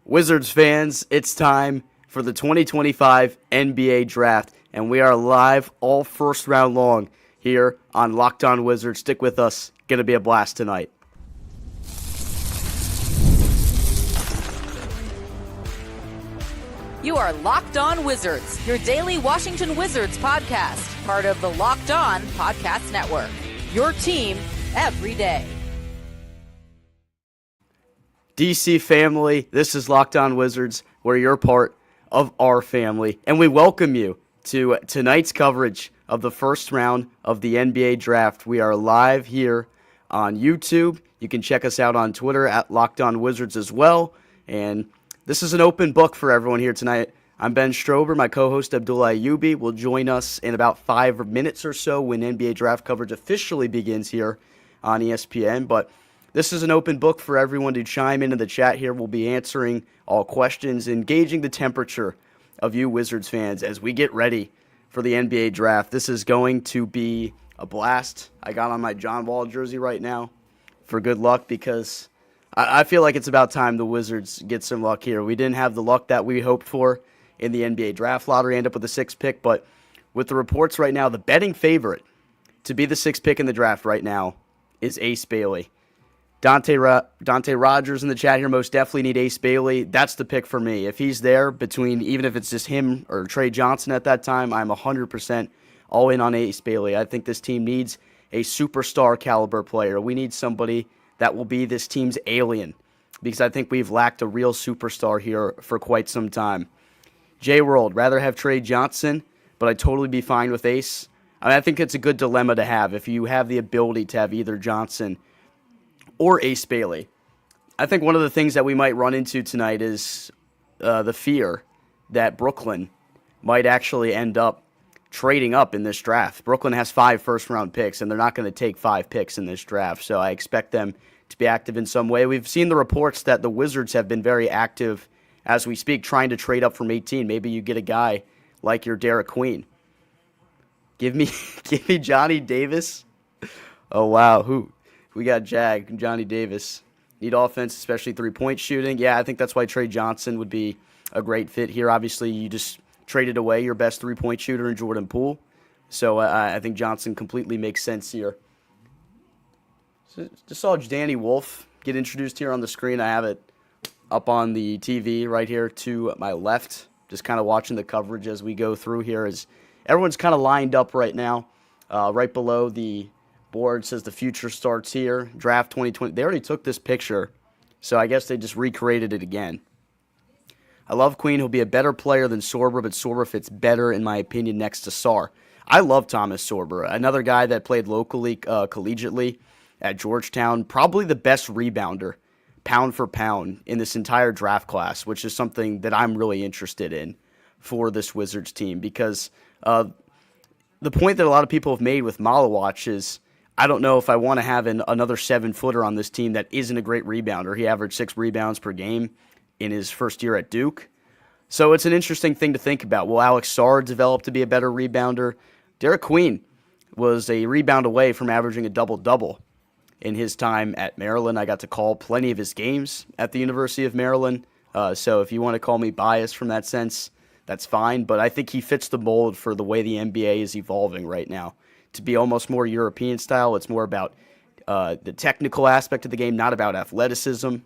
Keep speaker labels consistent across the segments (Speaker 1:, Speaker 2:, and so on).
Speaker 1: Wizards fans, it's time for the 2025 NBA Draft, and we are live all first round long here on Locked On Wizards. Stick with us. Going to be a blast tonight.
Speaker 2: You are Locked On Wizards, your daily Washington Wizards podcast, part of the Locked On Podcast Network. Your team every day.
Speaker 1: DC family, this is Locked On Wizards, where you're part of our family, and we welcome you to tonight's coverage of the first round of the NBA Draft. We are live here on YouTube. You can check us out on Twitter at Locked On Wizards as well, and this is an open book for everyone here tonight. I'm Ben Strober. My co-host Abdullah Ayyubi will join us in about 5 minutes or so when NBA Draft coverage officially begins here on ESPN, but this is an open book for everyone to chime into the chat here. We'll be answering all questions, engaging the temperature of you Wizards fans as we get ready for the NBA Draft. This is going to be a blast. I got on my John Wall jersey right now for good luck because I feel like it's about time the Wizards get some luck here. We didn't have the luck that we hoped for in the NBA Draft lottery, end up with the 6th pick, but with the reports right now, the betting favorite to be the 6th pick in the draft right now is Ace Bailey. Dante Rogers in the chat here, most definitely need Ace Bailey. That's the pick for me. If he's there between, even if it's just him or Trey Johnson at that time, I'm 100% all in on Ace Bailey. I think this team needs a superstar caliber player. We need somebody that will be this team's alien because I think we've lacked a real superstar here for quite some time. J-World, rather have Trey Johnson, but I'd totally be fine with Ace. I think it's a good dilemma to have if you have the ability to have either Johnson or Ace Bailey. I think one of the things that we might run into tonight is the fear that Brooklyn might actually end up trading up in this draft. Brooklyn has 5 first-round picks, and they're not going to take 5 picks in this draft, so I expect them to be active in some way. We've seen the reports that the Wizards have been very active as we speak, trying to trade up from 18. Maybe you get a guy like your Derek Queen. Give me Johnny Davis. Oh, wow. Who? We got Johnny Davis. Need offense, especially three-point shooting. Yeah, I think that's why Trey Johnson would be a great fit here. Obviously, you just traded away your best three-point shooter in Jordan Poole. So I think Johnson completely makes sense here. So, just saw Danny Wolf get introduced here on the screen. I have it up on the TV right here to my left. Just kind of watching the coverage as we go through here. As everyone's kind of lined up right now. Right below the board says the future starts here. Draft 2020. They already took this picture, so I guess they just recreated it again. I love Queen. He'll be a better player than Sorber, but Sorber fits better, in my opinion, next to Sarr. I love Thomas Sorber, another guy that played locally, collegiately at Georgetown. Probably the best rebounder, pound for pound, in this entire draft class, which is something that I'm really interested in for this Wizards team because the point that a lot of people have made with Malawach is I don't know if I want to have another 7-footer on this team that isn't a great rebounder. He averaged 6 rebounds per game in his first year at Duke. So it's an interesting thing to think about. Will Alex Sarr develop to be a better rebounder? Derek Queen was a rebound away from averaging a double-double in his time at Maryland. I got to call plenty of his games at the University of Maryland. So if you want to call me biased from that sense, that's fine. But I think he fits the mold for the way the NBA is evolving right now. To be almost more European style. It's more about the technical aspect of the game, not about athleticism.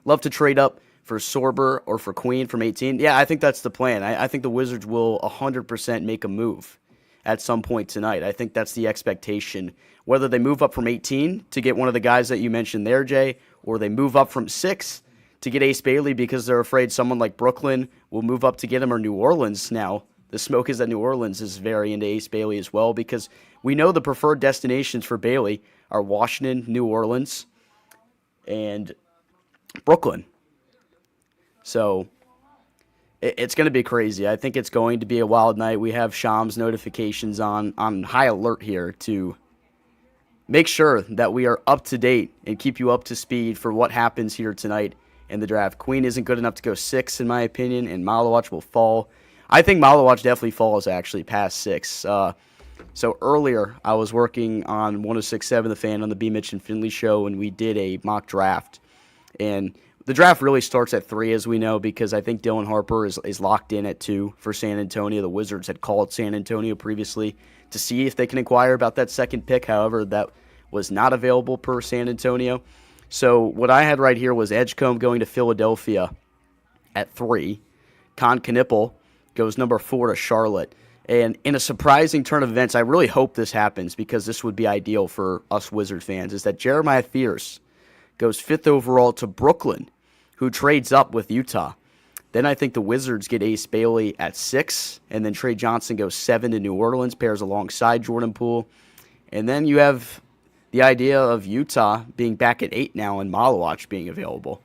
Speaker 1: Love to trade up for Sorber or for Queen from 18. Yeah, I think that's the plan. I think the Wizards will 100% make a move at some point tonight. I think that's the expectation. Whether they move up from 18 to get one of the guys that you mentioned there, Jay, or they move up from 6 to get Ace Bailey because they're afraid someone like Brooklyn will move up to get him, or New Orleans now. The smoke is that New Orleans is very into Ace Bailey as well because we know the preferred destinations for Bailey are Washington, New Orleans, and Brooklyn. So it's going to be crazy. I think it's going to be a wild night. We have Shams notifications on high alert here to make sure that we are up to date and keep you up to speed for what happens here tonight in the draft. Queen isn't good enough to go 6, in my opinion, and Malawach will fall. I think Malawach definitely falls actually past 6. So earlier, I was working on 106.7 The Fan on the B. Mitch and Finley show, and we did a mock draft. And the draft really starts at 3, as we know, because I think Dylan Harper is locked in at 2 for San Antonio. The Wizards had called San Antonio previously to see if they can inquire about that second pick. However, that was not available per San Antonio. So what I had right here was Edgecombe going to Philadelphia at 3. Con Knippel goes number 4 to Charlotte. And in a surprising turn of events, I really hope this happens because this would be ideal for us Wizard fans, is that Jeremiah Fierce goes 5th overall to Brooklyn, who trades up with Utah. Then I think the Wizards get Ace Bailey at 6, and then Trey Johnson goes 7 to New Orleans, pairs alongside Jordan Poole. And then you have the idea of Utah being back at 8 now and Malawach being available.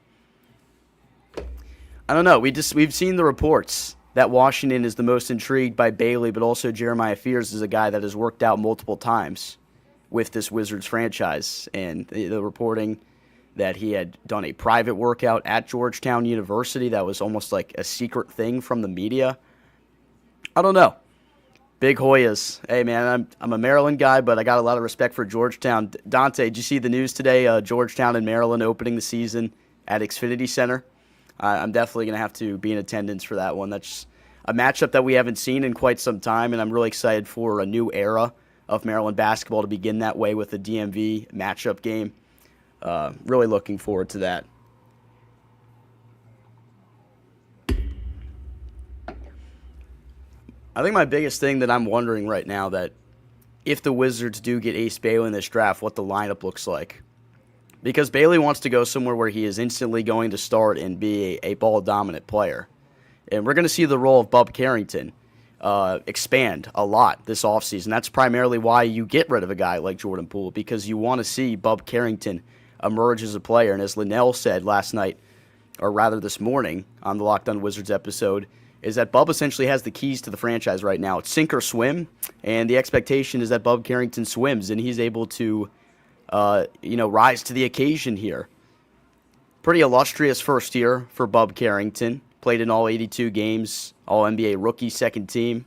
Speaker 1: I don't know. We've seen the reports that Washington is the most intrigued by Bailey, but also Jeremiah Fierce is a guy that has worked out multiple times with this Wizards franchise. And the reporting that he had done a private workout at Georgetown University that was almost like a secret thing from the media. I don't know. Big Hoyas. Hey, man, I'm a Maryland guy, but I got a lot of respect for Georgetown. Dante, did you see the news today? Georgetown and Maryland opening the season at Xfinity Center. I'm definitely going to have to be in attendance for that one. That's a matchup that we haven't seen in quite some time, and I'm really excited for a new era of Maryland basketball to begin that way with the DMV matchup game. Really looking forward to that. I think my biggest thing that I'm wondering right now, that if the Wizards do get Ace Bailey in this draft, what the lineup looks like. Because Bailey wants to go somewhere where he is instantly going to start and be a ball-dominant player. And we're going to see the role of Bub Carrington expand a lot this offseason. That's primarily why you get rid of a guy like Jordan Poole, because you want to see Bub Carrington emerge as a player. And as Linnell said last night, or rather this morning on the Locked On Wizards episode, is that Bub essentially has the keys to the franchise right now. It's sink or swim, and the expectation is that Bub Carrington swims, and he's able to rise to the occasion here. Pretty illustrious first year for Bub Carrington. Played in all 82 games, all NBA rookie, second team.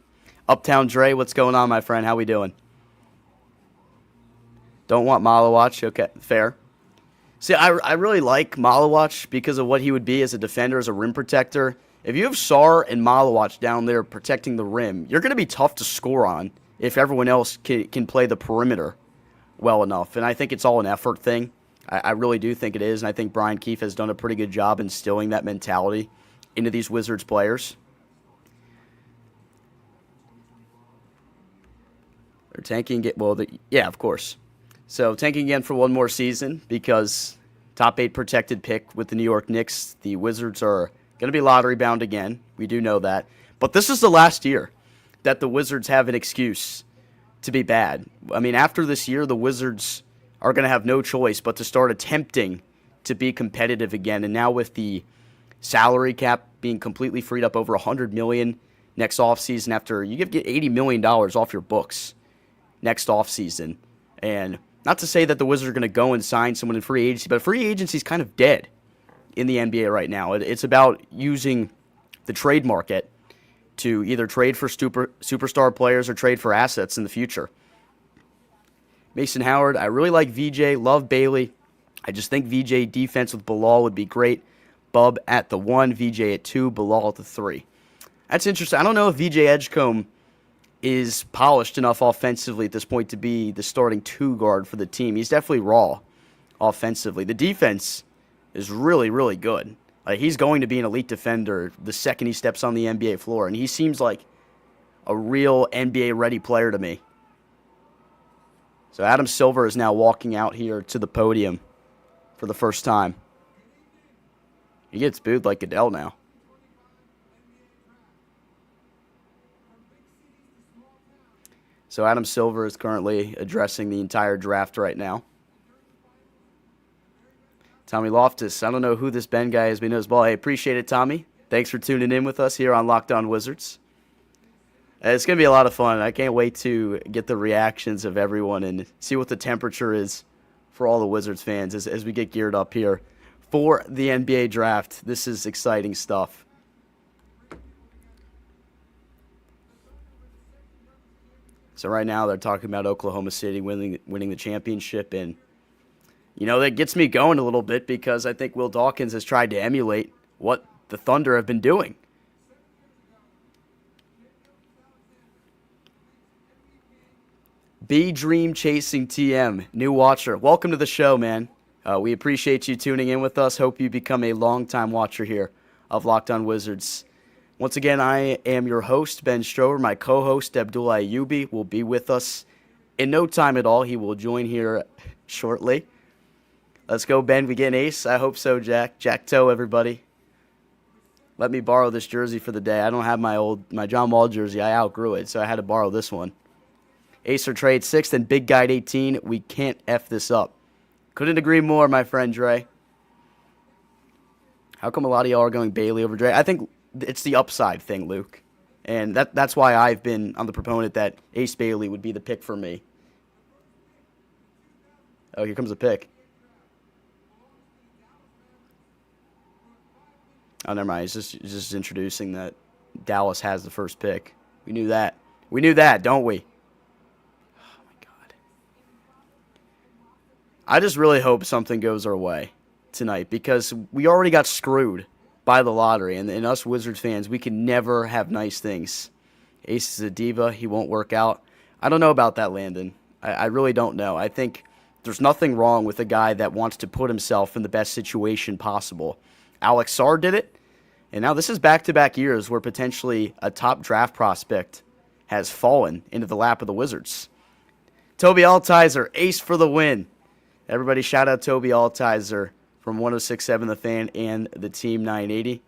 Speaker 1: Uptown Trey, what's going on, my friend? How we doing? Don't want Malawach. Okay, fair. See, I really like Malawach because of what he would be as a defender, as a rim protector. If you have Sarr and Malawach down there protecting the rim, you're going to be tough to score on if everyone else can play the perimeter well enough. And I think it's all an effort thing. I really do think it is. And I think Brian Keefe has done a pretty good job instilling that mentality into these Wizards players. They're tanking it. Well, yeah, of course. So tanking again for one more season because top 8 protected pick with the New York Knicks. The Wizards are going to be lottery bound again. We do know that. But this is the last year that the Wizards have an excuse to be bad. I mean, after this year, the Wizards are going to have no choice but to start attempting to be competitive again. And now with the salary cap being completely freed up, over $100 million next offseason, after you get $80 million off your books next offseason. And not to say that the Wizards are going to go and sign someone in free agency, but free agency is kind of dead in the NBA right now. It's about using the trade market to either trade for superstar players or trade for assets in the future. Mason Howard, I really like VJ, love Bailey. I just think VJ defense with Bilal would be great. Bub at the 1, VJ at 2, Bilal at the 3. That's interesting. I don't know if VJ Edgecombe is polished enough offensively at this point to be the starting 2 guard for the team. He's definitely raw offensively. The defense is really, really good. He's going to be an elite defender the second he steps on the NBA floor, and he seems like a real NBA-ready player to me. So Adam Silver is now walking out here to the podium for the first time. He gets booed like Goodell now. So Adam Silver is currently addressing the entire draft right now. Tommy Loftus, I don't know who this Ben guy is, but he knows ball. Hey, appreciate it, Tommy. Thanks for tuning in with us here on Locked On Wizards. It's going to be a lot of fun. I can't wait to get the reactions of everyone and see what the temperature is for all the Wizards fans as we get geared up here for the NBA draft. This is exciting stuff. So right now they're talking about Oklahoma City winning the championship, and that gets me going a little bit because I think Will Dawkins has tried to emulate what the Thunder have been doing. B Dream Chasing TM, new watcher. Welcome to the show, man. We appreciate you tuning in with us. Hope you become a longtime watcher here of Locked On Wizards. Once again, I am your host, Ben Strover. My co-host, Abdullah Ayubi, will be with us in no time at all. He will join here shortly. Let's go, Ben. We get an ace? I hope so, Jack. Jack Toe, everybody. Let me borrow this jersey for the day. I don't have my John Wall jersey. I outgrew it, so I had to borrow this one. Ace or Trey at 6th and Big Guy at 18. We can't F this up. Couldn't agree more, my friend Trey. How come a lot of y'all are going Bailey over Dre? I think it's the upside thing, Luke. And that's why I've been on the proponent that Ace Bailey would be the pick for me. Oh, here comes a pick. Oh, never mind. He's just introducing that Dallas has the first pick. We knew that. We knew that, don't we? Oh, my God. I just really hope something goes our way tonight because we already got screwed by the lottery. And us Wizards fans, we can never have nice things. Ace is a diva. He won't work out. I don't know about that, Landon. I really don't know. I think there's nothing wrong with a guy that wants to put himself in the best situation possible. Alex Sarr did it, and now this is back-to-back years where potentially a top draft prospect has fallen into the lap of the Wizards. Toby Altizer, ace for the win. Everybody shout out Toby Altizer from 106.7 The Fan and the Team 980.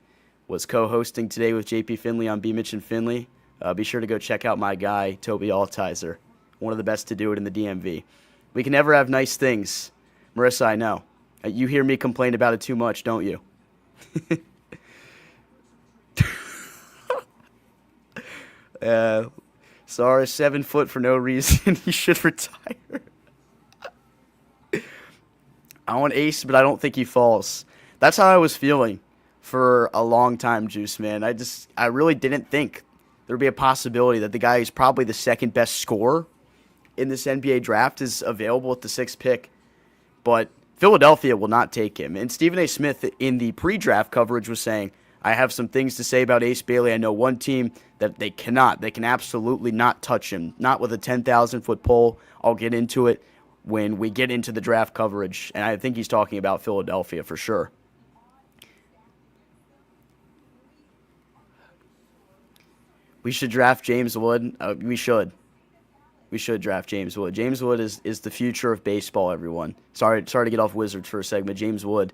Speaker 1: Was co-hosting today with JP Finley on B. Mitch and Finley. Be sure to go check out my guy, Toby Altizer. One of the best to do it in the DMV. We can never have nice things. Marissa, I know. You hear me complain about it too much, don't you? Sorry, 7 foot for no reason. He should retire. I want Ace, but I don't think he falls. That's how I was feeling for a long time, Juice Man. I really didn't think there would be a possibility that the guy who's probably the second best scorer in this NBA draft is available at the 6th pick. But Philadelphia will not take him. And Stephen A. Smith in the pre-draft coverage was saying, I have some things to say about Ace Bailey. I know one team that they can absolutely not touch him. Not with a 10,000-foot pole. I'll get into it when we get into the draft coverage. And I think he's talking about Philadelphia for sure. We should draft James Wood. We should. We should draft James Wood. James Wood is the future of baseball, everyone. Sorry to get off Wizards for a segment. James Wood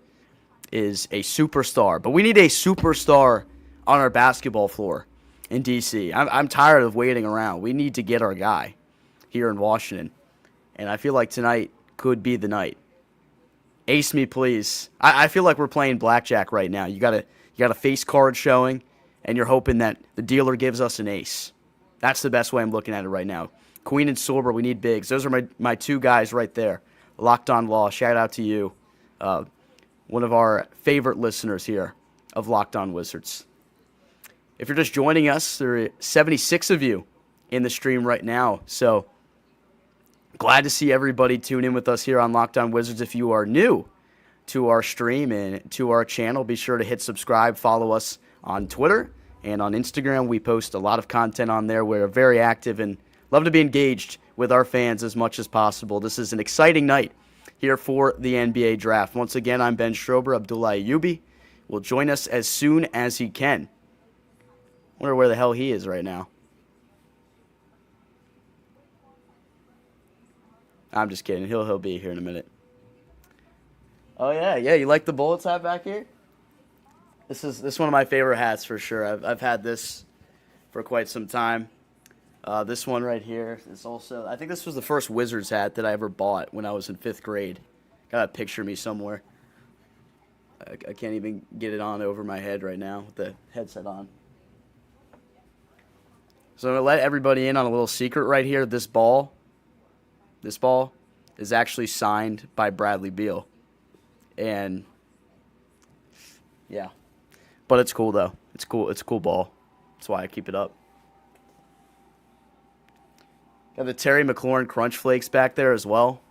Speaker 1: is a superstar. But we need a superstar on our basketball floor in D.C. I'm tired of waiting around. We need to get our guy here in Washington. And I feel like tonight could be the night. Ace me, please. I feel like we're playing blackjack right now. You got a face card showing, and you're hoping that the dealer gives us an ace. That's the best way I'm looking at it right now. Queen and Silver, we need bigs. Those are my two guys right there. Locked On Law, shout out to you. One of our favorite listeners here of Locked On Wizards. If you're just joining us, there are 76 of you in the stream right now. So glad to see everybody tune in with us here on Locked On Wizards. If you are new to our stream and to our channel, be sure to hit subscribe. Follow us on Twitter and on Instagram. We post a lot of content on there. We're very active and love to be engaged with our fans as much as possible. This is an exciting night here for the NBA Draft. Once again, I'm Ben Strober. Abdullah Ayubi will join us as soon as he can. Wonder where the hell he is right now. I'm just kidding. He'll be here in a minute. Oh yeah. You like the Bullets hat back here? This is one of my favorite hats for sure. I've had this for quite some time. This one right here is also, I think this was the first Wizards hat that I ever bought when I was in 5th grade. Got a picture of me somewhere. I can't even get it on over my head right now with the headset on. So I'm going to let everybody in on a little secret right here. This ball is actually signed by Bradley Beal. And, yeah. But it's cool, though. It's cool. It's a cool ball. That's why I keep it up. Got the Terry McLaurin Crunch Flakes back there as well.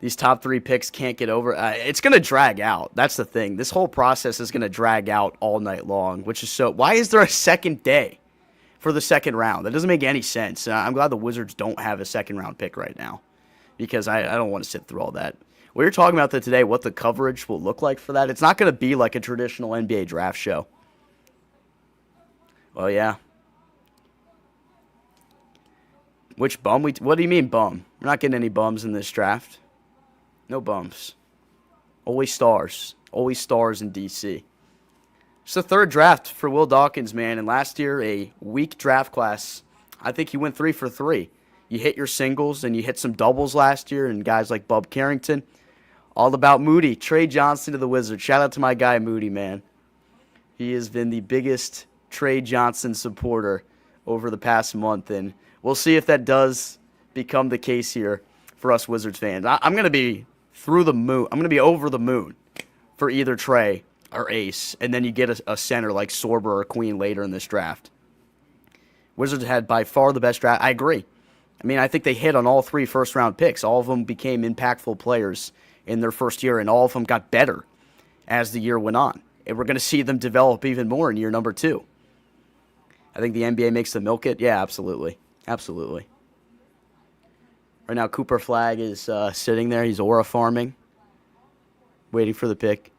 Speaker 1: these top 3 picks can't get over. It's going to drag out. That's the thing. This whole process is going to drag out all night long, which is so. Why is there a second day for the second round? That doesn't make any sense. I'm glad the Wizards don't have a second round pick right now because I don't want to sit through all that. We were talking about that today, what the coverage will look like for that. It's not going to be like a traditional NBA draft show. Well, yeah. Which bum? What do you mean bum? We're not getting any bums in this draft. No bumps. Always stars. Always stars in DC. It's the 3rd draft for Will Dawkins, man. And last year, a weak draft class. I think he went 3 for 3. You hit your singles and you hit some doubles last year, and guys like Bub Carrington. All about Moody. Trey Johnson to the Wizards. Shout out to my guy Moody, man. He has been the biggest Trey Johnson supporter over the past month, and we'll see if that does become the case here for us Wizards fans. I'm going to be through the moon. I'm going to be over the moon for either Trey or Ace, and then you get a center like Sorber or Queen later in this draft. Wizards had by far the best draft. I agree. I mean, I think they hit on all 3 first-round picks. All of them became impactful players in their first year, and all of them got better as the year went on. And we're going to see them develop even more in year number 2. I think the NBA makes them milk it. Yeah, absolutely. Absolutely. Right now, Cooper Flagg is sitting there. He's aura farming, waiting for the pick.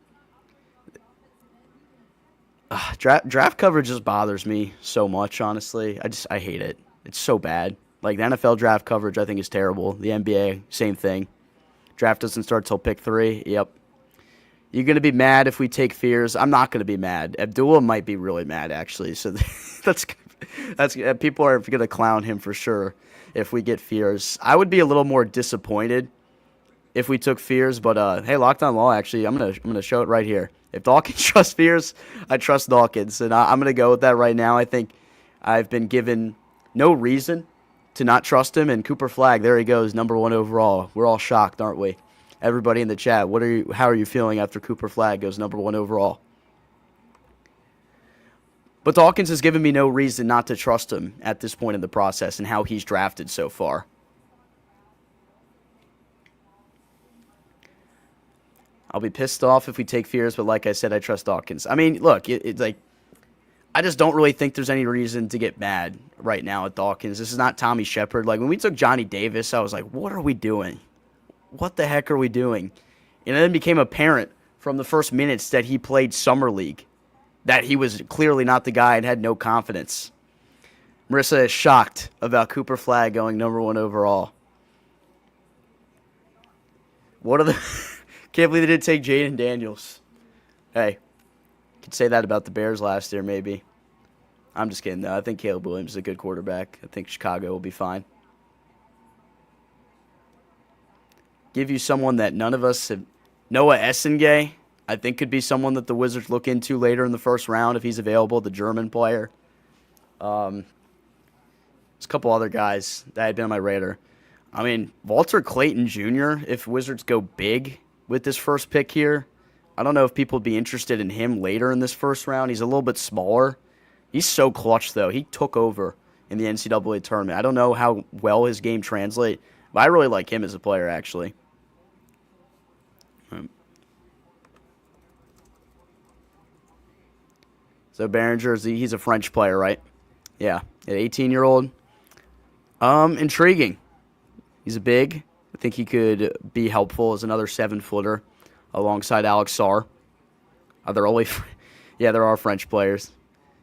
Speaker 1: Draft coverage just bothers me so much, honestly. I hate it. It's so bad. Like, the NFL draft coverage, I think, is terrible. The NBA, same thing. Draft doesn't start till pick 3. Yep. You're going to be mad if we take Fears. I'm not going to be mad. Abdullah might be really mad, actually. So that's people are going to clown him for sure if we get Fears. I would be a little more disappointed if we took Fears, but hey, Locked On Law, actually, I'm gonna show it right here. If Dawkins trusts Fears, I trust Dawkins, and I'm going to go with that right now. I think I've been given no reason to not trust him, and Cooper Flagg, there he goes, number 1 overall. We're all shocked, aren't we? Everybody in the chat, how are you feeling after Cooper Flagg goes number 1 overall? But Dawkins has given me no reason not to trust him at this point in the process and how he's drafted so far. I'll be pissed off if we take Fears, but like I said, I trust Dawkins. I mean, look, it's like, I just don't really think there's any reason to get mad right now at Dawkins. This is not Tommy Shepard. Like, when we took Johnny Davis, I was like, what are we doing? What the heck are we doing? And it then became apparent from the first minutes that he played Summer League that he was clearly not the guy and had no confidence. Marissa is shocked about Cooper Flagg going number 1 overall. What are the... Can't believe they didn't take Jaden Daniels. Hey, could say that about the Bears last year, maybe. I'm just kidding, though. I think Caleb Williams is a good quarterback. I think Chicago will be fine. Give you someone that none of us have... Noah Essengay, I think, could be someone that the Wizards look into later in the first round if he's available, the German player. There's a couple other guys that had been on my radar. I mean, Walter Clayton Jr., if Wizards go big with this first pick here, I don't know if people would be interested in him later in this first round. He's a little bit smaller. He's so clutch, though. He took over in the NCAA tournament. I don't know how well his game translates, but I really like him as a player, actually. So Behringer, he's a French player, right? Yeah, an 18-year-old. Intriguing. He's a big. I think he could be helpful as another 7-footer alongside Alex Sarr. There are French players.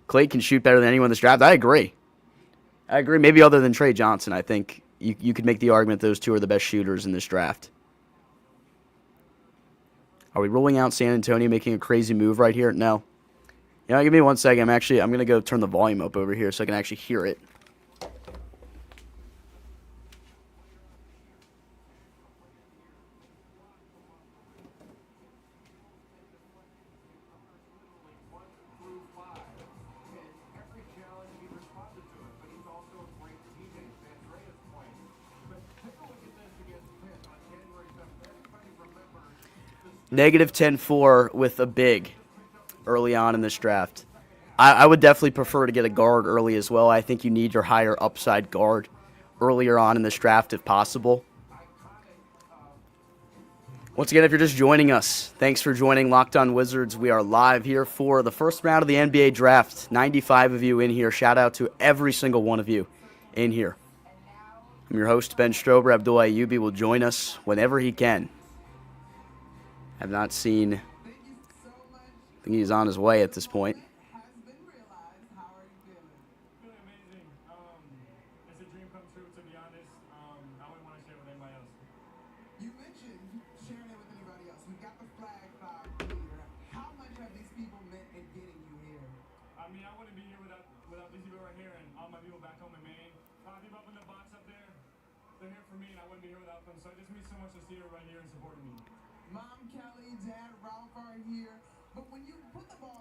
Speaker 1: Clay can shoot better than anyone in this draft. I agree. Maybe other than Trey Johnson, I think you could make the argument those two are the best shooters in this draft. Are we ruling out San Antonio making a crazy move right here? No. Give me 1 second. I'm going to go turn the volume up over here so I can actually hear it. Negative 10-4 with a big early on in this draft. I would definitely prefer to get a guard early as well. I think you need your higher upside guard earlier on in this draft if possible. Once again, if you're just joining us, thanks for joining Locked On Wizards. We are live here for the first round of the NBA draft. 95 of you in here. Shout out to every single one of you in here. I'm your host, Ben Strober. Abdul Ayyubi will join us whenever he can. Have not seen, I think he's on his way at this point.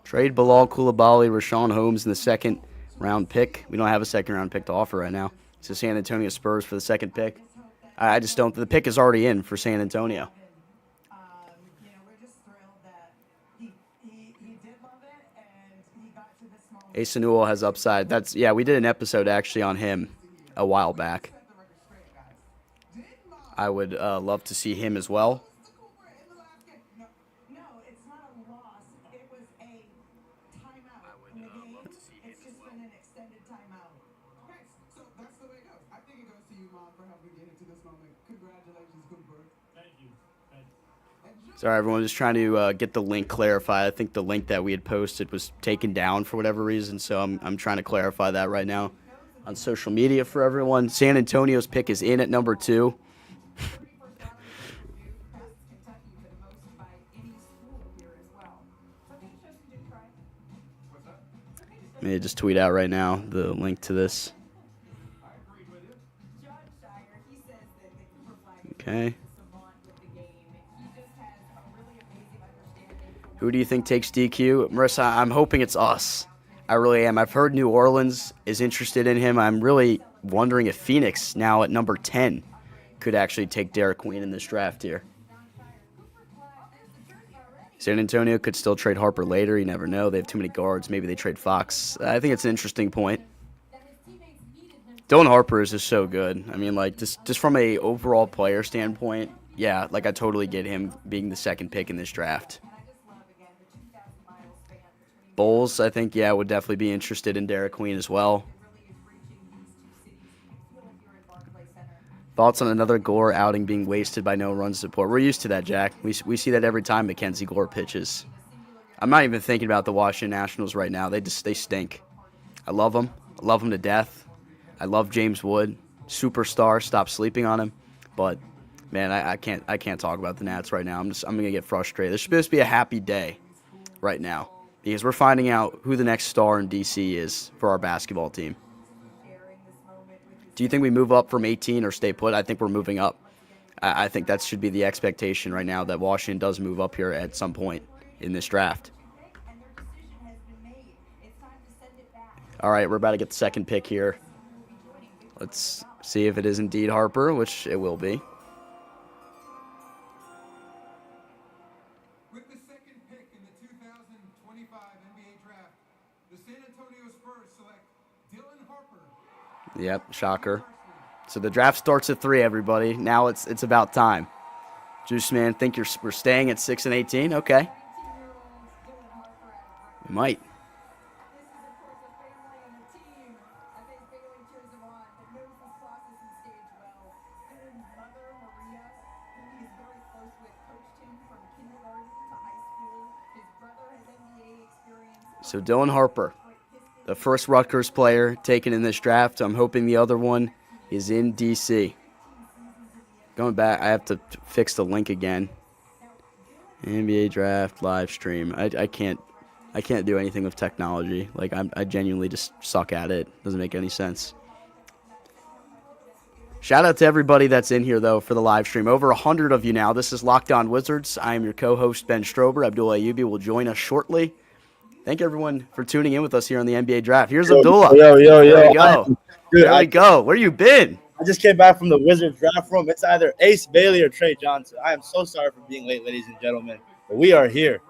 Speaker 1: Trade Bilal Coulibaly, Rashawn Holmes in the second round pick. We don't have a second round pick to offer right now. It's the San Antonio Spurs for the second pick. I just don't. The pick is already in for San Antonio. Asa Newell has upside. We did an episode actually on him a while back. I would love to see him as well. Sorry, everyone. Just trying to get the link clarified. I think the link that we had posted was taken down for whatever reason, so I'm trying to clarify that right now on social media for everyone. San Antonio's pick is in at number 2. Let me just tweet out right now the link to this. Okay. Who do you think takes DQ? Marissa, I'm hoping it's us. I really am. I've heard New Orleans is interested in him. I'm really wondering if Phoenix, now at number 10, could actually take Derek Queen in this draft here. San Antonio could still trade Harper later. You never know. They have too many guards. Maybe they trade Fox. I think it's an interesting point. Dylan Harper is just so good. I mean, like, just from a overall player standpoint, yeah, like I totally get him being the second pick in this draft. Bulls, I think, would definitely be interested in Derek Queen as well. Thoughts on another Gore outing being wasted by no run support? We're used to that, Jack. We see that every time Mackenzie Gore pitches. I'm not even thinking about the Washington Nationals right now. They stink. I love them. I love them to death. I love James Wood, superstar. Stop sleeping on him. But man, I can't talk about the Nats right now. I'm gonna get frustrated. This should supposed to be a happy day right now because we're finding out who the next star in DC is for our basketball team. Do you think we move up from 18 or stay put? I think we're moving up. I think that should be the expectation right now, that Washington does move up here at some point in this draft. All right, we're about to get the second pick here. Let's see if it is indeed Harper, which it will be.
Speaker 3: With the second pick in the 2025 NBA draft, the San Antonio Spurs select Dylan Harper.
Speaker 1: Yep, shocker. So the draft starts at 3, everybody. Now it's about time. Juice Man, think we're staying at 6 and 18? Okay. We might. So Dylan Harper, the first Rutgers player taken in this draft. I'm hoping the other one is in DC. Going back, I have to fix the link again. NBA draft live stream. I can't do anything with technology. Like I genuinely just suck at it. Doesn't make any sense. Shout out to everybody that's in here though for the live stream. Over 100 of you now. This is Locked On Wizards. I am your co-host Ben Strober. Abdul Ayyubi will join us shortly. Thank everyone for tuning in with us here on the NBA draft. Here's Abdullah.
Speaker 4: Yo.
Speaker 1: There we go. Dude, there we go. Where you been?
Speaker 4: I just came back from the Wizards draft room. It's either Ace Bailey or Trey Johnson. I am so sorry for being late, ladies and gentlemen. But we are here.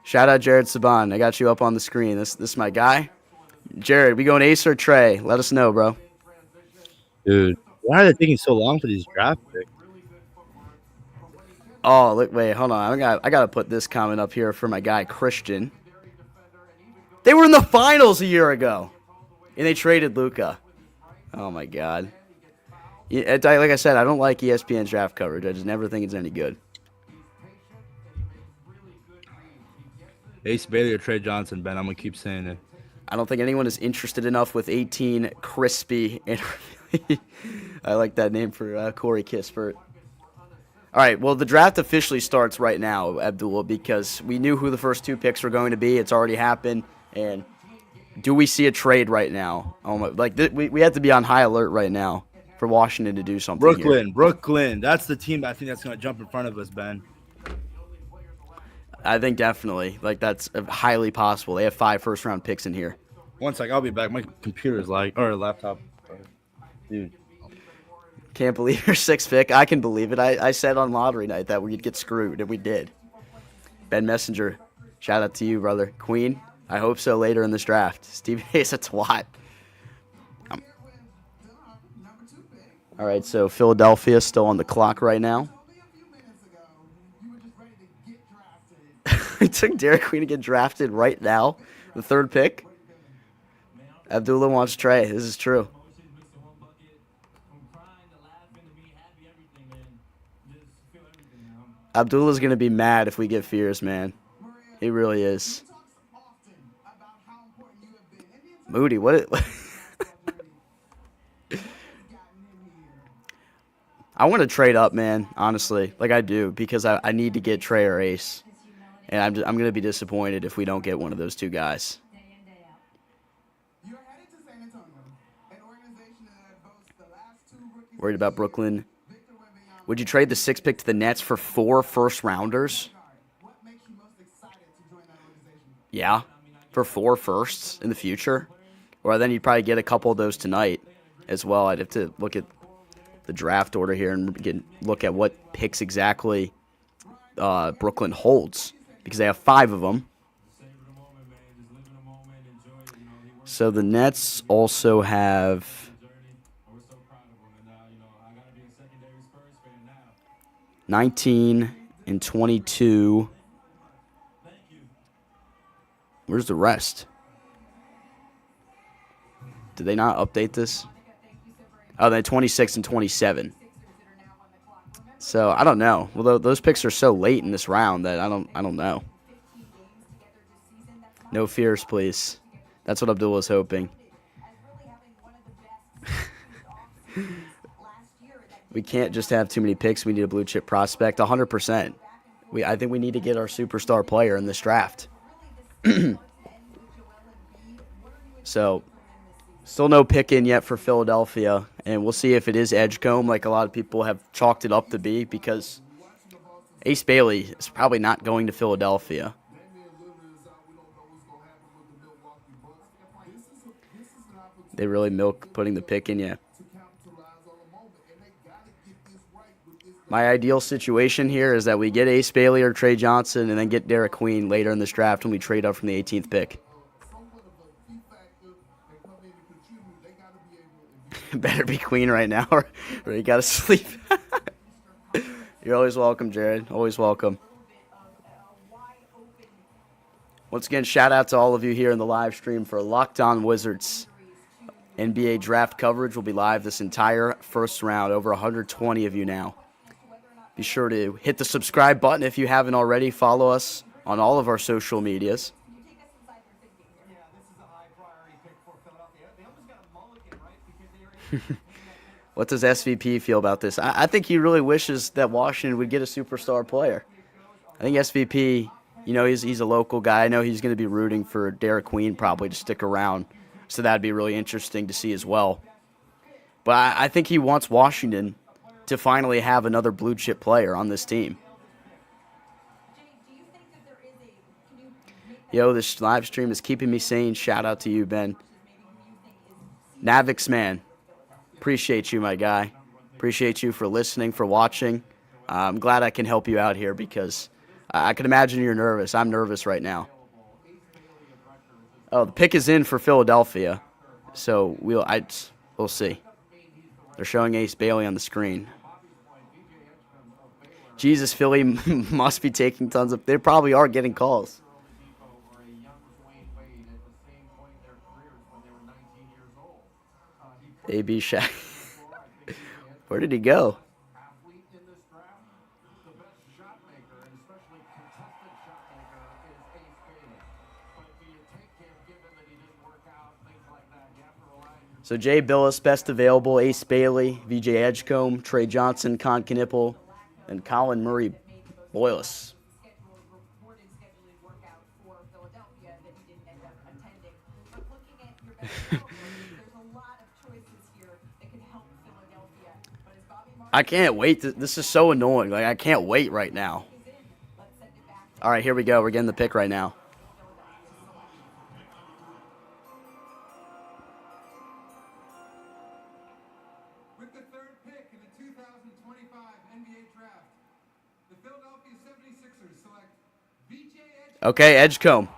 Speaker 1: Shout out Jared Saban. I got you up on the screen. This is my guy. Jared, we going Ace or Trey? Let us know, bro.
Speaker 4: Dude, why are they taking so long for these draft picks?
Speaker 1: Oh, look, wait, hold on. I gotta put this comment up here for my guy Christian. They were in the finals a year ago, and they traded Luka. Oh my God. Yeah, like I said, I don't like ESPN's draft coverage. I just never think it's any good.
Speaker 4: Ace Bailey or Trey Johnson, Ben. I'm gonna keep saying it.
Speaker 1: I don't think anyone is interested enough with 18 crispy. And I like that name for Corey Kispert. All right, well, the draft officially starts right now, Abdullah, because we knew who the first 2 picks were going to be. It's already happened. And do we see a trade right now? Oh my, we have to be on high alert right now for Washington to do something here.
Speaker 4: Brooklyn. That's the team I think that's going to jump in front of us, Ben.
Speaker 1: I think definitely. That's highly possible. They have 5 first-round picks in here.
Speaker 4: One sec, I'll be back. My computer is or laptop. Dude.
Speaker 1: Can't believe your 6th pick. I can believe it. I said on lottery night that we'd get screwed, and we did. Ben Messenger, shout out to you, brother. Queen, I hope so later in this draft. Steve Hayes, that's a lot. All right, so Philadelphia still on the clock right now. It took Derek Queen to get drafted right now, the 3rd pick. Abdullah wants Trey. This is true. Abdullah's going to be mad if we get Fears, man. He really is. Moody, what? I want to trade up, man, honestly. I do, because I need to get Trey or Ace. And I'm going to be disappointed if we don't get one of those 2 guys. Worried about Brooklyn. Would you trade the 6th pick to the Nets for 4 first-rounders? Yeah, for 4 firsts in the future. Or then you'd probably get a couple of those tonight as well. I'd have to look at the draft order here and look at what picks exactly Brooklyn holds, because they have 5 of them. So the Nets also have 19 and 22. Where's the rest? Did they not update this? Oh, they're 26 and 27. So I don't know. Well, those picks are so late in this round that I don't know. No Fears, please. That's what Abdullah was hoping. We can't just have too many picks. We need a blue chip prospect. 100%. I think we need to get our superstar player in this draft. So, still no pick in yet for Philadelphia, and we'll see if it is Edgecombe, like a lot of people have chalked it up to be, because Ace Bailey is probably not going to Philadelphia. They really milk putting the pick in yet. My ideal situation here is that we get Ace Bailey or Trey Johnson and then get Derek Queen later in this draft when we trade up from the 18th pick. Better be Queen right now or you got to sleep. You're always welcome, Jared. Always welcome. Once again, shout out to all of you here in the live stream for Locked On Wizards. NBA draft coverage will be live this entire first round. Over 120 of you now. Be sure to hit the subscribe button if you haven't already. Follow us on all of our social medias. What does SVP feel about this? I think he really wishes that Washington would get a superstar player. I think SVP, he's a local guy. I know he's going to be rooting for Derek Queen probably to stick around. So that'd be really interesting to see as well. But I think he wants Washington to finally have another blue chip player on this team. Yo, this live stream is keeping me sane. Shout out to you, Ben. Navix, man. Appreciate you, my guy. Appreciate you for listening, for watching. I'm glad I can help you out here because I can imagine you're nervous. I'm nervous right now. Oh, the pick is in for Philadelphia. So we'll see. They're showing Ace Bailey on the screen. Jesus, Philly must be taking tons of. They probably are getting calls. AB Shaq. Where did he go? So Jay Billis, best available, Ace Bailey, VJ Edgecombe, Trey Johnson, Con Knipple, and Colin Murray Boyles. I can't wait. This is so annoying. Like, I can't wait right now. All right, here we go. We're getting the pick right now.
Speaker 3: With the third pick in the 2025 NBA draft, the Philadelphia 76ers select VJ Edgecombe.
Speaker 1: Okay, Edgecombe.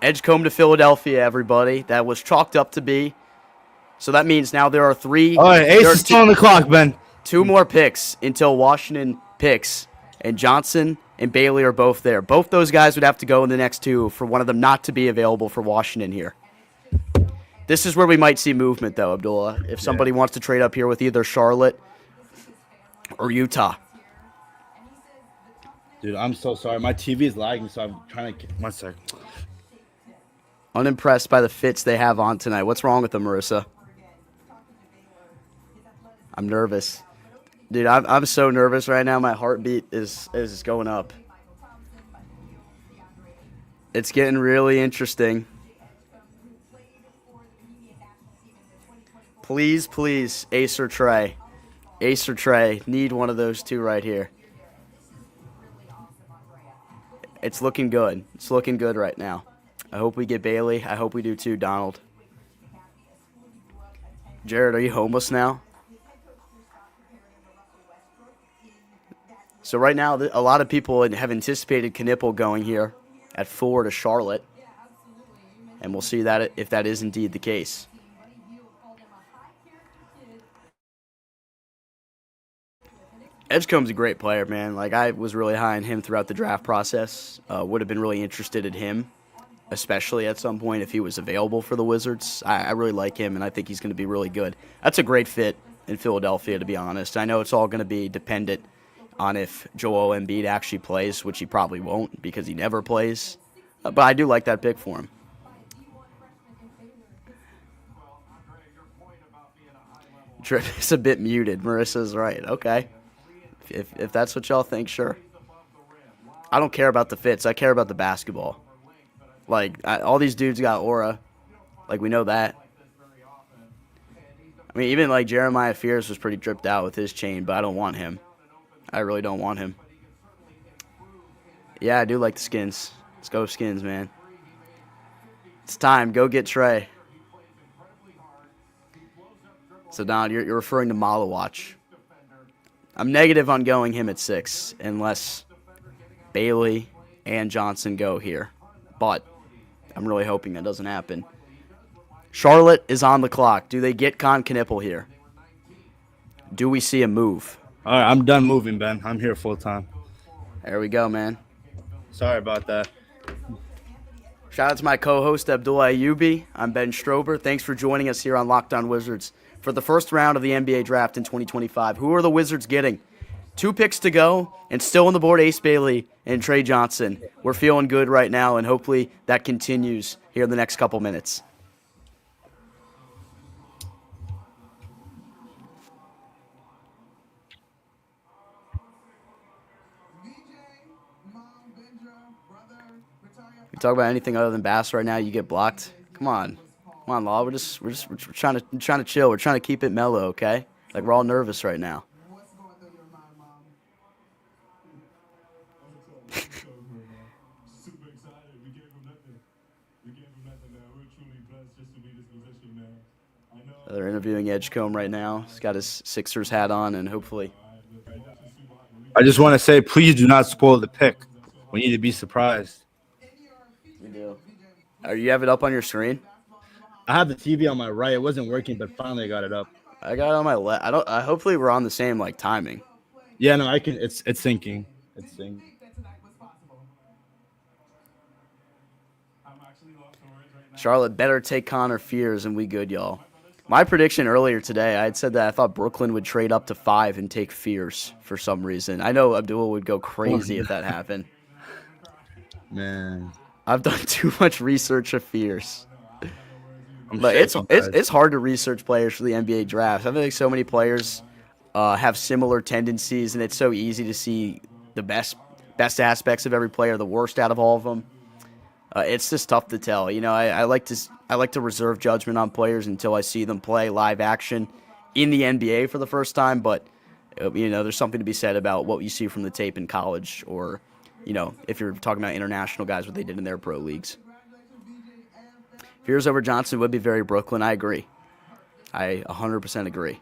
Speaker 1: Edgecombe to Philadelphia, everybody. That was chalked up to be. So that means now there are three.
Speaker 4: All right, Ace is still on the clock, Ben.
Speaker 1: 2 more picks until Washington picks, and Johnson and Bailey are both there. Both those guys would have to go in the next 2 for one of them not to be available for Washington here. This is where we might see movement, though, Abdullah, if somebody wants to trade up here with either Charlotte or Utah.
Speaker 4: Dude, I'm so sorry. My TV is lagging, so I'm trying to. 1 sec.
Speaker 1: Unimpressed by the fits they have on tonight. What's wrong with them, Marissa? I'm nervous. Dude, I'm so nervous right now. My heartbeat is going up. It's getting really interesting. Please, please, Ace or Trey. Ace or Trey. Need one of those 2 right here. It's looking good. It's looking good right now. I hope we get Bailey. I hope we do too, Donald. Jared, are you homeless now? So right now, a lot of people have anticipated Knipple going here at 4 to Charlotte. And we'll see that if that is indeed the case. Edgecombe's a great player, man. Like, I was really high on him throughout the draft process. Would have been really interested in him, especially at some point if he was available for the Wizards. I really like him, and I think he's going to be really good. That's a great fit in Philadelphia, to be honest. I know it's all going to be dependent on if Joel Embiid actually plays, which he probably won't because he never plays. But I do like that pick for him. Trip is a bit muted. Marissa's right. Okay. If that's what y'all think, sure. I don't care about the fits. I care about the basketball. Like, all these dudes got aura. Like, we know that. I mean, even, like, Jeremiah Fears was pretty dripped out with his chain, but I don't want him. I really don't want him. Yeah, I do like the skins. Let's go skins, man. It's time. Go get Trey. So, Don, you're referring to Malawatch. I'm negative on going him at 6 unless Bailey and Johnson go here. But I'm really hoping that doesn't happen. Charlotte is on the clock. Do they get Con Knipple here? Do we see a move?
Speaker 4: All right, I'm done moving, Ben. I'm here full time.
Speaker 1: There we go, man.
Speaker 4: Sorry about that.
Speaker 1: Shout out to my co-host, Abdullah Ayyubi. I'm Ben Strober. Thanks for joining us here on Locked On Wizards for the first round of the NBA draft in 2025. Who are the Wizards getting? 2 picks to go, and still on the board, Ace Bailey and Trey Johnson. We're feeling good right now, and hopefully that continues here in the next couple minutes. We talk about anything other than bass right now, you get blocked. Come on, Law. We're trying to chill. We're trying to keep it mellow, okay? Like, we're all nervous right now.
Speaker 5: Super excited. We gave him nothing. Man. We're truly blessed just to be in this position, man. I know.
Speaker 1: They're interviewing Edgecombe right now. He's got his Sixers hat on, and hopefully.
Speaker 4: I just want to say, please do not spoil the pick. We need to be surprised.
Speaker 1: We do. You have it up on your screen?
Speaker 4: I have the TV on my right. It wasn't working, but finally I got it up.
Speaker 1: I got it on my left. Hopefully we're on the same, like, timing.
Speaker 4: Yeah, no, I can. It's syncing. It's
Speaker 3: Did you
Speaker 4: sing.
Speaker 3: think that tonight was possible?
Speaker 5: I'm actually lost for words right now.
Speaker 1: Charlotte better take Connor Fears, and we good, y'all. My prediction earlier today, I had said that I thought Brooklyn would trade up to 5 and take Fears for some reason. I know Abdul would go crazy if that happened.
Speaker 4: Man,
Speaker 1: I've done too much research of Fears.
Speaker 4: I'm
Speaker 1: But it's
Speaker 4: shaking,
Speaker 1: it's
Speaker 4: guys.
Speaker 1: it's hard to research players for the NBA draft. I feel like so many players have similar tendencies, and it's so easy to see the best aspects of every player, the worst out of all of them. It's just tough to tell. You know, I like to reserve judgment on players until I see them play live action in the NBA for the first time. But you know, there's something to be said about what you see from the tape in college, or you know, if you're talking about international guys, what they did in their pro leagues. Fears over Johnson would be very Brooklyn. I agree. I 100% agree.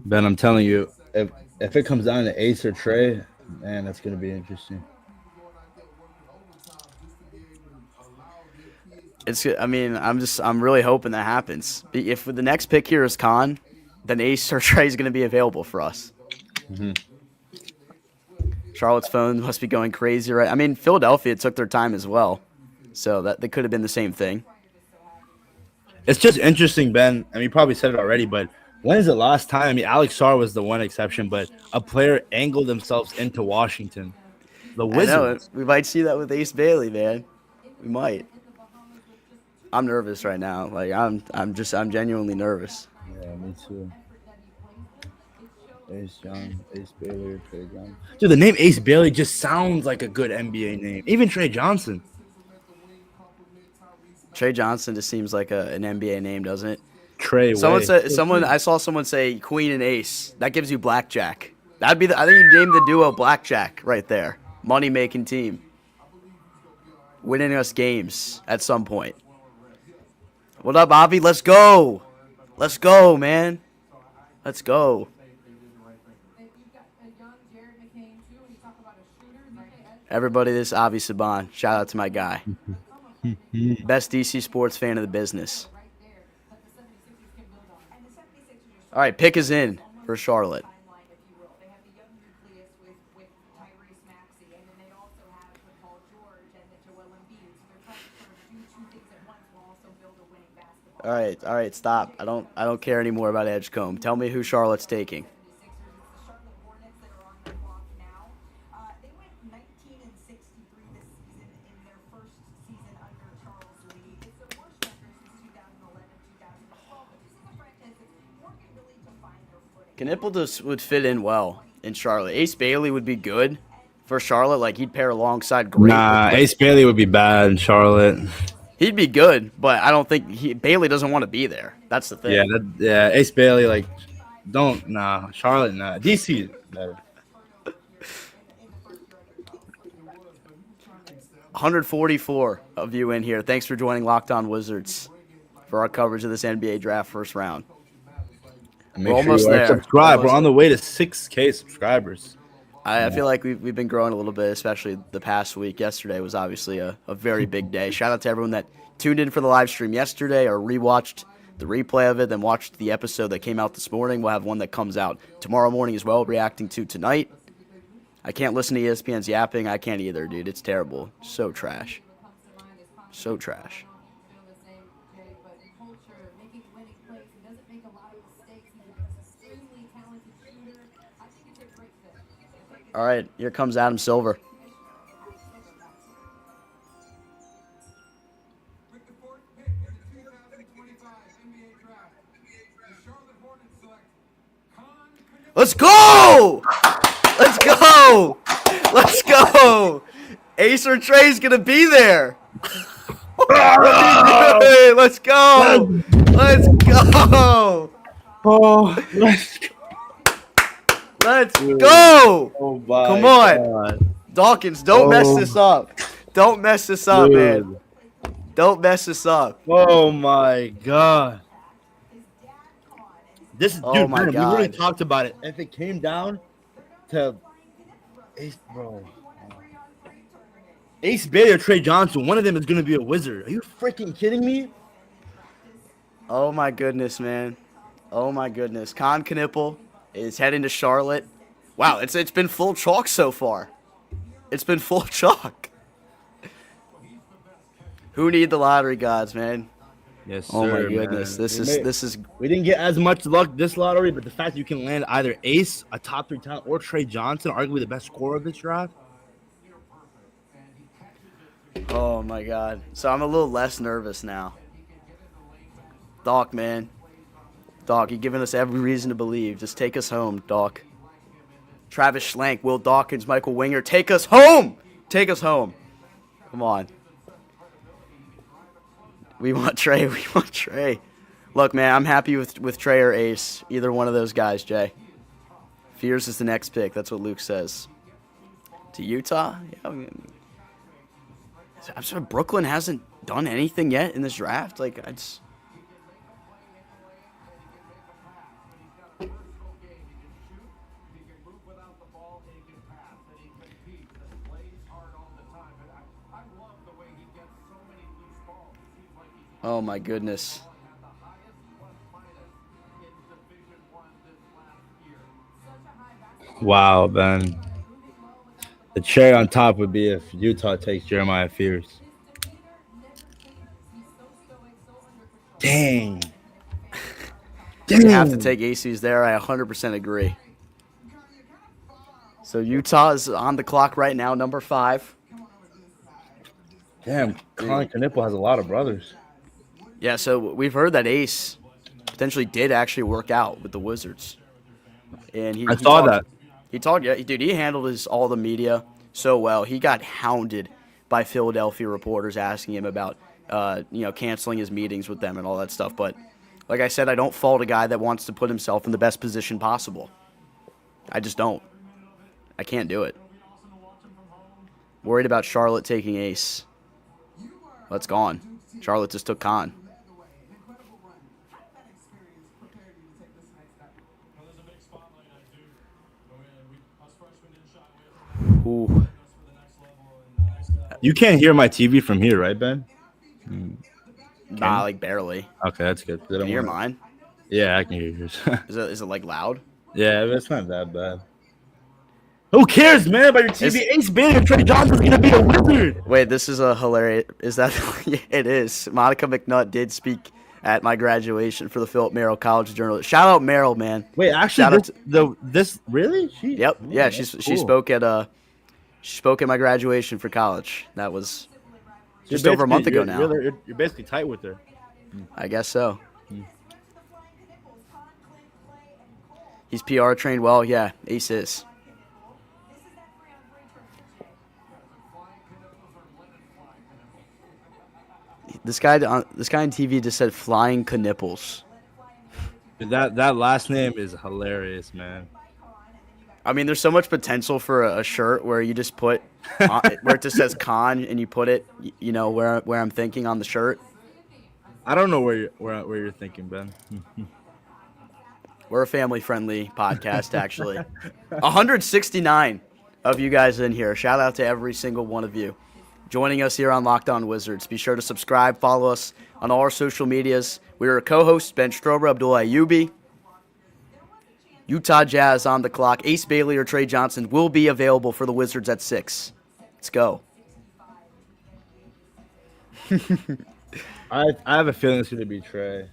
Speaker 4: Ben, I'm telling you, if it comes down to Ace or Trey, man, that's gonna be interesting.
Speaker 1: I mean, I'm really hoping that happens. If the next pick here is Khan, then Ace or Trey is going to be available for us. Charlotte's phone must be going crazy, right? I mean, Philadelphia took their time as well, so that they could have been the same thing.
Speaker 4: It's just interesting, Ben. I mean, you probably said it already, but when is the last time? I mean, Alex Sarr was the one exception, but a player angled themselves into Washington. The
Speaker 1: I know
Speaker 4: Wizards.
Speaker 1: we might see that with Ace Bailey, man. We might. I'm nervous right now. Like I'm genuinely nervous.
Speaker 4: Yeah, me too. Ace Young, Ace Bailey, Trey Johnson. Dude, the name Ace Bailey just sounds like a good NBA name. Even Trey Johnson.
Speaker 1: Trey Johnson just seems like an NBA name, doesn't it?
Speaker 4: Trey Way.
Speaker 1: I saw someone say Queen and Ace. That gives you blackjack. That'd be I think you name the duo blackjack right there. Money making team. Winning us games at some point. What up, Avi? Let's go. Let's go, man. Let's go. Everybody, this is Avi Saban. Shout out to my guy. Best DC sports fan of the business. All right, pick is in for Charlotte. All right, stop. I don't care anymore about Edgecombe. Tell me who Charlotte's taking. Knippel would fit in well in Charlotte. Ace Bailey would be good for Charlotte. Like, he'd pair alongside great.
Speaker 4: Nah, Ace Bailey would be bad in Charlotte.
Speaker 1: He'd be good, but I don't think Bailey doesn't want to be there. That's the thing.
Speaker 4: Yeah, Ace Bailey, like, Charlotte, nah. DC better.
Speaker 1: 144 of you in here. Thanks for joining Locked On Wizards for our coverage of this NBA draft first round.
Speaker 4: We're almost there. Subscribe. We're on the way to 6K subscribers.
Speaker 1: I feel like we've been growing a little bit, especially the past week. Yesterday was obviously a very big day. Shout out to everyone that tuned in for the live stream yesterday or rewatched the replay of it, then watched the episode that came out this morning. We'll have one that comes out tomorrow morning as well, reacting to tonight. I can't listen to ESPN's yapping. I can't either, dude. It's terrible. So trash. So trash. All right, here comes Adam Silver.
Speaker 3: With the fourth pick in the 2025 NBA draft, the Charlotte Hornets select Khan Knippel.
Speaker 1: Let's go! Let's go! Let's go! Ace or Trey's gonna be there. Hey, let's go! Let's go!
Speaker 4: Oh, let's go.
Speaker 1: Let's go!
Speaker 4: Oh my
Speaker 1: Come on.
Speaker 4: God.
Speaker 1: Dawkins, don't mess this up. Don't mess this up,
Speaker 4: Dude.
Speaker 1: man. Don't mess this up.
Speaker 4: Oh my God. This is
Speaker 1: Oh my
Speaker 4: we already
Speaker 1: God.
Speaker 4: talked about it. If it came down to Ace, bro. Ace Bailey or Trey Johnson, one of them is gonna be a wizard. Are you freaking kidding me?
Speaker 1: Oh my goodness, man. Oh my goodness. Con Knipple is heading to Charlotte. Wow, it's been full chalk so far. It's been full chalk. Who need the lottery gods, man?
Speaker 4: Yes,
Speaker 1: Oh my
Speaker 4: sir,
Speaker 1: goodness.
Speaker 4: man.
Speaker 1: This is
Speaker 4: We didn't get as much luck this lottery, but the fact you can land either Ace, a top 3 talent, or Trey Johnson, arguably the best scorer of this draft.
Speaker 1: oh my god. So I'm a little less nervous now. Doc, man. Doc, you're giving us every reason to believe. Just take us home, Doc. Travis Schlenk, Will Dawkins, Michael Winger, take us home! Take us home. Come on. We want Trey. We want Trey. Look, man, I'm happy with Trey or Ace. Either one of those guys, Jay. Fears is the next pick. That's what Luke says. To Utah? Yeah, I'm sorry, Brooklyn hasn't done anything yet in this draft. Like, it's... Oh, my goodness.
Speaker 4: Wow, Ben. The cherry on top would be if Utah takes Jeremiah Fears. Dang.
Speaker 1: You have to take ACs there. I 100% agree. So Utah is on the clock right now, number 5.
Speaker 4: Damn, Colin Knipple has a lot of brothers.
Speaker 1: Yeah, so we've heard that Ace potentially did actually work out with the Wizards. And
Speaker 4: I saw that.
Speaker 1: He talked, yeah, dude, he handled all the media so well. He got hounded by Philadelphia reporters asking him about, canceling his meetings with them and all that stuff. But like I said, I don't fault a guy that wants to put himself in the best position possible. I just don't. I can't do it. Worried about Charlotte taking Ace. Well, it's gone. Charlotte just took Con. Ooh.
Speaker 4: You can't hear my TV from here, right, Ben?
Speaker 1: Nah, like barely.
Speaker 4: Okay, that's good.
Speaker 1: Can you hear mine?
Speaker 4: Yeah, I can hear yours.
Speaker 1: Is it like loud?
Speaker 4: Yeah, but it's not that bad. Who cares, man, about your TV? Ace Bailey and Trey Johnson's gonna be a Wizard.
Speaker 1: Wait, this is a hilarious. Is that? Yeah, it is. Monica McNutt did speak at my graduation for the Philip Merrill College Journal. Shout out Merrill, man.
Speaker 4: Wait, actually, this really?
Speaker 1: Yep. Yeah, she spoke at she spoke at my graduation for college. That was just over a month ago now.
Speaker 4: You're basically tight with her.
Speaker 1: I guess so. He's PR trained well. Yeah, Ace is. This guy on TV just said flying Knipples.
Speaker 4: That last name is hilarious, man.
Speaker 1: I mean, there's so much potential for a shirt where you just put where it just says Con and you put it, where I'm thinking on the shirt.
Speaker 4: I don't know where you're thinking, Ben.
Speaker 1: We're a family-friendly podcast, actually. 169 of you guys in here. Shout out to every single one of you joining us here on Locked On Wizards. Be sure to subscribe, follow us on all our social medias. We are co-hosts Ben Strober, Abdul Ayyubi. Utah Jazz on the clock. Ace Bailey or Trey Johnson will be available for the Wizards at 6. Let's go.
Speaker 4: I have a feeling it's going to be Trey.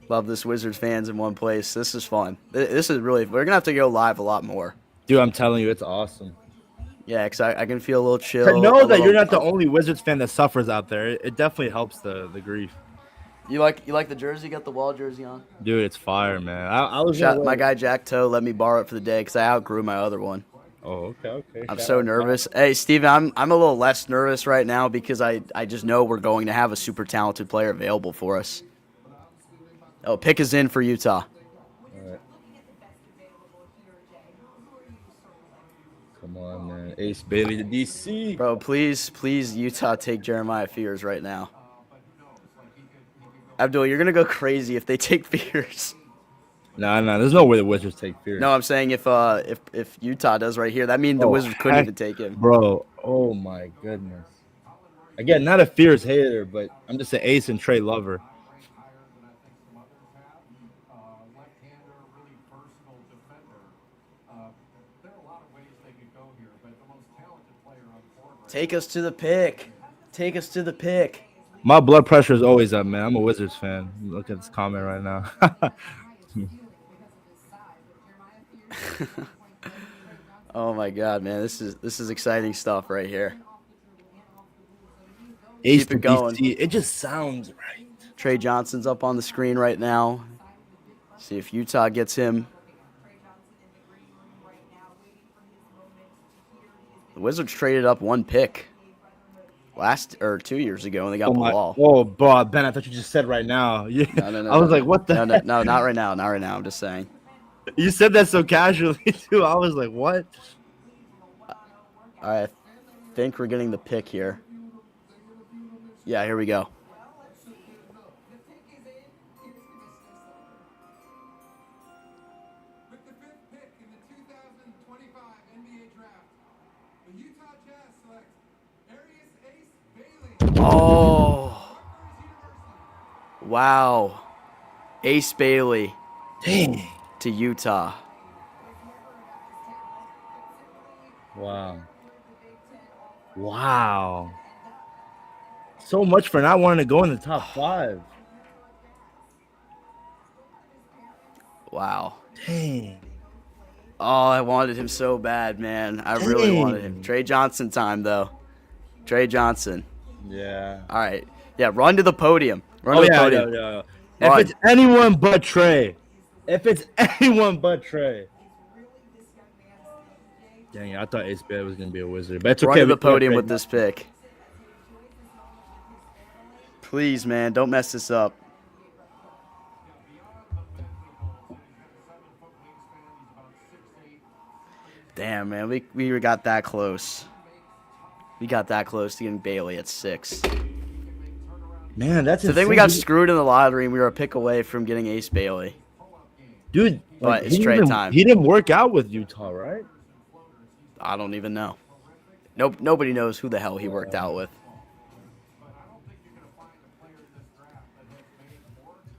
Speaker 1: Love this Wizards fans in one place. This is fun. This is really, we're going to have to go live a lot more.
Speaker 4: Dude, I'm telling you, it's awesome.
Speaker 1: Yeah, because I can feel a little chill.
Speaker 4: To know that you're not the only Wizards fan that suffers out there, it definitely helps the grief.
Speaker 1: You like the jersey? You got the wall jersey on?
Speaker 4: Dude, it's fire, man. I was
Speaker 1: my guy Jack Toe let me borrow it for the day because I outgrew my other one.
Speaker 4: Oh, okay.
Speaker 1: I'm so nervous. Hey, Steven, I'm a little less nervous right now because I just know we're going to have a super talented player available for us. Oh, pick is in for Utah.
Speaker 4: All right. Come on, man. Ace Bailey to DC.
Speaker 1: Bro, please, Utah take Jeremiah Fears right now. Abdul, you're going to go crazy if they take Fears.
Speaker 4: Nah. There's no way the Wizards take Fears.
Speaker 1: No, I'm saying if Utah does right here, that means the Wizards couldn't even take him.
Speaker 4: Bro, oh my goodness. Again, not a fierce hater, but I'm just an Ace and Trey lover.
Speaker 3: Ranked higher than I think some others have. Left-hander, really versatile defender. There are a lot of ways they could go here, but the most talented player on the board right
Speaker 1: Take us to the pick. Take us to the pick.
Speaker 4: My blood pressure is always up, man. I'm a Wizards fan. Look at this comment right now.
Speaker 1: Oh my God, man, this is exciting stuff right here.
Speaker 4: Ace
Speaker 1: Keep it
Speaker 4: to
Speaker 1: going.
Speaker 4: BC. It just sounds right.
Speaker 1: Trey Johnson's up on the screen right now. See if Utah gets him. The Wizards traded up one pick 2 years ago, and they got Bilal.
Speaker 4: Oh, bro, Ben, I thought you just said right now. Yeah.
Speaker 1: No,
Speaker 4: I was like, what the heck?
Speaker 1: No, not right now. Not right now. I'm just saying.
Speaker 4: You said that so casually, too. I was like, what?
Speaker 1: All right, I think we're getting the pick here. Yeah, here we go.
Speaker 3: With the 5th pick in the 2025 NBA Draft, the Utah Jazz select Ace Bailey.
Speaker 1: Oh, wow. Ace Bailey
Speaker 4: Dang.
Speaker 1: to Utah.
Speaker 4: Wow. Wow. So much for not wanting to go in the top 5.
Speaker 1: Wow.
Speaker 4: Dang.
Speaker 1: Oh, I wanted him so bad, man. I really wanted him.
Speaker 4: Dang.
Speaker 1: Trey Johnson time, though. Trey Johnson.
Speaker 4: Yeah.
Speaker 1: All right. Yeah, run to the podium. Run
Speaker 4: Oh,
Speaker 1: to the
Speaker 4: yeah,
Speaker 1: podium.
Speaker 4: yeah.
Speaker 1: Run.
Speaker 4: If it's anyone but Trey. If it's anyone but Trey. Dang it, I thought Ace Bailey was going to be a Wizard. But it's
Speaker 1: Run
Speaker 4: okay.
Speaker 1: to the
Speaker 4: we got
Speaker 1: podium
Speaker 4: Trey
Speaker 1: with this pick. Please, man, don't mess this up. Damn, man, we got that close. We got that close to getting Bailey at 6.
Speaker 4: Man, that's
Speaker 1: So I think we got screwed in the lottery, and we were a pick away from getting Ace Bailey.
Speaker 4: Dude,
Speaker 1: But it's
Speaker 4: he
Speaker 1: trade
Speaker 4: didn't-
Speaker 1: time.
Speaker 4: He didn't work out with Utah, right?
Speaker 1: I don't even know. Nope, nobody knows who the hell he worked out with.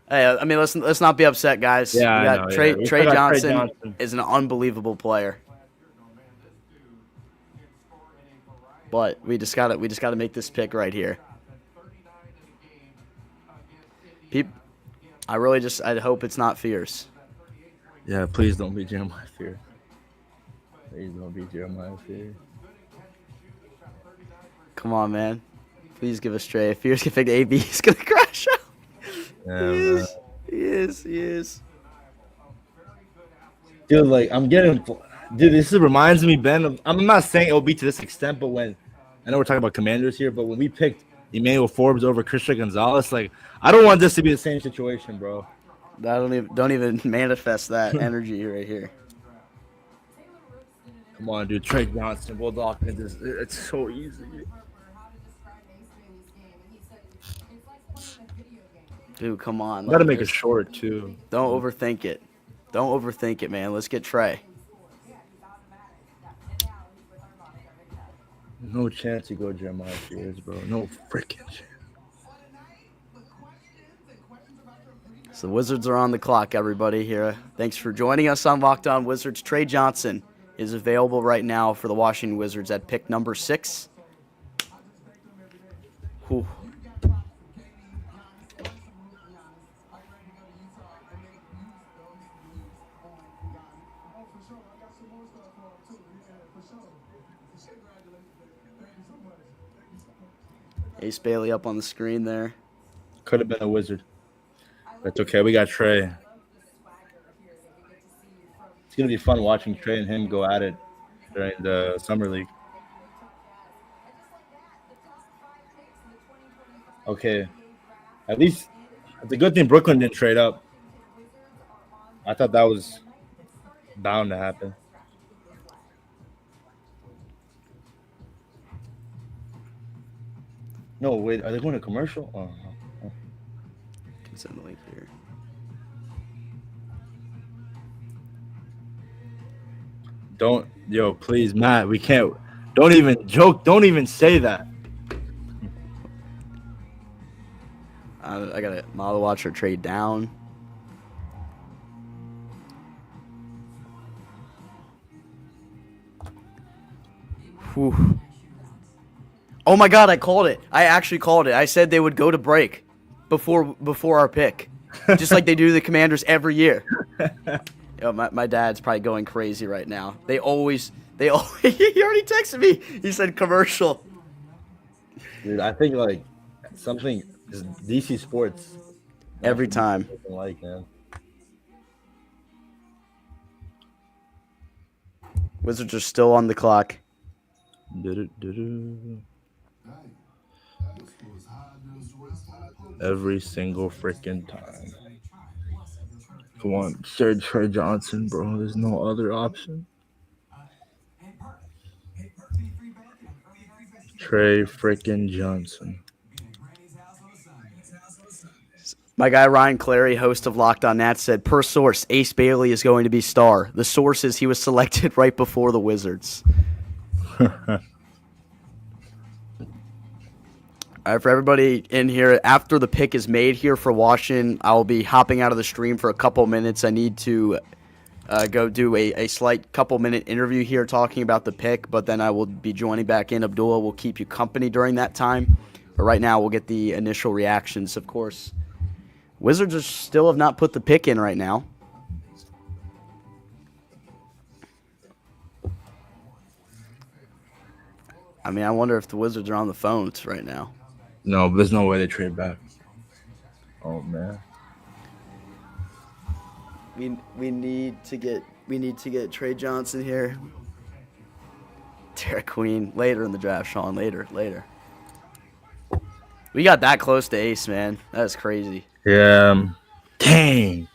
Speaker 1: Hey, I mean, let's not be upset, guys.
Speaker 4: Yeah,
Speaker 1: we
Speaker 4: I
Speaker 1: got
Speaker 4: know,
Speaker 1: Trey,
Speaker 4: yeah. We
Speaker 1: Trey
Speaker 4: still got Trey
Speaker 1: Johnson
Speaker 4: Johnson.
Speaker 1: is an unbelievable player. But we just gotta make this pick right here. I hope it's not fierce.
Speaker 4: Yeah, please don't be Jeremiah Fear. Please don't be Jeremiah Fear.
Speaker 1: Come on, man. Please give us Trey. If fierce can pick AB, he's gonna crash out.
Speaker 4: Yeah,
Speaker 1: He is.
Speaker 4: Dude, like dude, this reminds me, Ben. I'm not saying it'll be to this extent, but when I know we're talking about Commanders here, but when we picked Emmanuel Forbes over Christian Gonzalez, like I don't want this to be the same situation, bro.
Speaker 1: Don't even manifest that energy right here.
Speaker 4: Come on, dude. Trey Johnson, Bulldog. It's so easy.
Speaker 1: Dude, come on.
Speaker 4: Gotta make it short too.
Speaker 1: Don't overthink it. Don't overthink it, man. Let's get Trey.
Speaker 4: No chance you go Jeremiah Fears, bro. No freaking chance.
Speaker 1: So the Wizards are on the clock, everybody here. Thanks for joining us on Locked On Wizards. Trey Johnson is available right now for the Washington Wizards at pick number 6. Whew. Ace Bailey up on the screen there.
Speaker 4: Could have been a Wizard. That's okay. We got Trey. It's gonna be fun watching Trey and him go at it during the summer league. Okay, at least it's a good thing Brooklyn didn't trade up. I thought that was bound to happen. No, wait, are they going to commercial? Oh, no.
Speaker 1: Can send the link here.
Speaker 4: Please, Matt, we can't. Don't even joke. Don't even say that.
Speaker 1: I got a model watcher trade down. Whew. Oh my God, I called it. I actually called it. I said they would go to break before our pick, just like they do the Commanders every year. Yo, my dad's probably going crazy right now. They always he already texted me. He said commercial.
Speaker 4: Dude, I think like something is DC Sports
Speaker 1: Every time.
Speaker 4: like, man.
Speaker 1: Wizards are still on the clock.
Speaker 4: Every single freaking time. Come on, Trey Johnson, bro. There's no other option. Trey freaking Johnson.
Speaker 1: My guy Ryan Clary, host of Locked On Nats, said, per source, Ace Bailey is going to be star. The source is he was selected right before the Wizards. All right, for everybody in here, after the pick is made here for Washington, I will be hopping out of the stream for a couple minutes. I need to go do a slight couple-minute interview here talking about the pick, but then I will be joining back in. Abdullah will keep you company during that time. But right now, we'll get the initial reactions, of course. Wizards still have not put the pick in right now. I mean, I wonder if the Wizards are on the phones right now.
Speaker 4: No, there's no way they trade back. Oh man.
Speaker 1: We need to get Trey Johnson here. Derek Queen later in the draft, Sean. Later. We got that close to ace, man. That's crazy.
Speaker 4: Yeah. Dang.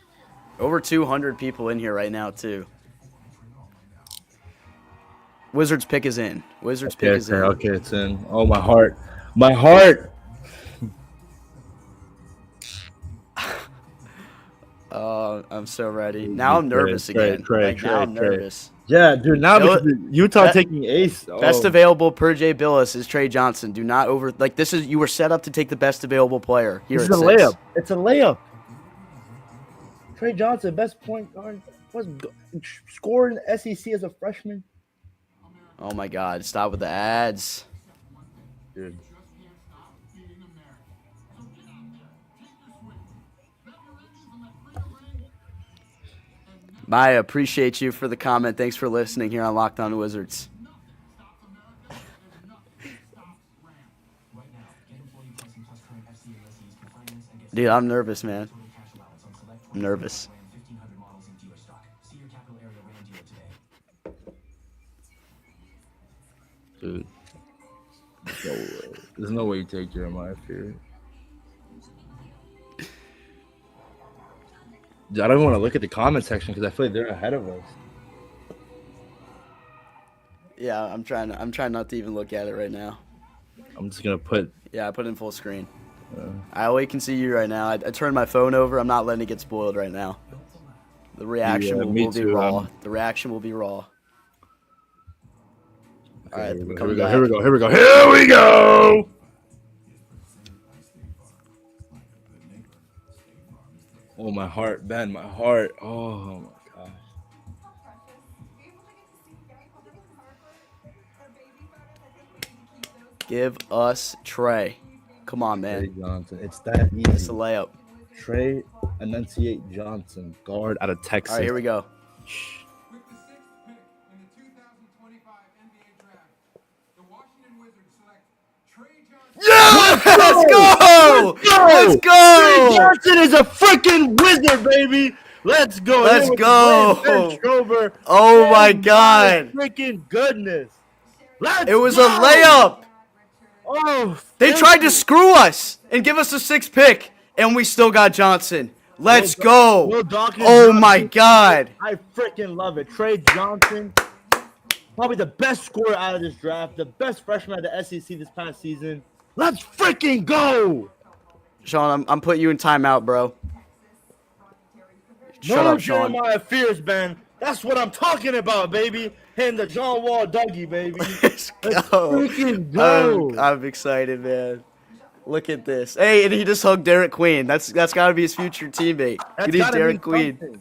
Speaker 1: Over 200 people in here right now, too. Wizards pick is in. Wizards pick is in.
Speaker 4: Okay, it's in. Oh, my heart. My heart.
Speaker 1: I'm so ready. Now I'm nervous again. Now I'm nervous.
Speaker 4: Yeah, dude. Now because Utah taking ace.
Speaker 1: Best available per Jay Billis is Trey Johnson. Do not over this is you were set up to take the best available player. Here
Speaker 4: this is a layup. It's a layup. Trey Johnson, best point guard, scored in the SEC as a freshman.
Speaker 1: Oh my God! Stop with the ads,
Speaker 4: dude.
Speaker 1: Maya, appreciate you for the comment. Thanks for listening here on Locked On Wizards. Dude, I'm nervous, man. I'm nervous.
Speaker 4: Dude, there's no way you take Jeremiah Fear. I don't want to look at the comment section because I feel like they're ahead of us.
Speaker 1: Yeah, I'm trying not to even look at it right now.
Speaker 4: I'm just gonna put.
Speaker 1: Yeah, I put it in full screen. I only can see you right now. I turned my phone over. I'm not letting it get spoiled right now. The reaction will be raw. The reaction will be raw. All right,
Speaker 4: here we go. Oh, my heart, Ben, my heart. Oh, my gosh.
Speaker 1: Give us Trey. Come on, man.
Speaker 4: Trey Johnson. It's that easy.
Speaker 1: It's a layup.
Speaker 4: Trey Enunciate Johnson, guard out of Texas.
Speaker 1: All right, here we go.
Speaker 3: With the 6th pick in the 2025 NBA draft, the Washington Wizards select Trey Johnson.
Speaker 1: Yeah! Let's go!
Speaker 4: Trey Johnson is a freaking wizard, baby. Let's go.
Speaker 1: Let's go.
Speaker 4: Ben
Speaker 1: Oh, my God.
Speaker 4: Freaking goodness.
Speaker 1: It was a layup.
Speaker 4: Oh,
Speaker 1: they tried to screw us and give us a 6th pick, and we still got Johnson. Let's go. Oh, my God.
Speaker 4: I freaking love it. Trey Johnson, probably the best scorer out of this draft, the best freshman at the SEC this past season. Let's freaking go.
Speaker 1: Sean, I'm putting you in timeout, bro. Shut up, Sean.
Speaker 4: Jeremiah Fears, Ben. That's what I'm talking about, baby. Hitting the John Wall Dougie, baby.
Speaker 1: Let's go.
Speaker 4: Freaking go.
Speaker 1: I'm excited, man. Look at this. Hey, and he just hugged Derek Queen. That's got to be his future teammate.
Speaker 4: That's
Speaker 1: It is
Speaker 4: gotta
Speaker 1: Derek
Speaker 4: mean
Speaker 1: Queen.
Speaker 4: something.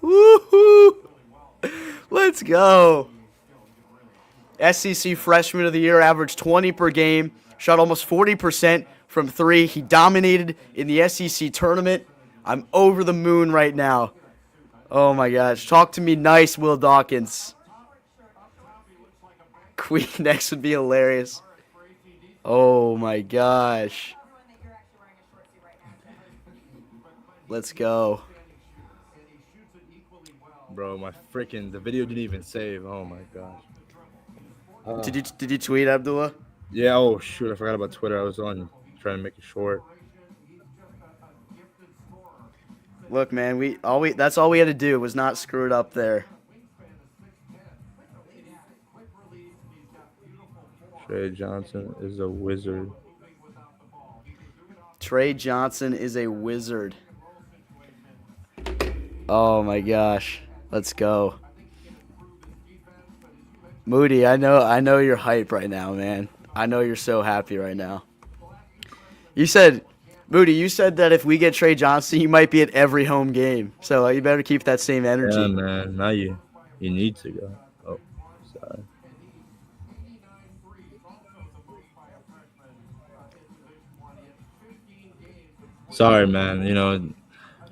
Speaker 1: Woohoo! Let's go. SEC Freshman of the Year, averaged 20 per game, shot almost 40% from three. He dominated in the SEC tournament. I'm over the moon right now. Oh my gosh. Talk to me nice, Will Dawkins. Queen next would be hilarious. Oh my gosh. Let's go.
Speaker 4: Bro, the video didn't even save. Oh my gosh.
Speaker 1: Did you tweet, Abdullah?
Speaker 4: Yeah, oh shoot, I forgot about Twitter. I was on trying to make it short.
Speaker 1: Look, man, that's all we had to do was not screw it up there.
Speaker 4: Trey Johnson is a wizard.
Speaker 1: Trey Johnson is a wizard. Oh my gosh. Let's go. Moody, I know you're hype right now, man. I know you're so happy right now. Moody, you said that if we get Trey Johnson, you might be at every home game. So you better keep that same energy.
Speaker 4: Yeah, man. Now you need to go. Oh, sorry. Sorry, man. You know,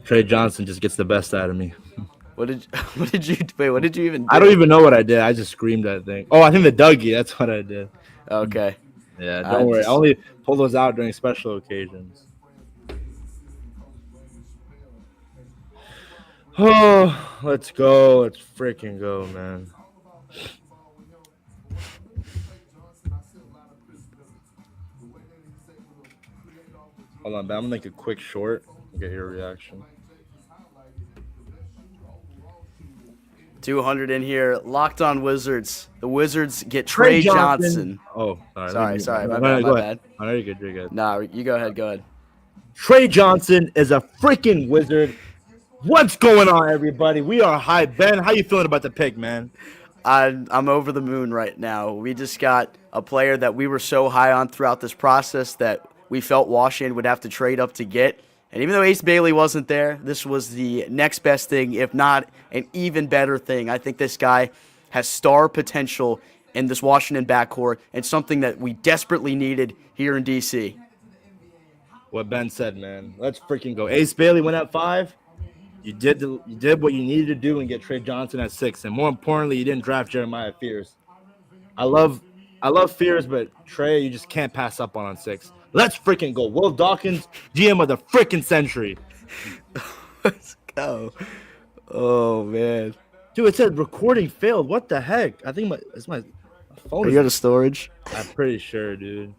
Speaker 4: Trey Johnson just gets the best out of me.
Speaker 1: What did you even do?
Speaker 4: I don't even know what I did. I just screamed that thing. Oh, I think the Dougie. That's what I did.
Speaker 1: Okay.
Speaker 4: Yeah, don't worry. I only pull those out during special occasions. Oh, let's go. Let's freaking go, man. Hold on, man. I'm going to make a quick short and get your reaction.
Speaker 1: 200 in here. Locked on Wizards. The Wizards get Trey Johnson.
Speaker 4: Oh,
Speaker 1: sorry. My
Speaker 4: Go
Speaker 1: bad.
Speaker 4: ahead. No, you're good. You're good.
Speaker 1: Nah, you go ahead.
Speaker 4: Trey Johnson is a freaking wizard. What's going on, everybody? We are high. Ben, how you feeling about the pick, man?
Speaker 1: I'm over the moon right now. We just got a player that we were so high on throughout this process that we felt Washington would have to trade up to get. And even though Ace Bailey wasn't there, this was the next best thing, if not an even better thing. I think this guy has star potential in this Washington backcourt and something that we desperately needed here in D.C.
Speaker 4: What Ben said, man. Let's freaking go. Ace Bailey went at 5. You did what you needed to do and get Trey Johnson at 6. And more importantly, you didn't draft Jeremiah Fears. I love Fears, but Trey, you just can't pass up on 6. Let's freaking go. Will Dawkins, GM of the freaking century.
Speaker 1: Let's go. Oh, man.
Speaker 4: Dude, it said recording failed. What the heck? I think my phone
Speaker 1: Are you out of storage?
Speaker 4: I'm pretty sure, dude.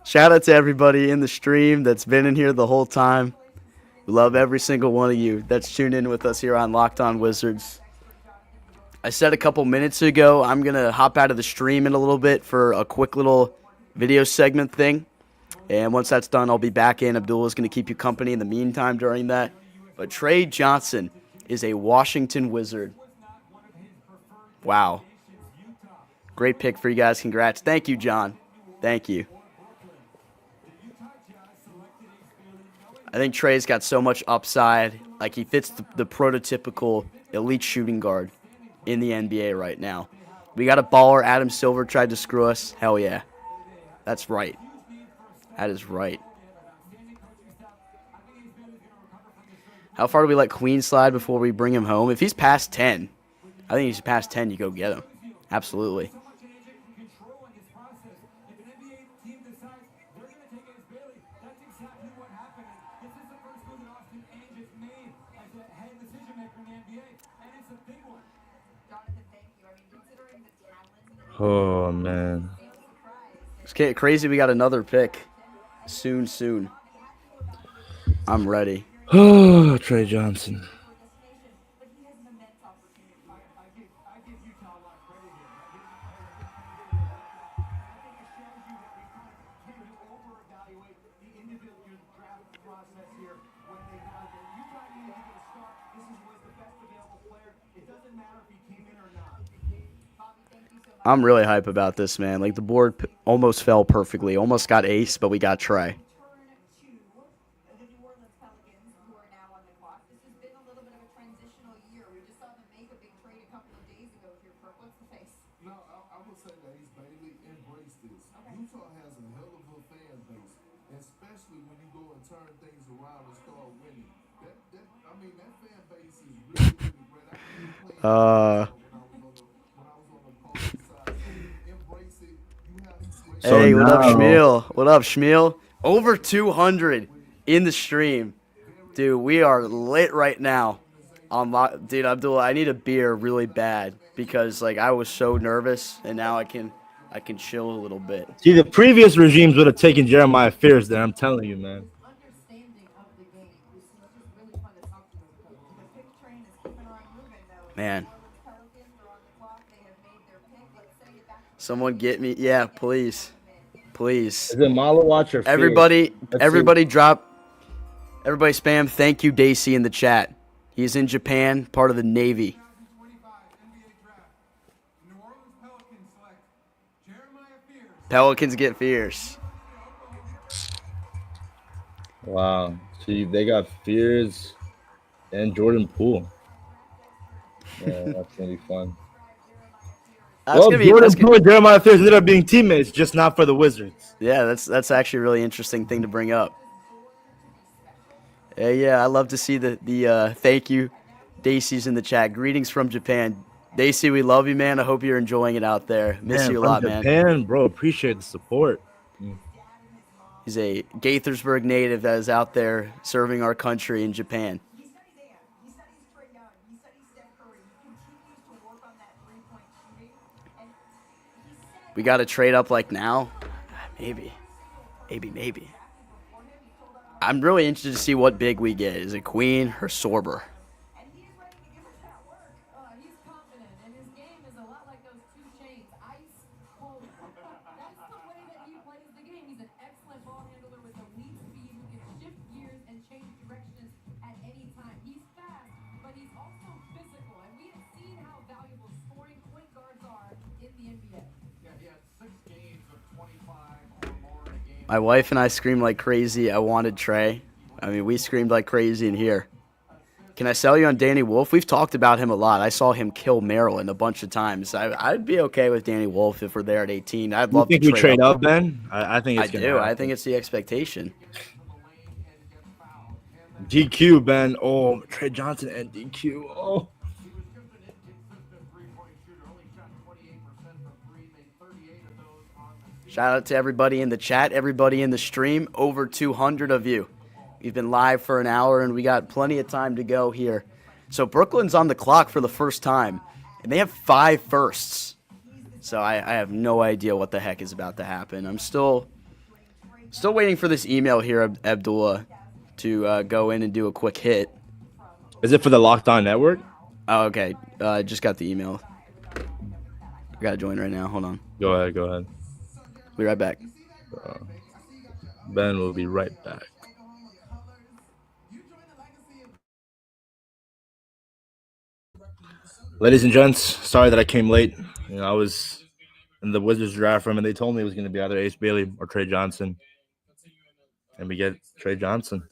Speaker 1: Shout out to everybody in the stream that's been in here the whole time. We love every single one of you that's tuned in with us here on Locked On Wizards. I said a couple minutes ago I'm going to hop out of the stream in a little bit for a quick little video segment thing. And once that's done, I'll be back in. Abdullah's going to keep you company in the meantime during that. But Trey Johnson is a Washington Wizard. Wow. Great pick for you guys. Congrats. Thank you, John. Thank you. I think Trey's got so much upside. Like, he fits the prototypical elite shooting guard in the NBA right now. We got a baller. Adam Silver tried to screw us. Hell yeah. That's right. That is right. How far do we let Queen slide before we bring him home? If he's past 10, I think he's past 10, you go get him. Absolutely.
Speaker 4: Oh, man.
Speaker 1: It's crazy we got another pick. Soon. I'm ready.
Speaker 4: Oh, Trey Johnson.
Speaker 1: I'm really hype about this, man. Like the board almost fell perfectly. Almost got ace, but we got Trey.
Speaker 5: No, I would say that Ace Bailey embraced this. Utah has a hell of a fan base, especially when you go and turn things around and start winning. I mean, that fan base is really, really great. I used to play in
Speaker 1: Uh,
Speaker 5: when I was on the opposing side. So embrace it. You have some great
Speaker 4: So
Speaker 1: hey, what up,
Speaker 4: now,
Speaker 1: Shmuel? What up, Shmuel? Over 200 in the stream. Dude, we are lit right now. Dude, Abdullah, I need a beer really bad because like I was so nervous and now I can chill a little bit.
Speaker 4: see, the previous regimes would have taken Jeremiah Fears there. I'm telling you, man.
Speaker 1: Man. Someone get me. Yeah, please. Please.
Speaker 4: Is it Malo Watch or Fears?
Speaker 1: Everybody
Speaker 4: Let's
Speaker 1: everybody drop everybody spam thank you Daisy in the chat. He's in Japan, part of the Navy.
Speaker 3: 2025 NBA Draft. New Orleans Pelicans select Jeremiah Fears.
Speaker 1: Pelicans get fierce.
Speaker 4: See. Wow. See, they got Fears and Jordan Poole. Yeah, that's gonna be fun.
Speaker 1: That's
Speaker 4: Well,
Speaker 1: gonna be
Speaker 4: Jordan
Speaker 1: that's
Speaker 4: Poole and Jeremiah Fears ended up being teammates, just not for the Wizards.
Speaker 1: yeah, that's actually a really interesting thing to bring up. Yeah, I love to see the thank you Daisy's in the chat. Greetings from Japan. Daisy, we love you, man. I hope you're enjoying it out there. Miss
Speaker 4: Man,
Speaker 1: you a
Speaker 4: from
Speaker 1: lot, man.
Speaker 4: Japan, bro. Appreciate the support.
Speaker 1: He's a Gaithersburg native that is out there serving our country in Japan. We got to trade up like now? Maybe. I'm really interested to see what big we get. Is it Queen or Sorber?
Speaker 3: Yeah, he had 6 games of 25 or more in a game.
Speaker 1: My wife and I screamed like crazy. I wanted Trey. I mean, we screamed like crazy in here. Can I sell you on Danny Wolf? We've talked about him a lot. I saw him kill Maryland a bunch of times. I'd be okay with Danny Wolf if we're there at 18. I'd
Speaker 4: You
Speaker 1: love
Speaker 4: think
Speaker 1: to
Speaker 4: we trade
Speaker 1: up.
Speaker 4: up, Ben? I think
Speaker 1: I
Speaker 4: it's gonna
Speaker 1: do. I
Speaker 4: happen.
Speaker 1: think it's the expectation.
Speaker 4: DQ, Ben. Oh, Trey Johnson and DQ. Oh.
Speaker 3: He was just an inconsistent three-point shooter. Only shot 28% from three, made 38 of those on the season.
Speaker 1: Shout out to everybody in the chat, everybody in the stream. Over 200 of you. We've been live for an hour, and we got plenty of time to go here. So Brooklyn's on the clock for the first time, and they have 5 firsts. So I have no idea what the heck is about to happen. I'm still waiting for this email here, Abdullah, to go in and do a quick hit.
Speaker 4: Is it for the Locked On Network?
Speaker 1: Oh, okay. I just got the email. I gotta join right now. Hold on.
Speaker 4: Go ahead.
Speaker 1: Be right back.
Speaker 4: Ben will be right back. Ladies and gents, sorry that I came late. I was in the Wizards draft room, and they told me it was going to be either Ace Bailey or Trey Johnson. And we get Trey Johnson.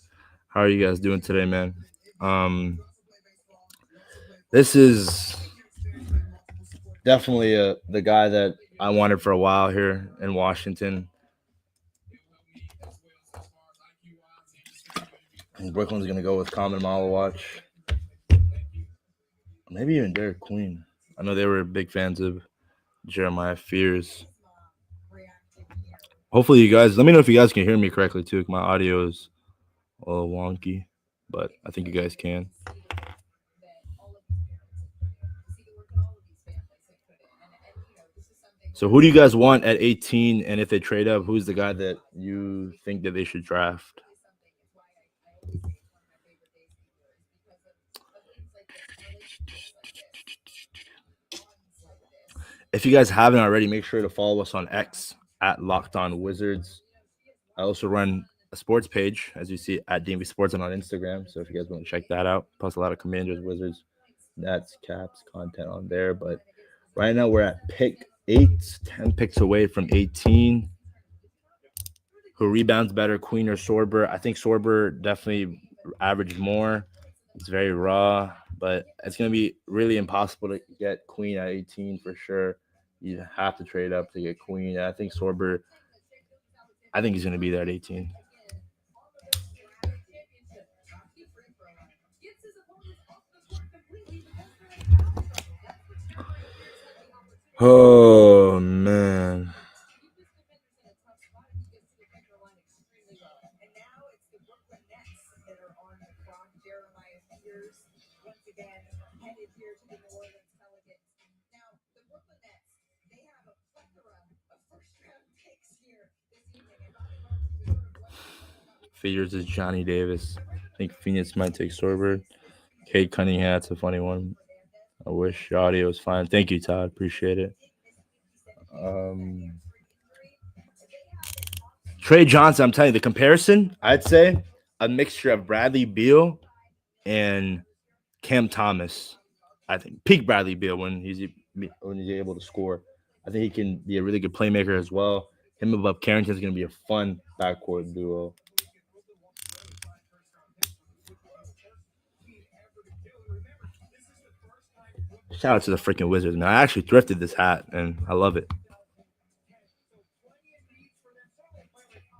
Speaker 4: How are you guys doing today, man? This is definitely the guy that I wanted for a while here in Washington. And Brooklyn's going to go with Common Malawatch. Maybe even Derek Queen. I know they were big fans of Jeremiah Fears. Hopefully you guys, let me know if you guys can hear me correctly too. My audio is a little wonky, but I think you guys can. So who do you guys want at 18? And if they trade up, who's the guy that you think that they should draft? If you guys haven't already, make sure to follow us on X at Locked On Wizards. I also run a sports page, as you see, at DMV Sports and on Instagram. So if you guys want to check that out, post a lot of Commanders, Wizards, Nets, Caps content on there. But right now we're at pick 10 picks away from 18. Who rebounds better, Queen or Sorber? I think Sorber definitely averaged more. It's very raw, but it's going to be really impossible to get Queen at 18 for sure. You have to trade up to get Queen. I think Sorber, I think he's going to be there at 18. Oh, man. Figures is Johnny Davis. I think Phoenix might take Sorber. Cade Cunningham, that's a funny one. I wish your audio was fine. Thank you, Todd. Appreciate it. Trey Johnson, I'm telling you, the comparison, I'd say a mixture of Bradley Beal and Cam Thomas. I think peak Bradley Beal when he's able to score. I think he can be a really good playmaker as well. Him above Carrington is going to be a fun backcourt duo. Shout out to the freaking Wizards, man. I actually thrifted this hat, and I love it.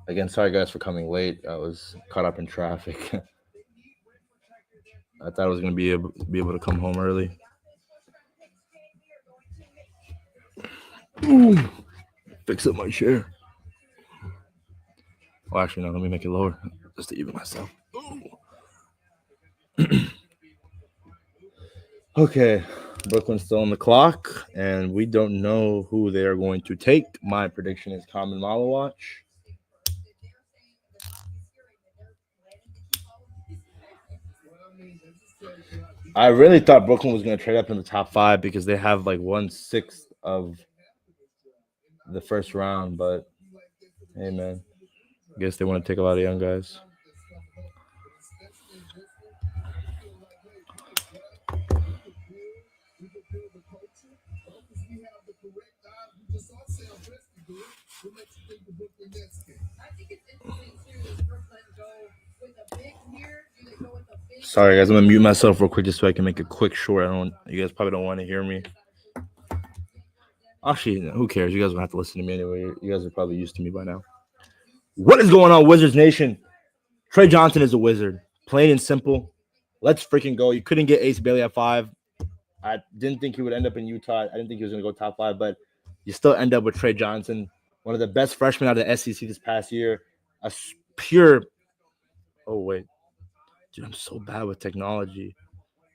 Speaker 4: Again, sorry guys for coming late. I was caught up in traffic. I thought I was going to be able to come home early. Ooh. Fix up my chair. Oh, actually, no. Let me make it lower just to even myself. Okay, Brooklyn's still on the clock, and we don't know who they are going to take. My prediction is Common Malawatch. I really thought Brooklyn was going to trade up in the top 5 because they have like 1/6 of the first round, but hey, man, I guess they want to take a lot of young guys. Sorry, guys. I'm gonna mute myself real quick just so I can make a quick short. You guys probably don't want to hear me. Actually, who cares? You guys don't have to listen to me anyway. You guys are probably used to me by now. What is going on, Wizards Nation? Trey Johnson is a wizard. Plain and simple. Let's freaking go. You couldn't get Ace Bailey at 5. I didn't think he would end up in Utah. I didn't think he was going to go top 5, but you still end up with Trey Johnson, one of the best freshmen out of the SEC this past year. A pure. Oh wait, dude, I'm so bad with technology.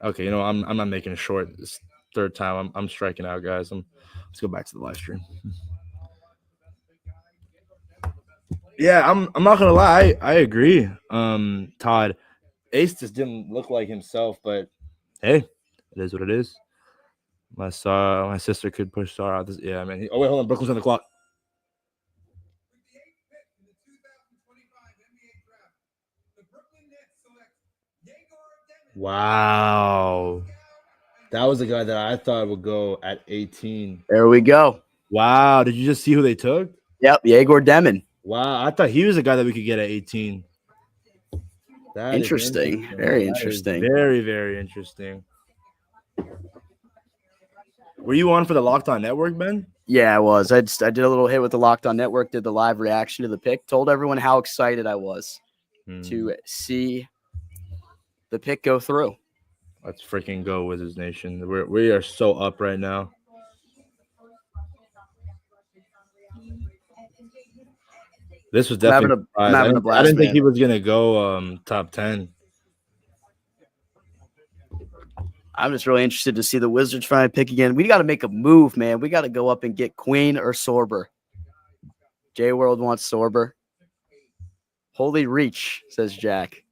Speaker 4: Okay, I'm not making it short. This third time, I'm striking out, guys. Let's go back to the live stream. Yeah, I'm not gonna lie. I agree. Todd, Ace just didn't look like himself, but hey, it is what it is. My sister could push Star out. Yeah, man. Oh wait, hold on. Brooklyn's on the clock. Wow, that was the guy that I thought would go at 18.
Speaker 1: There we go.
Speaker 4: Wow, did you just see who they took?
Speaker 1: Yep, Yegor Demon.
Speaker 4: Wow, I thought he was a guy that we could get at 18.
Speaker 1: Interesting. Very interesting.
Speaker 4: Very, very interesting. Were you on for the Locked On Network, Ben?
Speaker 1: Yeah, I was. I did a little hit with the Locked On Network, did the live reaction to the pick, told everyone how excited I was to see the pick go through.
Speaker 4: Let's freaking go, Wizards Nation. We are so up right now. This was definitely. I didn't think he was gonna go top 10.
Speaker 1: I'm just really interested to see the Wizards try and pick again. We got to make a move, man. We got to go up and get Queen or Sorber. J World wants Sorber. Holy reach, says Jack.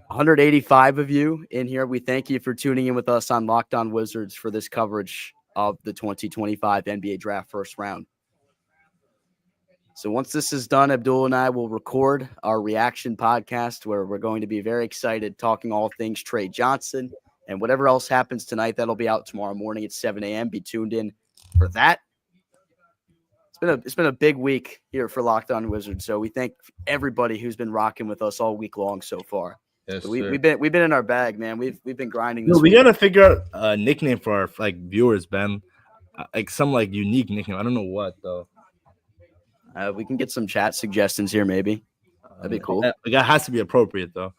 Speaker 1: 185 of you in here. We thank you for tuning in with us on Locked On Wizards for this coverage of the 2025 NBA Draft first round. So once this is done, Abdul and I will record our reaction podcast where we're going to be very excited talking all things Trey Johnson, And whatever else happens tonight, that'll be out tomorrow morning at 7 a.m. Be tuned in for that. It's been a big week here for Locked On Wizards. So we thank everybody who's been rocking with us all week long so far.
Speaker 4: Yes,
Speaker 1: So
Speaker 4: sir.
Speaker 1: we've been in our bag, man. We've been grinding this
Speaker 4: No, we
Speaker 1: week.
Speaker 4: gotta figure out a nickname for our viewers, Ben. Like some unique nickname. I don't know what though.
Speaker 1: We can get some chat suggestions here, maybe. That'd be cool.
Speaker 4: That has to be appropriate though.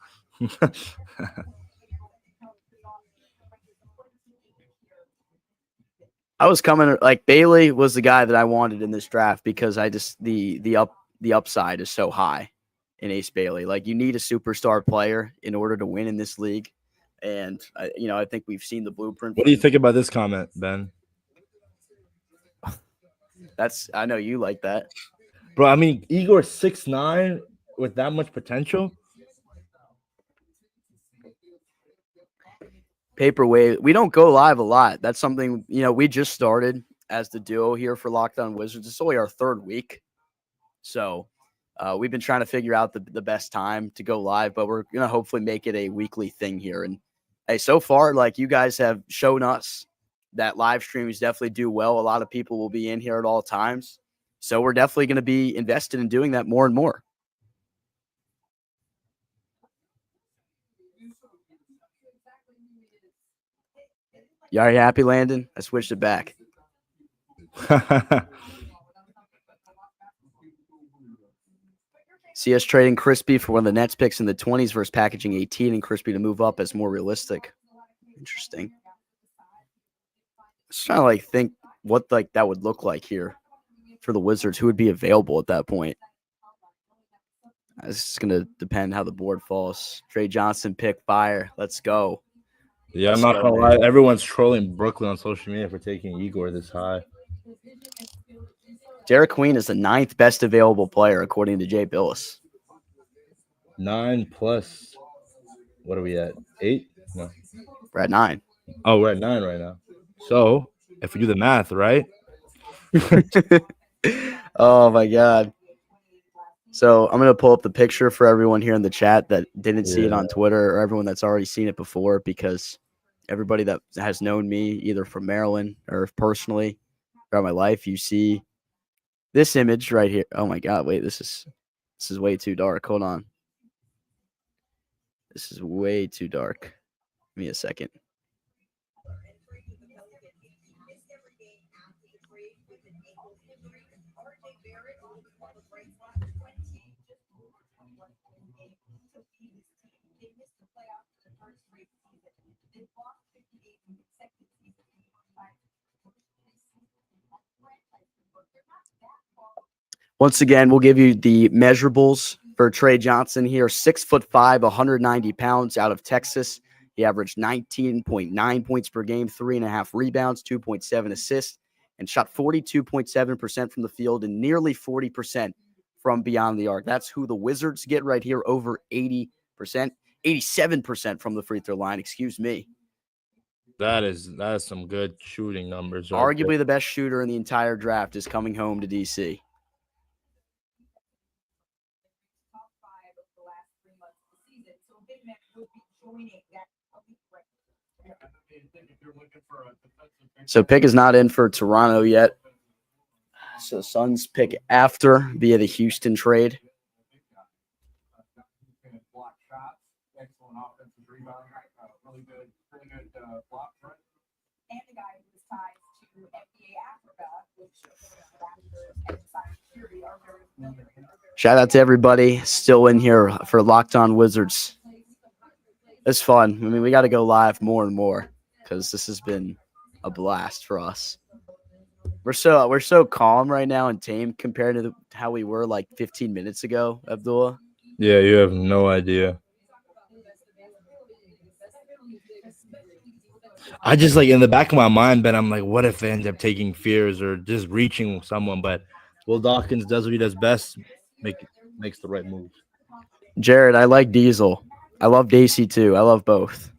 Speaker 1: I was coming like Bailey was the guy that I wanted in this draft because I just the upside is so high in Ace Bailey. Like you need a superstar player in order to win in this league, and I think we've seen the blueprint.
Speaker 4: What do you think about this comment, Ben?
Speaker 1: I know you like that,
Speaker 4: bro. I mean, Igor 6'9" with that much potential.
Speaker 1: Paperweight. We don't go live a lot. That's something we just started as the duo here for Locked On Wizards. It's only our third week, so we've been trying to figure out the best time to go live. But we're gonna hopefully make it a weekly thing here. And hey, so far, like you guys have shown us that live streams definitely do well. A lot of people will be in here at all times, so we're definitely going to be invested in doing that more and more. You are you happy, Landon? I switched it back. See us trading Crispy for one of the Nets picks in the 20s versus packaging 18 and Crispy to move up as more realistic. Interesting. Just trying to think what that would look like here for the Wizards. Who would be available at that point? It's going to depend how the board falls. Trey Johnson pick fire. Let's go.
Speaker 4: Yeah, I'm not gonna lie. Everyone's trolling Brooklyn on social media for taking Igor this high.
Speaker 1: Derek Queen is the 9th best available player according to Jay Billis.
Speaker 4: 9+. What are we at? 8? No,
Speaker 1: we're at 9.
Speaker 4: Oh, we're at 9 right now. So if we do the math, right?
Speaker 1: Oh my God. So I'm going to pull up the picture for everyone here in the chat that didn't see it on Twitter or everyone that's already seen it before, because everybody that has known me either from Maryland or personally throughout my life, you see this image right here. Oh my God. Wait, this is way too dark. Hold on. This is way too dark. Give me a second. Once again, we'll give you the measurables for Trey Johnson here. 6'5", 190 pounds, out of Texas. He averaged 19.9 points per game, 3.5 rebounds, 2.7 assists, and shot 42.7% from the field and nearly 40% from beyond the arc. That's who the Wizards get right here, over 80%, 87% from the free throw line. Excuse me.
Speaker 4: That is some good shooting numbers. Right
Speaker 1: Arguably
Speaker 4: there.
Speaker 1: the best shooter in the entire draft is coming home to DC. So pick is not in for Toronto yet. So Suns pick after via the Houston trade.
Speaker 6: And the guy who was tied to NBA Africa, which
Speaker 1: shout out to everybody still in here for Locked On Wizards. It's fun. I mean, we got to go live more and more because this has been a blast for us. We're so calm right now and tame compared to how we were like 15 minutes ago, Abdullah.
Speaker 4: Yeah, you have no idea. I just in the back of my mind, Ben, I'm like, what if they end up taking Fears or just reaching someone? But Will Dawkins does what he does best, makes the right move.
Speaker 1: Jared, I like Diesel. I love Daisy too. I love both.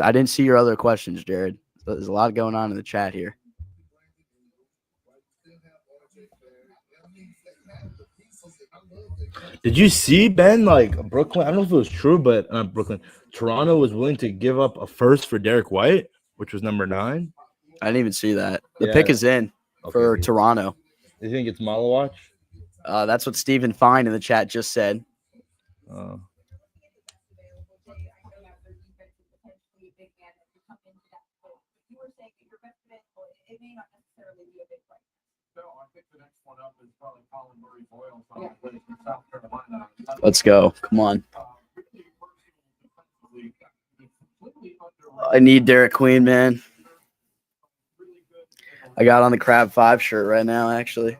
Speaker 1: I didn't see your other questions, Jared. There's a lot going on in the chat here.
Speaker 4: Did you see, Ben, like Brooklyn? I don't know if it was true, but Brooklyn, Toronto was willing to give up a first for Derek White, which was number 9.
Speaker 1: I didn't even see that. The
Speaker 4: Yeah.
Speaker 1: pick is in for
Speaker 4: Okay.
Speaker 1: Toronto.
Speaker 4: You think it's Malawatch?
Speaker 1: That's what Stephen Fine in the chat just said.
Speaker 4: Uh,
Speaker 3: I think the next one up is probably Colin Murray Boyles from South Carolina.
Speaker 1: Let's go. Come on. I need Derek Queen, man. I got on the Crab 5 shirt right now, actually.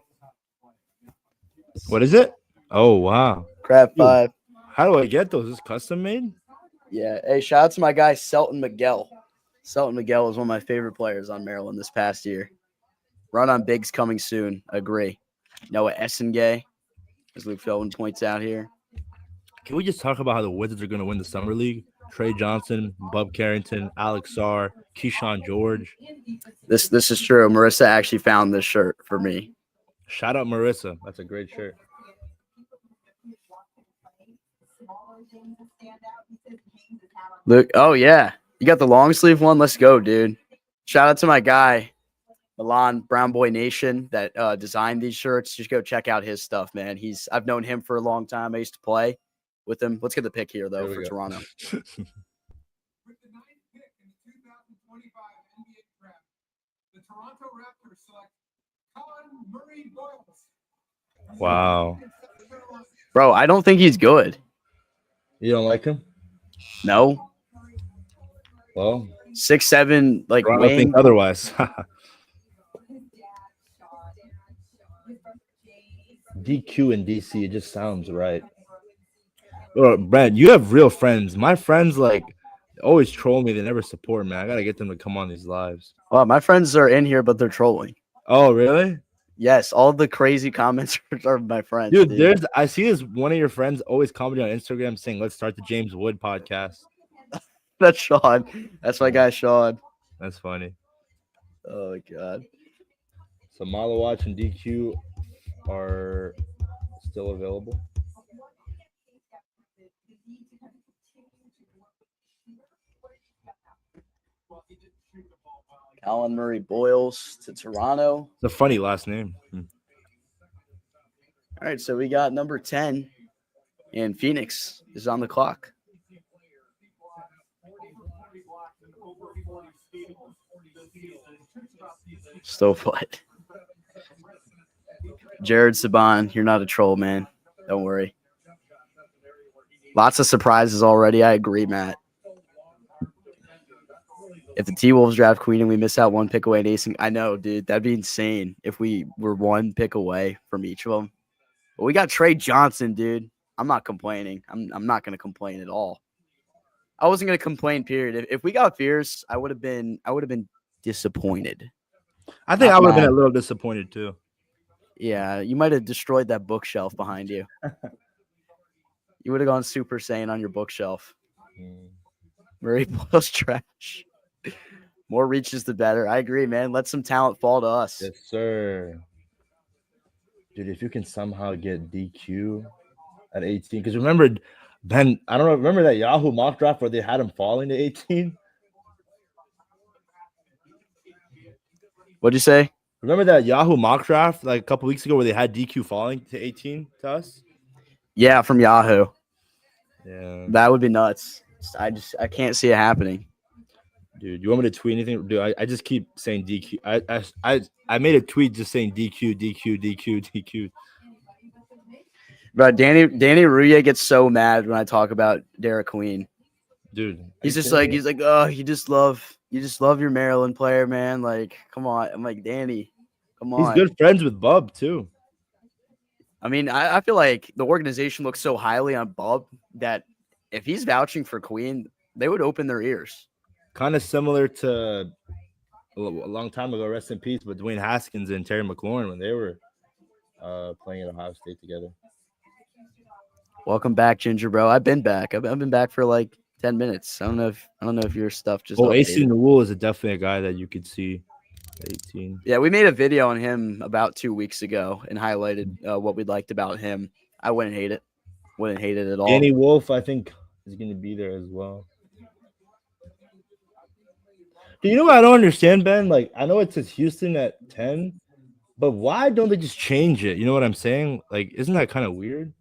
Speaker 4: what is it? Oh wow,
Speaker 1: Crab 5.
Speaker 4: how do I get those? Is this custom made?
Speaker 1: Yeah. Hey, shout out to my guy, Selton Miguel. Selton Miguel was one of my favorite players on Maryland this past year. Run on Bigs coming soon. Agree. Noah Essengay, as Luke Feldman points out here.
Speaker 4: Can we just talk about how the Wizards are going to win the summer league? Trey Johnson, Bub Carrington, Alex Sarr, Keyshawn George.
Speaker 1: This is true. Marissa actually found this shirt for me.
Speaker 4: Shout out Marissa. That's a great shirt.
Speaker 1: Luke, oh yeah. You got the long sleeve one? Let's go, dude. Shout out to my guy, Milan Brown Boy Nation, that designed these shirts. Just go check out his stuff, man. I've known him for a long time. I used to play with him. Let's get the pick here, though, for Toronto.
Speaker 3: With the 9th pick in the 2025 NBA draft, the Toronto Raptors select Colin Murray Boyles.
Speaker 4: Wow.
Speaker 1: Bro, I don't think he's good.
Speaker 4: You don't like him?
Speaker 1: No.
Speaker 4: Well,
Speaker 1: 6'7", like
Speaker 4: I
Speaker 1: wing.
Speaker 4: think otherwise. DQ and DC, it just sounds right. Brad, you have real friends. My friends like always troll me. They never support me. I gotta get them to come on these lives.
Speaker 1: Well, my friends are in here, but they're trolling.
Speaker 4: Oh, really?
Speaker 1: Yes, all the crazy comments are my friends.
Speaker 4: Dude, I see this one of your friends always commenting on Instagram saying, "Let's start the James Wood podcast."
Speaker 1: That's Sean. That's my guy, Sean.
Speaker 4: That's funny.
Speaker 1: Oh, my God.
Speaker 4: So Malawatch and DQ are still available.
Speaker 1: Colin Murray Boyles to Toronto.
Speaker 4: It's a funny last name.
Speaker 1: All right, so we got number 10, and Phoenix is on the clock. Still what? Jared Saban, you're not a troll, man. Don't worry. Lots of surprises already. I agree, Matt. If the T-Wolves draft Queen and we miss out one pick away in Ace, I know, dude. That'd be insane if we were one pick away from each of them. But we got Trey Johnson, dude. I'm not complaining. I'm not going to complain at all. I wasn't going to complain, period. If we got Fierce, I would have been disappointed.
Speaker 4: I think I would have been a little disappointed too.
Speaker 1: Yeah, you might have destroyed that bookshelf behind you. You would have gone Super Saiyan on your bookshelf. Murray Boyles trash. More reaches the better. I agree, man. Let some talent fall to us.
Speaker 4: Yes, sir. Dude, if you can somehow get DQ at 18, because remember, Ben, I don't know, remember that Yahoo mock draft where they had him falling to 18?
Speaker 1: What'd you say?
Speaker 4: Remember that Yahoo mock draft like a couple weeks ago where they had DQ falling to 18 to us?
Speaker 1: Yeah, from Yahoo.
Speaker 4: Yeah.
Speaker 1: That would be nuts. I can't see it happening.
Speaker 4: Dude, you want me to tweet anything? Dude, I just keep saying DQ. I made a tweet just saying DQ, DQ, DQ, DQ.
Speaker 1: But Danny Rouye gets so mad when I talk about Derek Queen.
Speaker 4: Dude,
Speaker 1: He's like, oh, you just love your Maryland player, man. Like, come on. I'm like, Danny, come on.
Speaker 4: He's good friends with Bub too.
Speaker 1: I mean, I feel like the organization looks so highly on Bub that if he's vouching for Queen, they would open their ears.
Speaker 4: Kind of similar to a long time ago, rest in peace, but Dwayne Haskins and Terry McLaurin when they were playing at Ohio State together.
Speaker 1: Welcome back, Ginger Bro. I've been back. I've been back for like 10 minutes. I don't know if your stuff just.
Speaker 4: Oh, AC in the Wool is definitely a guy that you could see. 18.
Speaker 1: Yeah, we made a video on him about 2 weeks ago and highlighted what we liked about him. I wouldn't hate it. Wouldn't hate it at all.
Speaker 4: Danny Wolf, I think, is going to be there as well. You know what I don't understand, Ben? Like, I know it says Houston at 10, but why don't they just change it? You know what I'm saying? Like, isn't that kind of weird?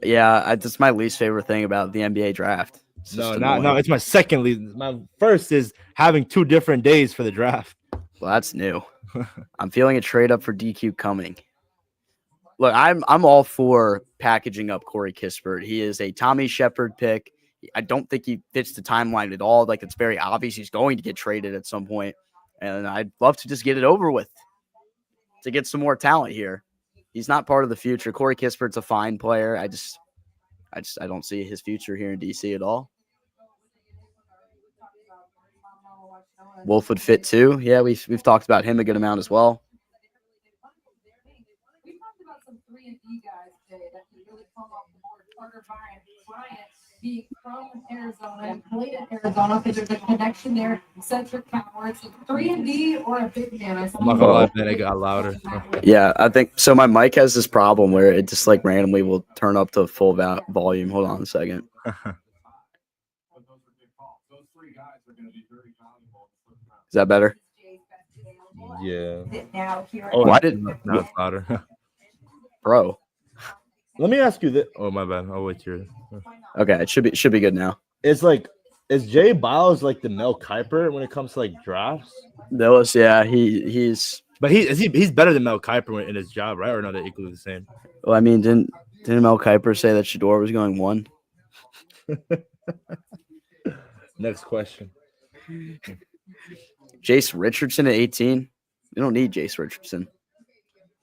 Speaker 1: Yeah, that's my least favorite thing about the NBA draft. It's just
Speaker 4: No,
Speaker 1: annoying.
Speaker 4: it's my second lead. My first is having 2 different days for the draft.
Speaker 1: Well, that's new. I'm feeling a trade up for DQ coming. Look, I'm all for packaging up Corey Kispert. He is a Tommy Shepard pick. I don't think he fits the timeline at all. Like, it's very obvious he's going to get traded at some point. And I'd love to just get it over with to get some more talent here. He's not part of the future. Corey Kispert's a fine player. I don't see his future here in DC at all. Wolf would fit too. Yeah, we've talked about him a good amount as well.
Speaker 6: We talked about some 3-and-D guys today that could really come off the board. Carter Bryant being from Arizona and played in Arizona because there's a connection there. Cedric Coward, so 3-and-D or a big man.
Speaker 4: I'm not gonna lie, Ben, it got louder.
Speaker 1: Yeah, I think so. My mic has this problem where it just like randomly will turn up to full volume. Hold on a second. Is that better?
Speaker 4: Yeah.
Speaker 6: Now here
Speaker 4: Oh,
Speaker 1: Why did
Speaker 4: now it's louder?
Speaker 1: bro?
Speaker 4: Let me ask you this. Oh, my bad. I'll wait here.
Speaker 1: Okay, it should be good now.
Speaker 4: It's like, is Jay Biles like the Mel Kiper when it comes to like drafts?
Speaker 1: Those, yeah, he's.
Speaker 4: But he's better than Mel Kiper in his job, right? Or no, they're equally the same.
Speaker 1: Well, I mean, didn't Mel Kiper say that Shador was going 1?
Speaker 4: Next question.
Speaker 1: Jace Richardson at 18. You don't need Jace Richardson.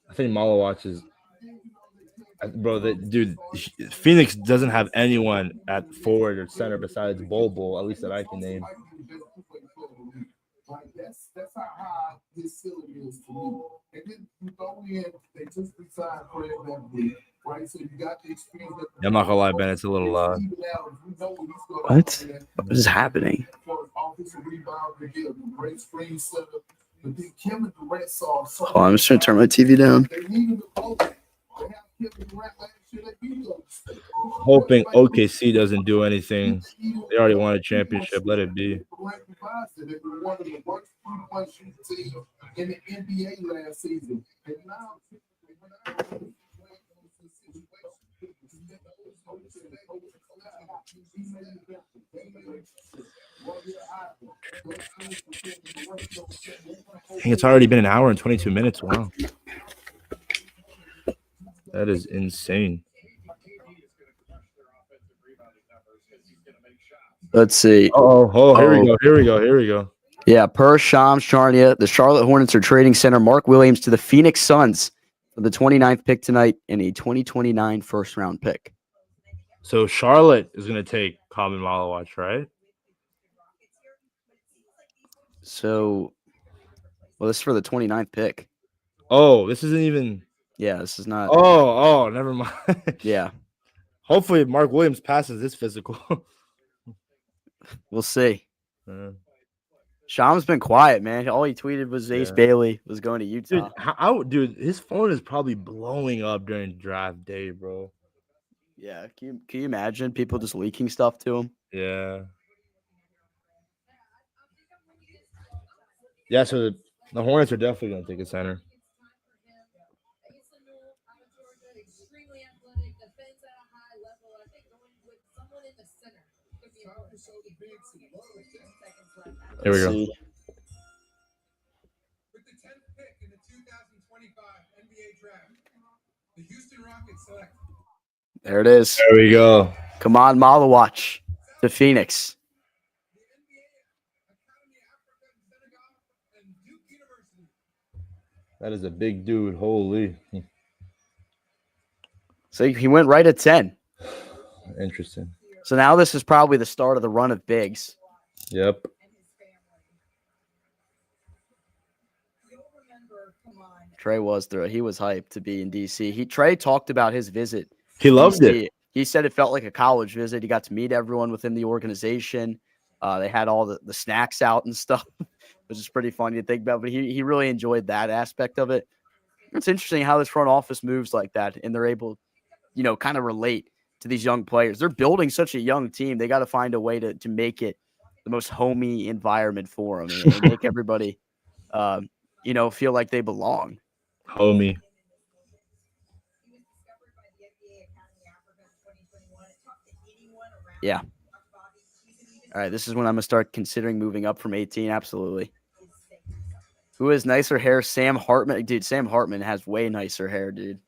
Speaker 4: I think Malawatch is, bro. Dude, Phoenix doesn't have anyone at forward or center besides Bobo, at least that I can name.
Speaker 5: Like that's how high his ceiling is to me. And then you go in, they just resigned Fred VanVleet, right? So you got the experience.
Speaker 4: Yeah, I'm not gonna lie, Ben. It's a little
Speaker 1: What is happening? Oh, I'm just trying to turn my TV down.
Speaker 4: hoping OKC doesn't do anything. They already won a championship. Let it be.
Speaker 5: In the NBA last season, and now
Speaker 4: Dang, it's already been an hour and 22 minutes. Wow. That is insane.
Speaker 1: Let's see.
Speaker 4: Oh, here we go.
Speaker 1: Yeah, per Shams Charania, the Charlotte Hornets are trading center Mark Williams to the Phoenix Suns for the 29th pick tonight and a 2029 first-round pick.
Speaker 4: So Charlotte is going to take Common Malawatch, right?
Speaker 1: So, well, this is for the 29th pick.
Speaker 4: Oh, this isn't even.
Speaker 1: Yeah, this is not.
Speaker 4: Oh, never mind.
Speaker 1: Yeah.
Speaker 4: Hopefully, Mark Williams passes this physical.
Speaker 1: We'll see. Sham's been quiet, man. All he tweeted was Ace Bailey was going to Utah.
Speaker 4: Dude, his phone is probably blowing up during draft day, bro.
Speaker 1: Yeah, can you imagine people just leaking stuff to him?
Speaker 4: Yeah. Yeah, so the Hornets are definitely going to take a center. Here we go.
Speaker 3: With the 10th pick in the 2025 NBA draft, the Houston Rockets select.
Speaker 1: There it is.
Speaker 4: There we go.
Speaker 1: Come on, Malawatch to Phoenix.
Speaker 4: That is a big dude. Holy.
Speaker 1: So he went right at 10.
Speaker 4: Interesting.
Speaker 1: So now this is probably the start of the run of bigs.
Speaker 4: Yep.
Speaker 1: Trey was there. He was hyped to be in DC. Trey talked about his visit.
Speaker 4: He loved it.
Speaker 1: He said it felt like a college visit. He got to meet everyone within the organization. They had all the snacks out and stuff, which is pretty funny to think about. But he really enjoyed that aspect of it. It's interesting how this front office moves like that, and they're able kind of relate to these young players. They're building such a young team. They got to find a way to make it the most homey environment for them and make everybody, feel like they belong.
Speaker 4: Homie.
Speaker 1: Yeah. All right, this is when I'm going to start considering moving up from 18. Absolutely. Who has nicer hair? Sam Hartman. Dude, Sam Hartman has way nicer hair, dude.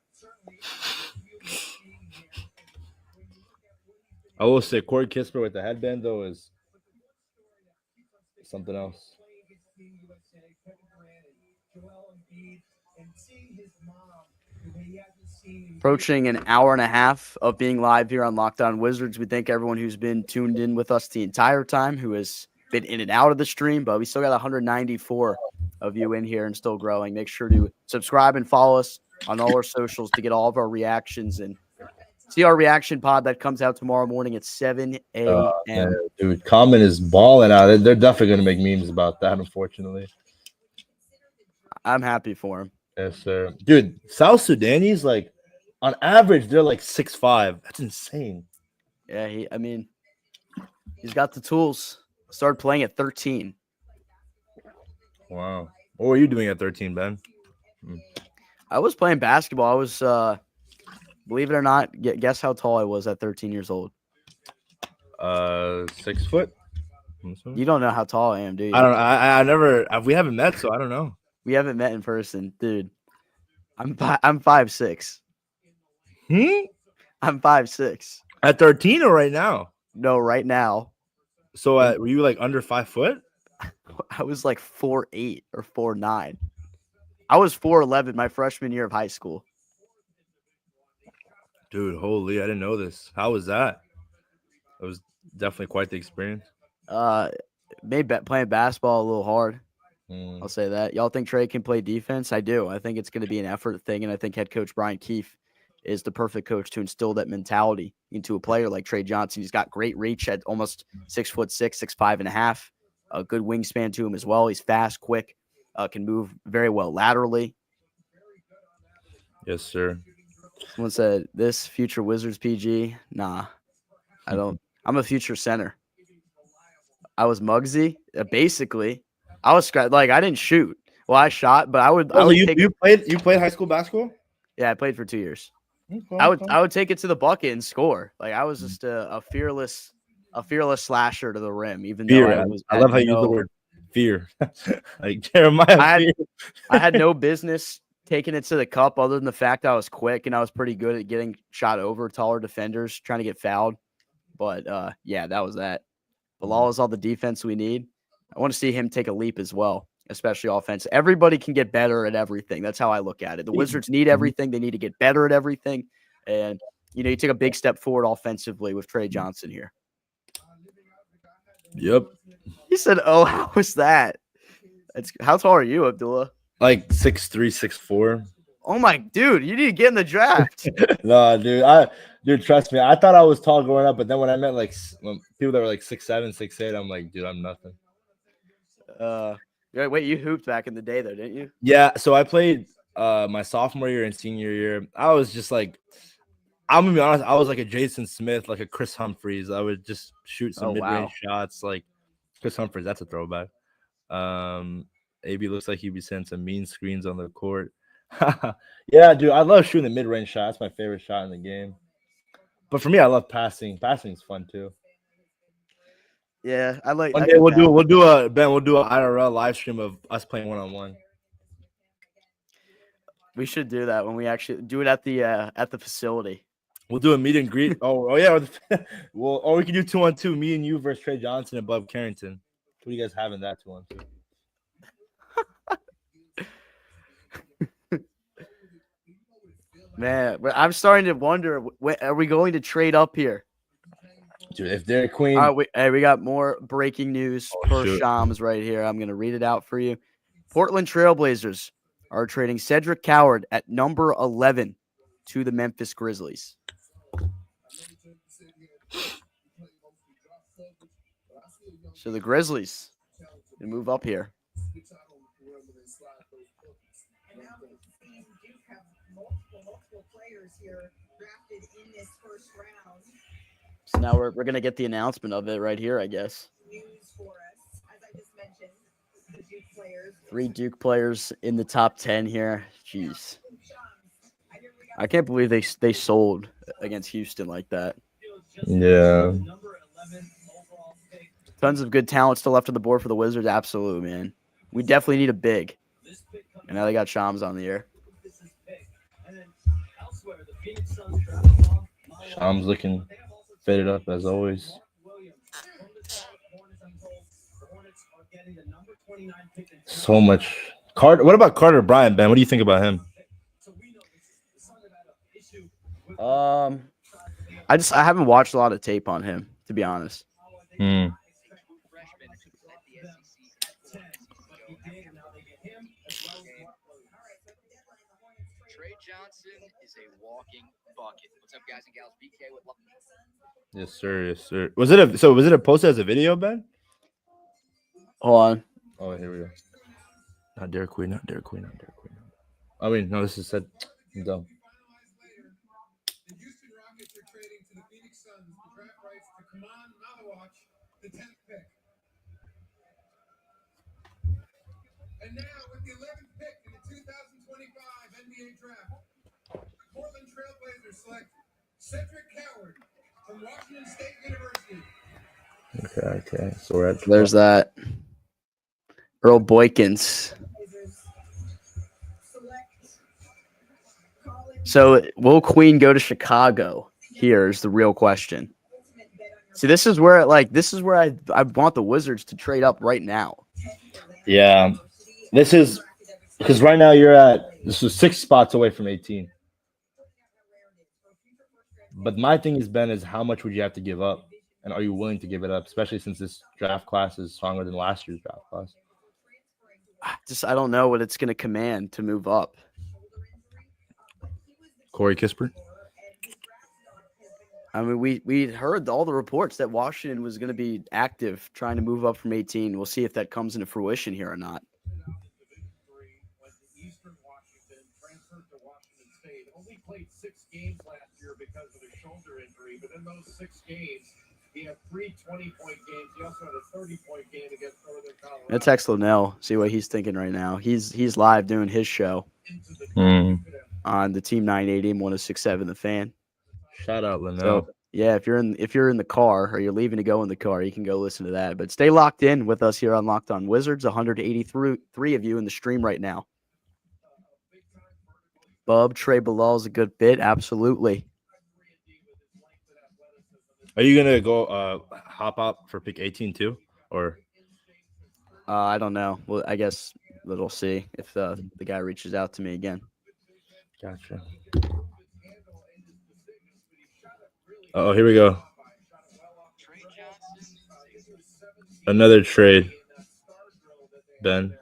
Speaker 4: I will say Corey Kispert with the headband, though, is something else.
Speaker 1: Approaching an hour and a half of being live here on Locked On Wizards. We thank everyone who's been tuned in with us the entire time, who has been in and out of the stream, but we still got 194 of you in here and still growing. Make sure to subscribe and follow us on all our socials to get all of our reactions and see our reaction pod that comes out tomorrow morning at 7 a.m.
Speaker 4: Dude, Common is balling out. They're definitely going to make memes about that, unfortunately.
Speaker 1: I'm happy for him.
Speaker 4: Yes, sir. Dude, South Sudanese, like, on average, they're like 6'5". That's insane.
Speaker 1: Yeah, he's got the tools. Started playing at 13.
Speaker 4: Wow. What were you doing at 13, Ben?
Speaker 1: I was playing basketball. I was, believe it or not, guess how tall I was at 13 years old.
Speaker 4: 6 foot.
Speaker 1: You don't know how tall I am, do you?
Speaker 4: I don't know. I never. We haven't met, so I don't know.
Speaker 1: We haven't met in person, dude. I'm 5'6". I'm 5'6".
Speaker 4: At 13 or right now?
Speaker 1: No, right now.
Speaker 4: So were you like under 5 foot?
Speaker 1: I was like 4'8" or 4'9". I was 4'11" my freshman year of high school.
Speaker 4: Dude, holy! I didn't know this. How was that? It was definitely quite the experience.
Speaker 1: Made playing basketball a little hard. I'll say that. Y'all think Trey can play defense? I do. I think it's going to be an effort thing, and I think head coach Brian Keefe is the perfect coach to instill that mentality into a player like Trey Johnson. He's got great reach at almost 6'6", 6'5.5". A good wingspan to him as well. He's fast, quick, can move very well laterally.
Speaker 4: Yes, sir.
Speaker 1: Someone said, this future Wizards PG? Nah, I don't. I'm a future center. I was Muggsy, basically. I was like, I didn't shoot. Well, I shot, but I would.
Speaker 4: You played high school basketball?
Speaker 1: Yeah, I played for 2 years.
Speaker 4: Okay,
Speaker 1: I would take it to the bucket and score. Like I was just a fearless slasher to the rim. Even though
Speaker 4: I love how you use the word fear. Like Jeremiah.
Speaker 1: I had no business taking it to the cup other than the fact I was quick and I was pretty good at getting shot over taller defenders trying to get fouled. But yeah, that was that. Bilal is all the defense we need. I want to see him take a leap as well, especially offense. Everybody can get better at everything. That's how I look at it. The Wizards need everything. They need to get better at everything. And, you take a big step forward offensively with Trey Johnson here.
Speaker 4: Yep.
Speaker 1: He said, oh, how was that? How tall are you, Abdullah?
Speaker 4: Like 6'3", 6'4".
Speaker 1: Oh, my dude, you need to get in the draft.
Speaker 4: No, dude, trust me. I thought I was tall growing up, but then when I met people that were like 6'7", 6'8", I'm like, dude, I'm nothing.
Speaker 1: Wait, you hooped back in the day, though, didn't you?
Speaker 4: Yeah, so I played my sophomore year and senior year. I was just like, I'm gonna be honest, I was like a Jason Smith, like a Chris Humphreys. I would just shoot some mid-range shots, like Chris Humphreys. That's a throwback. AB looks like he'd be sending some mean screens on the court. Yeah, dude, I love shooting the mid-range shot. That's my favorite shot in the game. But for me, I love passing. Passing is fun too.
Speaker 1: Yeah, I like.
Speaker 4: One day we'll do an IRL live stream of us playing 1-on-1.
Speaker 1: We should do that when we actually do it at the facility.
Speaker 4: We'll do a meet and greet. Oh yeah. Or we can do 2-on-2, me and you versus Trey Johnson and Bub Carrington. What do you guys have in that 2-on-2?
Speaker 1: Man, I'm starting to wonder, are we going to trade up here?
Speaker 4: Dude, if they're Queen.
Speaker 1: We got more breaking news for Shams right here. I'm going to read it out for you. Portland Trailblazers are trading Cedric Coward at number 11 to the Memphis Grizzlies. So the Grizzlies can move up here. So now we're going to get the announcement of it right here, I guess. 3 Duke players in the top 10 here. Jeez. I can't believe they sold against Houston like that.
Speaker 4: Yeah.
Speaker 1: Tons of good talent still left on the board for the Wizards. Absolutely, man. We definitely need a big. And now they got Shams on the air.
Speaker 4: Shams looking fitted up as always. So much. Carter. What about Carter Bryant, Ben? What do you think about him?
Speaker 1: I haven't watched a lot of tape on him, to be honest.
Speaker 4: Hmm.
Speaker 1: Trey Johnson is a walking bucket. What's up, guys and gals? BK with
Speaker 4: Yes, sir. Yes, sir. Was it a posted as a video, Ben?
Speaker 1: Hold on.
Speaker 4: Oh, here we go. Not Derek Queen. Not Derek Queen. Not Derek Queen. I mean, no. This is said. I'm dumb.
Speaker 3: The Houston Rockets are trading to the Phoenix Suns the draft rights to Kaman Malawach, the 10th pick. And now, with the 11th pick in the 2025 NBA draft, the Portland Trailblazers select Cedric Coward from Washington State University.
Speaker 4: Okay. So we're at.
Speaker 1: There's that. Earl Boykins. So will Queen go to Chicago? Here's the real question. See, this is where I want the Wizards to trade up right now.
Speaker 4: Yeah. This is because right now this is 6 spots away from 18. But my thing is, Ben, is how much would you have to give up? And are you willing to give it up, especially since this draft class is stronger than last year's draft class?
Speaker 1: I don't know what it's going to command to move up.
Speaker 4: Corey Kispert?
Speaker 1: I mean, we heard all the reports that Washington was going to be active trying to move up from 18. We'll see if that comes into fruition here or not.
Speaker 3: Eastern Washington transferred to Washington State. Only played 6 games last year because of his shoulder injury. But in those 6 games, he had 3 20-point games. He also had a 30-point game against Northern Colorado.
Speaker 1: Let's text Linnell, see what he's thinking right now. He's live doing his show on the Team 980 and 106.7 The Fan.
Speaker 4: Shout out, Linnell.
Speaker 1: So, yeah, if you're in the car or you're leaving to go in the car, you can go listen to that. But stay locked in with us here on Locked On Wizards. 183 of you in the stream right now. Bub, Trey Bilal is a good fit. Absolutely.
Speaker 4: Are you gonna go hop up for pick 18 too, or?
Speaker 1: I don't know. Well, I guess we'll see if the guy reaches out to me again.
Speaker 4: Gotcha. Oh, here we go. Another trade, Ben.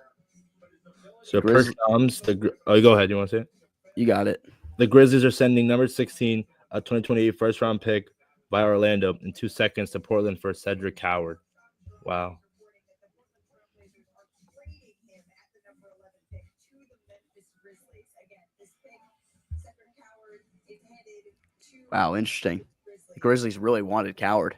Speaker 4: So per Shams, go ahead. You want to say it?
Speaker 1: You got it.
Speaker 4: The Grizzlies are sending number 16, a 2028 first-round pick by Orlando in 2 seconds to Portland for Cedric Coward. Wow.
Speaker 1: Wow, interesting. The Grizzlies really wanted Coward.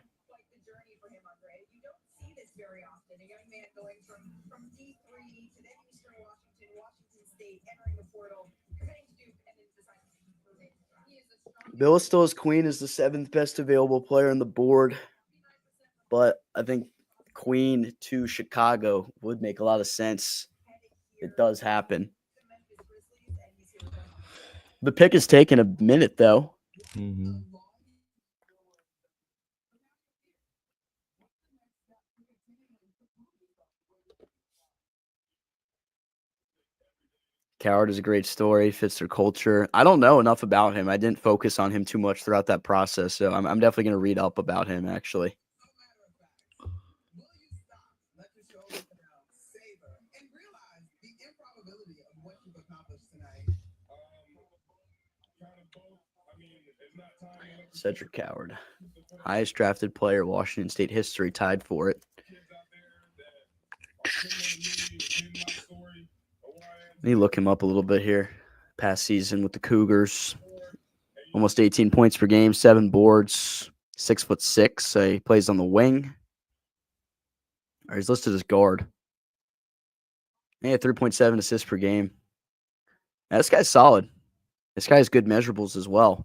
Speaker 1: Bill still has Queen as the 7th best available player on the board, but I think Queen to Chicago would make a lot of sense. It does happen. The pick is taking a minute, though.
Speaker 4: Mm-hmm.
Speaker 1: Coward is a great story, fits their culture. I don't know enough about him. I didn't focus on him too much throughout that process, so I'm definitely going to read up about him, actually. Cedric Coward, highest drafted player Washington State history, tied for it. Let me look him up a little bit here. Past season with the Cougars, almost 18 points per game, 7 boards, 6'6". He plays on the wing. Or he's listed as guard. Yeah, 3.7 assists per game. Now, this guy's solid. This guy has good measurables as well.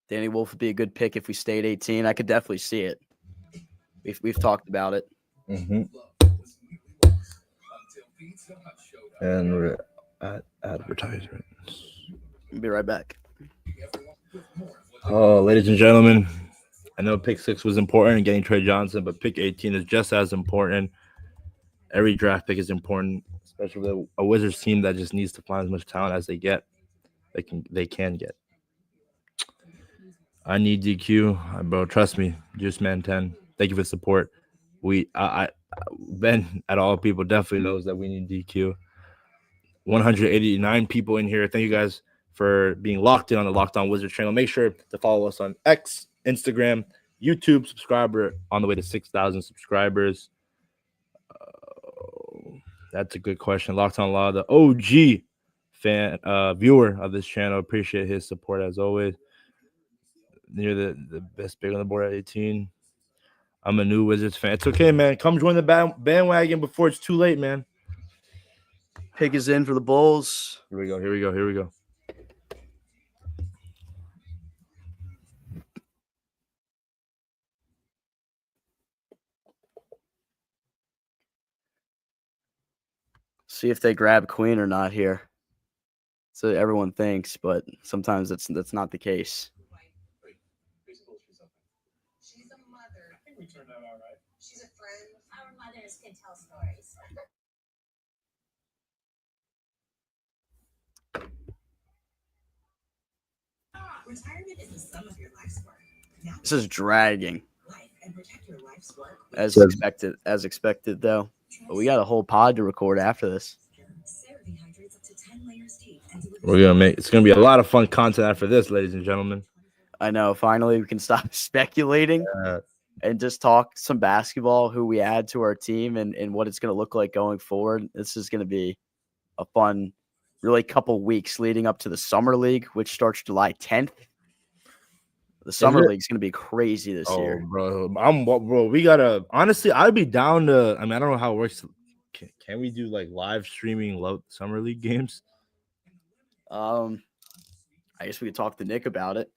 Speaker 1: Danny Wolf would be a good pick if we stayed 18. I could definitely see it. We've talked about it.
Speaker 4: Mm-hmm. And we're at advertisements.
Speaker 1: We'll be right back.
Speaker 4: Oh, ladies and gentlemen, I know pick 6 was important in getting Trey Johnson, but pick 18 is just as important. Every draft pick is important, especially with a Wizards team that just needs to find as much talent as they can get. I need DQ, bro. Trust me, Juice Man 10. Thank you for the support. Ben at all people definitely knows that we need DQ. 189 people in here. Thank you guys for being locked in on the Locked On Wizards channel. Make sure to follow us on X, Instagram, YouTube. Subscriber on the way to 6,000 subscribers. That's a good question. Locked On Law, the OG fan viewer of this channel. Appreciate his support as always. You're the best pick on the board at 18. I'm a new Wizards fan. It's okay, man. Come join the bandwagon before it's too late, man.
Speaker 1: Pick is in for the Bulls.
Speaker 4: Here we go.
Speaker 1: See if they grab Queen or not here. So everyone thinks, but sometimes that's not the case.
Speaker 7: She's a mother.
Speaker 3: I think we turned out all right.
Speaker 7: She's a friend. Our mothers can tell stories. Retirement is the sum of your life's work. Now
Speaker 1: This is dragging
Speaker 7: life and protect your life's work.
Speaker 1: as expected though. But we got a whole pod to record after this.
Speaker 7: Sarah dehydrates up to 10 layers deep and delivers
Speaker 4: It's gonna be a lot of fun content after this, ladies and gentlemen.
Speaker 1: I know. Finally, we can stop speculating and just talk some basketball, who we add to our team and what it's going to look like going forward. This is going to be a fun, really couple weeks leading up to the Summer League, which starts July 10th. The Summer League is going to be crazy this year.
Speaker 4: Bro, we gotta honestly, I'd be down to. I mean, I don't know how it works. Can we do like live streaming Summer League games?
Speaker 1: I guess we could talk to Nick about it.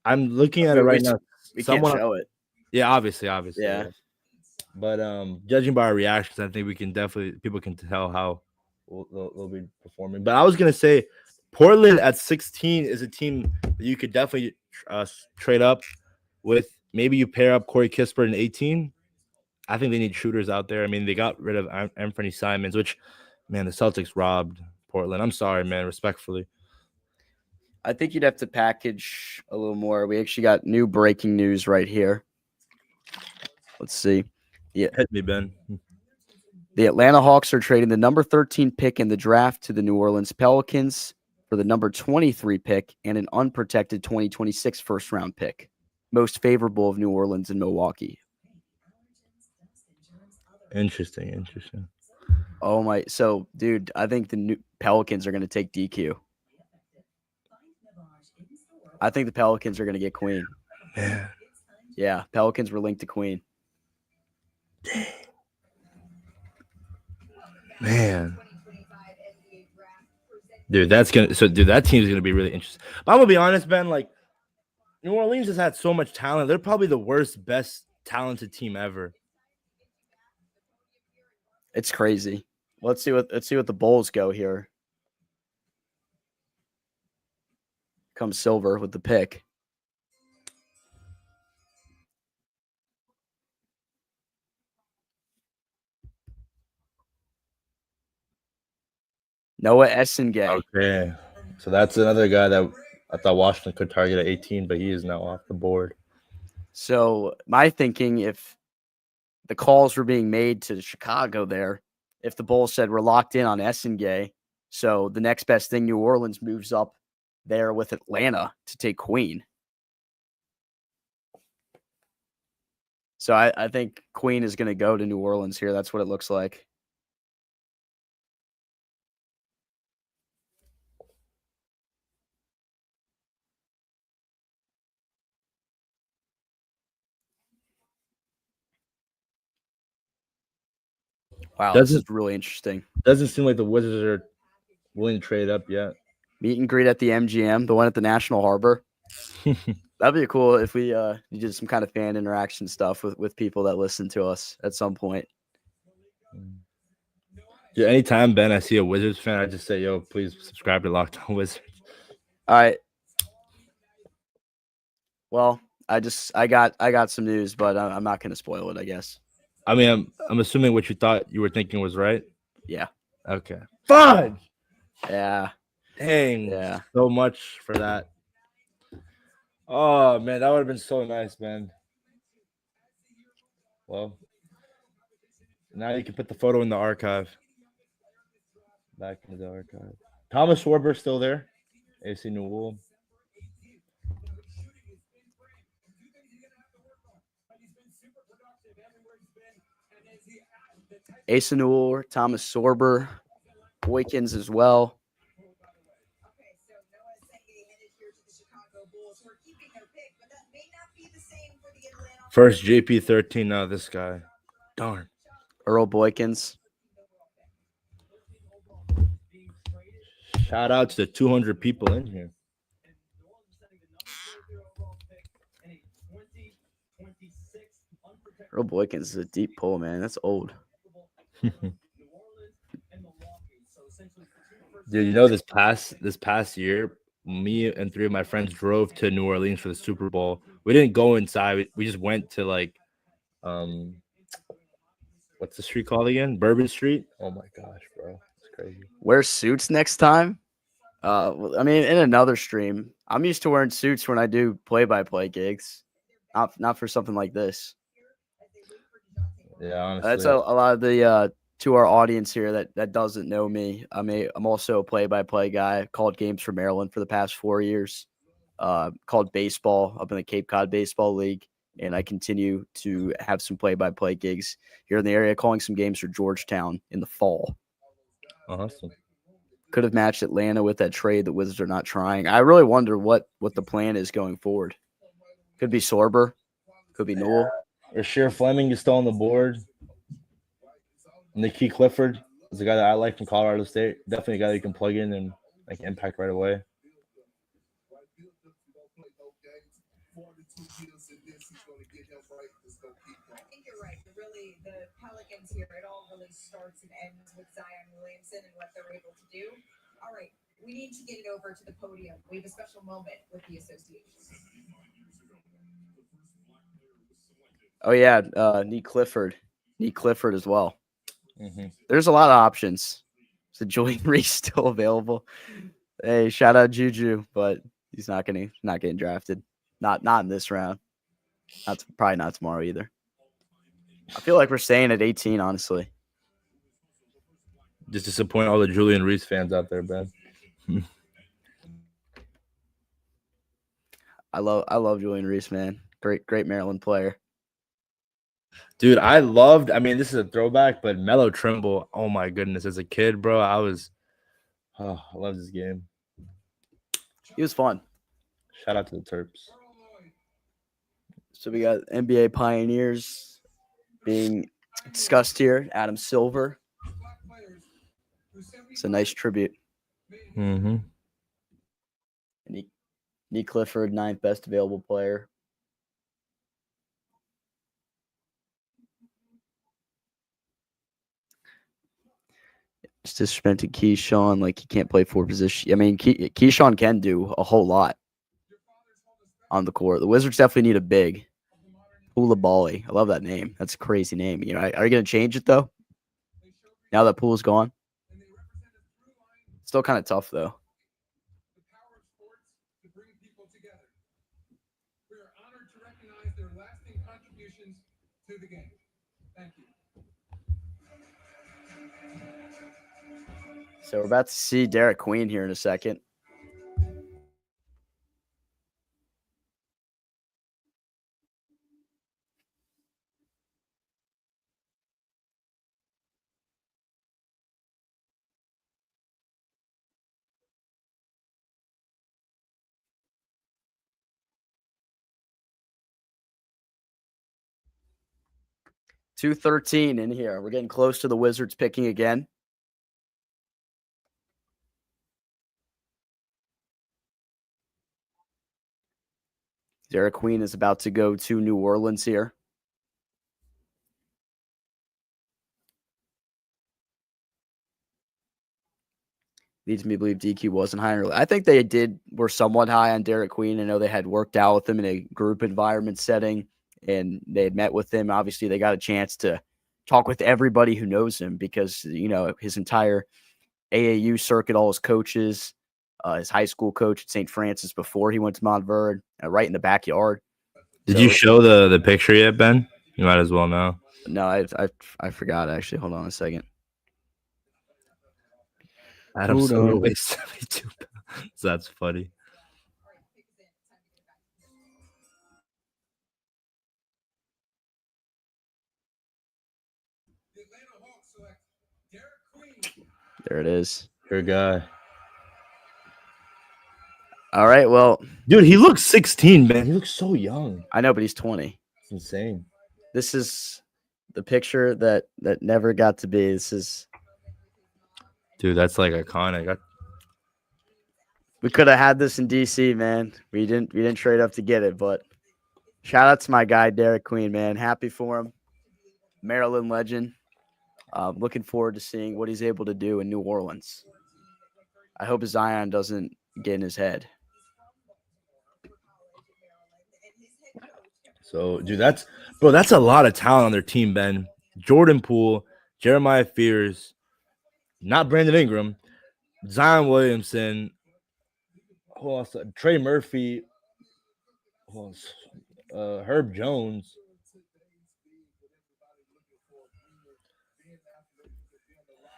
Speaker 4: I'm looking at it right now.
Speaker 1: We can't show it.
Speaker 4: Yeah, obviously.
Speaker 1: Yeah.
Speaker 4: But judging by our reactions, I think people can tell how they'll be performing. But I was gonna say, Portland at 16 is a team that you could definitely trade up with. Maybe you pair up Corey Kispert in 18. I think they need shooters out there. I mean, they got rid of Anthony Simons, which, man, the Celtics robbed Portland. I'm sorry, man, respectfully.
Speaker 1: I think you'd have to package a little more. We actually got new breaking news right here. Let's see. Yeah.
Speaker 4: Hit me, Ben.
Speaker 1: The Atlanta Hawks are trading the number 13 pick in the draft to the New Orleans Pelicans for the number 23 pick and an unprotected 2026 first-round pick. Most favorable of New Orleans and Milwaukee.
Speaker 4: Interesting.
Speaker 1: Oh, my. So, dude, I think the new Pelicans are going to take DQ. I think the Pelicans are going to get Queen.
Speaker 4: Man.
Speaker 1: Yeah, Pelicans were linked to Queen.
Speaker 4: Man. Dude, that team's gonna be really interesting. But I'm gonna be honest, Ben. Like, New Orleans has had so much talent. They're probably the best talented team ever.
Speaker 1: It's crazy. Let's see what the Bulls go here. Come Silver with the pick. Noah Essengay.
Speaker 4: Okay, so that's another guy that I thought Washington could target at 18, but he is now off the board.
Speaker 1: So my thinking, if the calls were being made to Chicago there, if the Bulls said we're locked in on Essengay, so the next best thing, New Orleans moves up there with Atlanta to take Queen. So I think Queen is going to go to New Orleans here. That's what it looks like. Wow, this is really interesting.
Speaker 4: Doesn't seem like the Wizards are willing to trade up yet.
Speaker 1: Meet and greet at the MGM, the one at the National Harbor. That'd be cool if we did some kind of fan interaction stuff with people that listen to us at some point.
Speaker 4: Yeah, anytime, Ben, I see a Wizards fan, I just say, yo, please subscribe to Locked On Wizards.
Speaker 1: All right. Well, I got some news, but I'm not going to spoil it, I guess.
Speaker 4: I mean, I'm assuming what you thought you were thinking was right.
Speaker 1: Yeah.
Speaker 4: Okay. Fudge!
Speaker 1: Yeah.
Speaker 4: Dang.
Speaker 1: Yeah.
Speaker 4: So much for that. Oh, man, that would have been so nice, man. Well, now you can put the photo in the archive. Back into the archive. Thomas Schwarber still there. AC Newell.
Speaker 1: Asa Newell, Thomas Sorber, Boykins as well.
Speaker 7: Okay, so Noah Senge headed here to the Chicago Bulls, who are keeping their pick, but that may not be the same for the Atlanta.
Speaker 4: First JP13. Now this guy. Darn.
Speaker 1: Earl Boykins.
Speaker 4: Shout out to the 200 people in here.
Speaker 1: Earl Boykins is a deep pull, man. That's old.
Speaker 4: Dude, you know this past year, me and three of my friends drove to New Orleans for the Super Bowl. We didn't go inside. We just went to like what's the street called again? Bourbon Street. Oh my gosh, bro. It's crazy.
Speaker 1: Wear suits next time. I mean, in another stream, I'm used to wearing suits when I do play-by-play gigs. Not for something like this.
Speaker 4: Yeah, honestly.
Speaker 1: That's a lot of the to our audience here that doesn't know me. I'm also a play-by-play guy. Called games for Maryland for the past 4 years. Called baseball up in the Cape Cod Baseball League, and I continue to have some play-by-play gigs here in the area, calling some games for Georgetown in the fall.
Speaker 4: Awesome.
Speaker 1: Could have matched Atlanta with that trade. The Wizards are not trying. I really wonder what the plan is going forward. Could be Sorber. Could be Newell.
Speaker 4: Rasheer Fleming is still on the board. Nikki Clifford is a guy that I like from Colorado State. Definitely a guy that you can plug in and like impact right away.
Speaker 7: I think you're right. Really, the Pelicans here, it all really starts and ends with Zion Williamson and what they're able to do. All right, we need to get it over to the podium. We have a special moment with the association.
Speaker 1: Oh, yeah, Nick Clifford. Nick Clifford as well.
Speaker 4: Mm-hmm.
Speaker 1: There's a lot of options. Is Julian Reese still available? Hey, shout out Juju, but he's not getting drafted. Not in this round. Probably not tomorrow either. I feel like we're staying at 18, honestly.
Speaker 4: Just disappoint all the Julian Reese fans out there, Ben.
Speaker 1: I love Julian Reese, man. Great Maryland player.
Speaker 4: Dude, I mean, this is a throwback, but Melo Trimble, oh my goodness, as a kid, bro, I love this game.
Speaker 1: He was fun.
Speaker 4: Shout out to the Terps.
Speaker 1: So we got NBA pioneers being discussed here. Adam Silver. It's a nice tribute.
Speaker 4: Mm-hmm.
Speaker 1: Nick Clifford, 9th best available player. It's disrespecting Keyshawn like he can't play 4 positions. I mean, Keyshawn can do a whole lot on the court. The Wizards definitely need a big. Koulibaly. I love that name. That's a crazy name. You know, are you going to change it though? Now that Poole's gone? Still kind of tough though.
Speaker 3: The power of sports to bring people together. We are honored to recognize their lasting contributions to the game. Thank you.
Speaker 1: So we're about to see Derek Queen here in a second. 2:13 in here. We're getting close to the Wizards picking again. Derek Queen is about to go to New Orleans here. Leads me to believe DQ wasn't high. I think they were somewhat high on Derek Queen. I know they had worked out with him in a group environment setting, and they had met with him. Obviously, they got a chance to talk with everybody who knows him because, his entire AAU circuit, all his coaches, his high school coach at St. Francis before he went to Montverde, right in the backyard.
Speaker 4: Did you show the picture yet, Ben? You might as well know.
Speaker 1: No, I forgot, actually. Hold on a second.
Speaker 4: Adam's overweight 72 pounds. That's funny.
Speaker 1: There it is.
Speaker 4: Your guy.
Speaker 1: All right, well.
Speaker 4: Dude, he looks 16, man. He looks so young.
Speaker 1: I know, but he's 20.
Speaker 4: It's insane.
Speaker 1: This is the picture that never got to be. This is.
Speaker 4: Dude, that's like iconic.
Speaker 1: We could have had this in DC, man. We didn't trade up to get it, but shout out to my guy Derek Queen, man. Happy for him. Maryland legend. Looking forward to seeing what he's able to do in New Orleans. I hope Zion doesn't get in his head.
Speaker 4: So, dude, that's a lot of talent on their team, Ben. Jordan Poole, Jeremiah Fears, not Brandon Ingram, Zion Williamson, Trey Murphy, Herb Jones.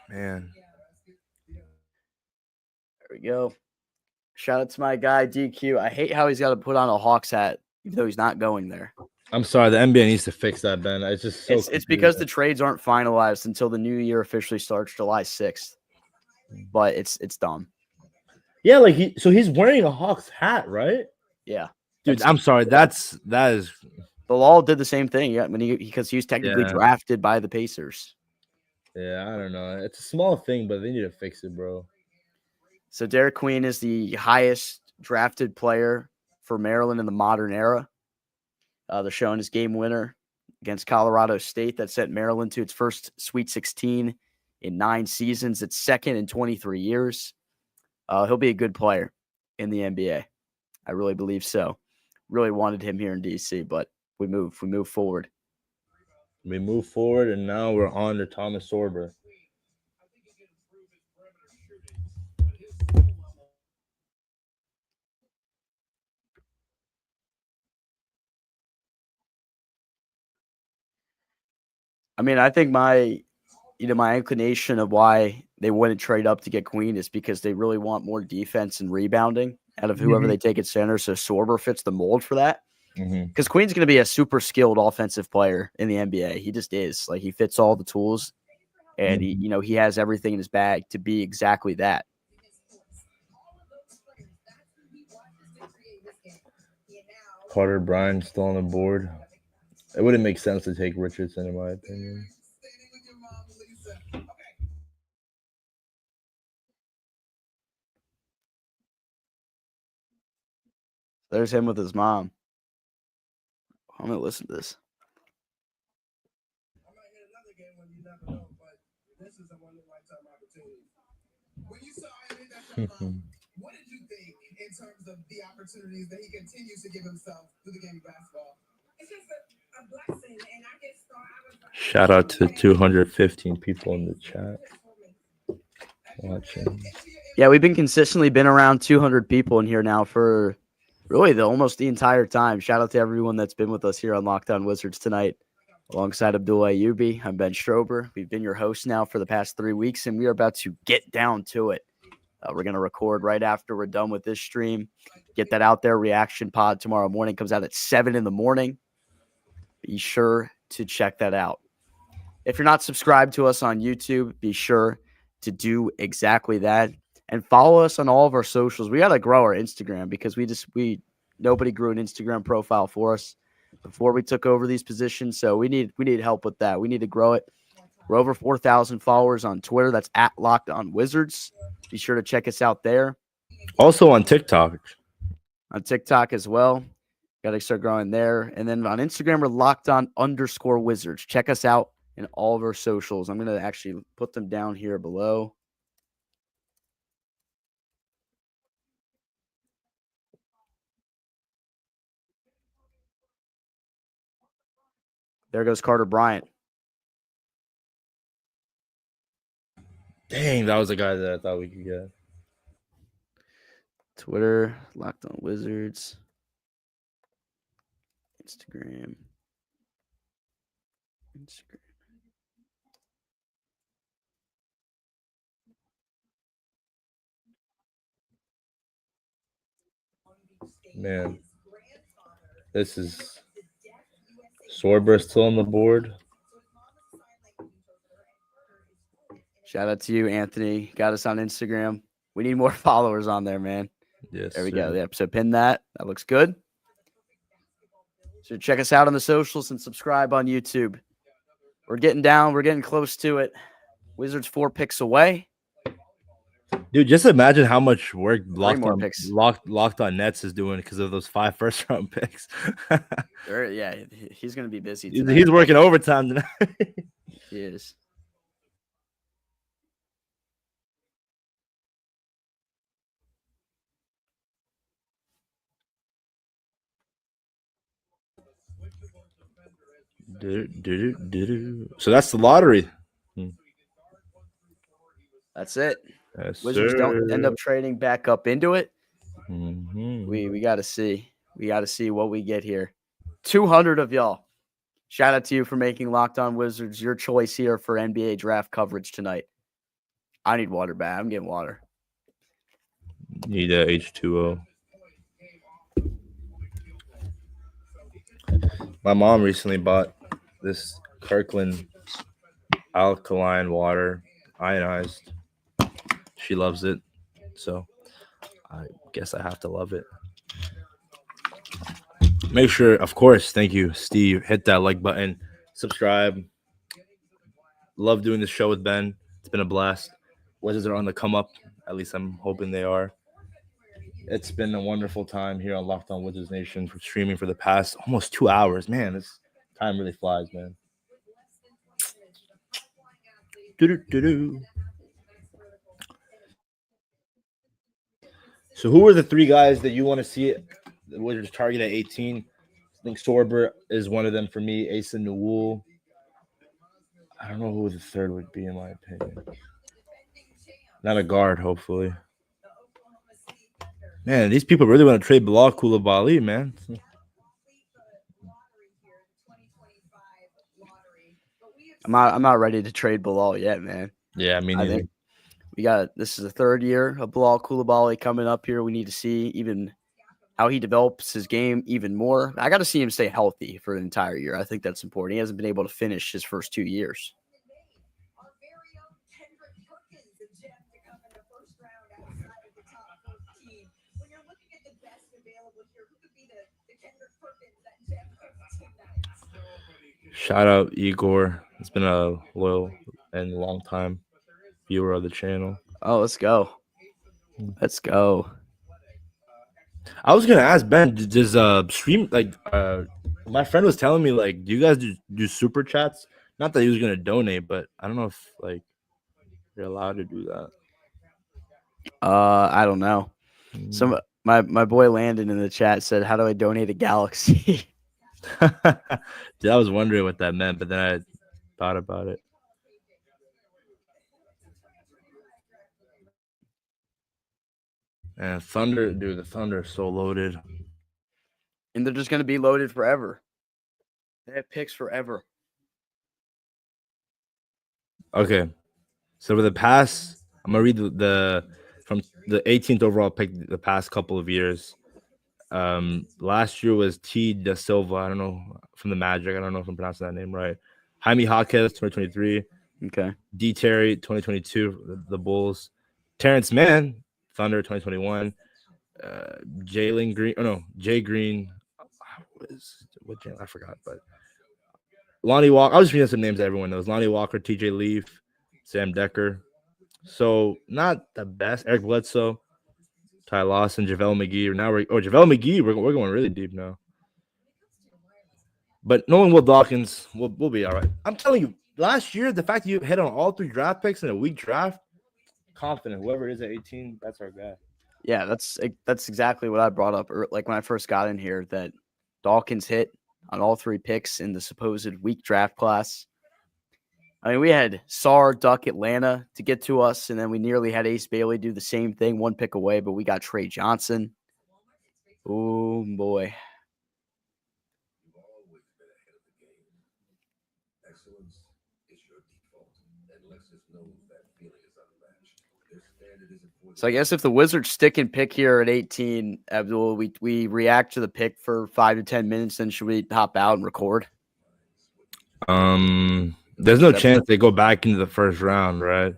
Speaker 4: Man.
Speaker 1: There we go. Shout out to my guy DQ. I hate how he's got to put on a Hawks hat, even though he's not going there.
Speaker 4: I'm sorry, the NBA needs to fix that, Ben. It's just so
Speaker 1: it's because the trades aren't finalized until the new year officially starts July 6th. But it's dumb.
Speaker 4: Yeah, he's wearing a Hawks hat, right?
Speaker 1: Yeah.
Speaker 4: Dude, I'm sorry. That is
Speaker 1: the law did the same thing. Yeah, because he was technically drafted by the Pacers.
Speaker 4: Yeah, I don't know. It's a small thing, but they need to fix it, bro.
Speaker 1: So Derek Queen is the highest drafted player for Maryland in the modern era. They're showing his game winner against Colorado State that sent Maryland to its first Sweet 16 in 9 seasons. It's second in 23 years. He'll be a good player in the NBA. I really believe so. Really wanted him here in DC, but we move forward.
Speaker 4: We move forward, and now we're on to Thomas Sorber.
Speaker 1: I mean, I think my inclination of why they wouldn't trade up to get Queen is because they really want more defense and rebounding out of whoever they take at center. So Sorber fits the mold for that. Because Queen's going to be a super skilled offensive player in the NBA. He just is. Like, he fits all the tools, and he has everything in his bag to be exactly that.
Speaker 4: Carter Bryant still on the board. It wouldn't make sense to take Richardson, in my opinion.
Speaker 1: There's him with his mom. I'm going to listen to this.
Speaker 3: I might hit another game when you never know, but this is a one-in-a-lifetime opportunity. When you saw him hit that shot, what did you think in terms of the opportunities that he continues to give himself through the game of basketball? It's just a blessing, and I guess
Speaker 4: shout out to 215 people in the chat watching.
Speaker 1: Yeah, we've been consistently around 200 people in here now for really almost the entire time. Shout out to everyone that's been with us here on Locked On Wizards tonight. Alongside Abdul Ayyubi, I'm Ben Strober. We've been your host now for the past 3 weeks, and we are about to get down to it. We're going to record right after we're done with this stream. Get that out there. Reaction pod tomorrow morning comes out at 7 in the morning. Be sure to check that out. If you're not subscribed to us on YouTube, be sure to do exactly that. And follow us on all of our socials. We got to grow our Instagram because nobody grew an Instagram profile for us. before we took over these positions. So we need help with that. We need to grow it. We're over 4,000 followers on Twitter. That's at Locked On Wizards. Be sure to check us out there.
Speaker 4: Also on TikTok.
Speaker 1: On TikTok as well. Got to start growing there. And then on Instagram, we're LockedOn_Wizards. Check us out in all of our socials. I'm going to actually put them down here below. There goes Carter Bryant.
Speaker 4: Dang, that was a guy that I thought we could get.
Speaker 1: Twitter, Locked On Wizards. Instagram.
Speaker 4: Man, this is Sorber still on the board.
Speaker 1: Shout out to you, Anthony. Got us on Instagram. We need more followers on there, man.
Speaker 4: Yes,
Speaker 1: there we
Speaker 4: sir.
Speaker 1: go. Yeah, so pin that. That looks good. So check us out on the socials and subscribe on YouTube. We're getting down. We're getting close to it. Wizards 4 picks away.
Speaker 4: Dude, just imagine how much work Locked On Nets is doing because of those 5 first-round picks.
Speaker 1: Yeah, he's going to be busy
Speaker 4: tonight. He's working overtime tonight.
Speaker 1: He is.
Speaker 4: So that's the lottery.
Speaker 1: That's it.
Speaker 4: Yes,
Speaker 1: Wizards don't end up trading back up into it.
Speaker 4: Mm-hmm.
Speaker 1: We got to see. We got to see what we get here. 200 of y'all. Shout out to you for making Locked On Wizards your choice here for NBA draft coverage tonight. I need water bad. I'm getting water.
Speaker 4: Need a H2O. My mom recently bought this Kirkland alkaline water, ionized. She loves it, so I guess I have to love it. Make sure, of course, thank you, Steve. Hit that like button, subscribe. Love doing this show with Ben. It's been a blast. Wizards are on the come up. At least I'm hoping they are. It's been a wonderful time here on Locked On Wizards Nation for streaming for the past almost 2 hours. Man, this time really flies, man. So who are the 3 guys that you want to see the Wizards target at 18? I think Sorber is one of them for me. Asa Newell. I don't know who the third would be, in my opinion. Not a guard, hopefully. Man, these people really want to trade Bilal Coulibaly, man.
Speaker 1: I'm not ready to trade Bilal yet, man.
Speaker 4: Yeah, I mean,
Speaker 1: I think this is the 3rd year of Bilal Coulibaly coming up here. We need to see even how he develops his game even more. I got to see him stay healthy for an entire year. I think that's important. He hasn't been able to finish his first 2 years.
Speaker 4: Shout out Igor. It's been a loyal and long time viewer of the channel.
Speaker 1: Oh, let's go. Let's go.
Speaker 4: I was gonna ask Ben, does stream like my friend was telling me, like, do you guys do super chats? Not that he was gonna donate, but I don't know if like you're allowed to do that.
Speaker 1: I don't know. Some my boy Landon in the chat said, "How do I donate a Galaxy?"
Speaker 4: Dude, I was wondering what that meant, but then I thought about it. And Thunder, dude, the Thunder is so loaded.
Speaker 1: And they're just going to be loaded forever. They have picks forever.
Speaker 4: Okay. So for the past, I'm going to read the from the 18th overall pick the past couple of years. Last year was T. Da Silva. I don't know, from the Magic. I don't know if I'm pronouncing that name right. Jaime Jaquez, 2023.
Speaker 1: Okay.
Speaker 4: D. Terry, 2022, the Bulls. Terrence Mann, Thunder, 2021. Jalen Green. Oh, no, Jay Green. I forgot, but Lonnie Walker. I'll just read some names that everyone knows: Lonnie Walker, T.J. Leaf, Sam Decker. So not the best. Eric Bledsoe, Ty Lawson, JaVale McGee. JaVale McGee. We're going really deep now. But knowing Will Dawkins, we'll be all right. I'm telling you, last year the fact that you hit on all 3 draft picks in a weak draft, confident whoever it is at 18, that's our guy.
Speaker 1: Yeah, that's exactly what I brought up. Like when I first got in here, that Dawkins hit on all 3 picks in the supposed weak draft class. I mean, we had Sar duck Atlanta to get to us, and then we nearly had Ace Bailey do the same thing, 1 pick away, but we got Trey Johnson. Oh, boy.
Speaker 3: You've always been ahead of the game. Excellence is your default, and Lexus knows that feeling is unmatched. Their standard is important.
Speaker 1: So I guess if the Wizards stick and pick here at 18, Abdul, we react to the pick for 5 to 10 minutes, then should we hop out and record?
Speaker 4: There's no chance they go back into the first round, right?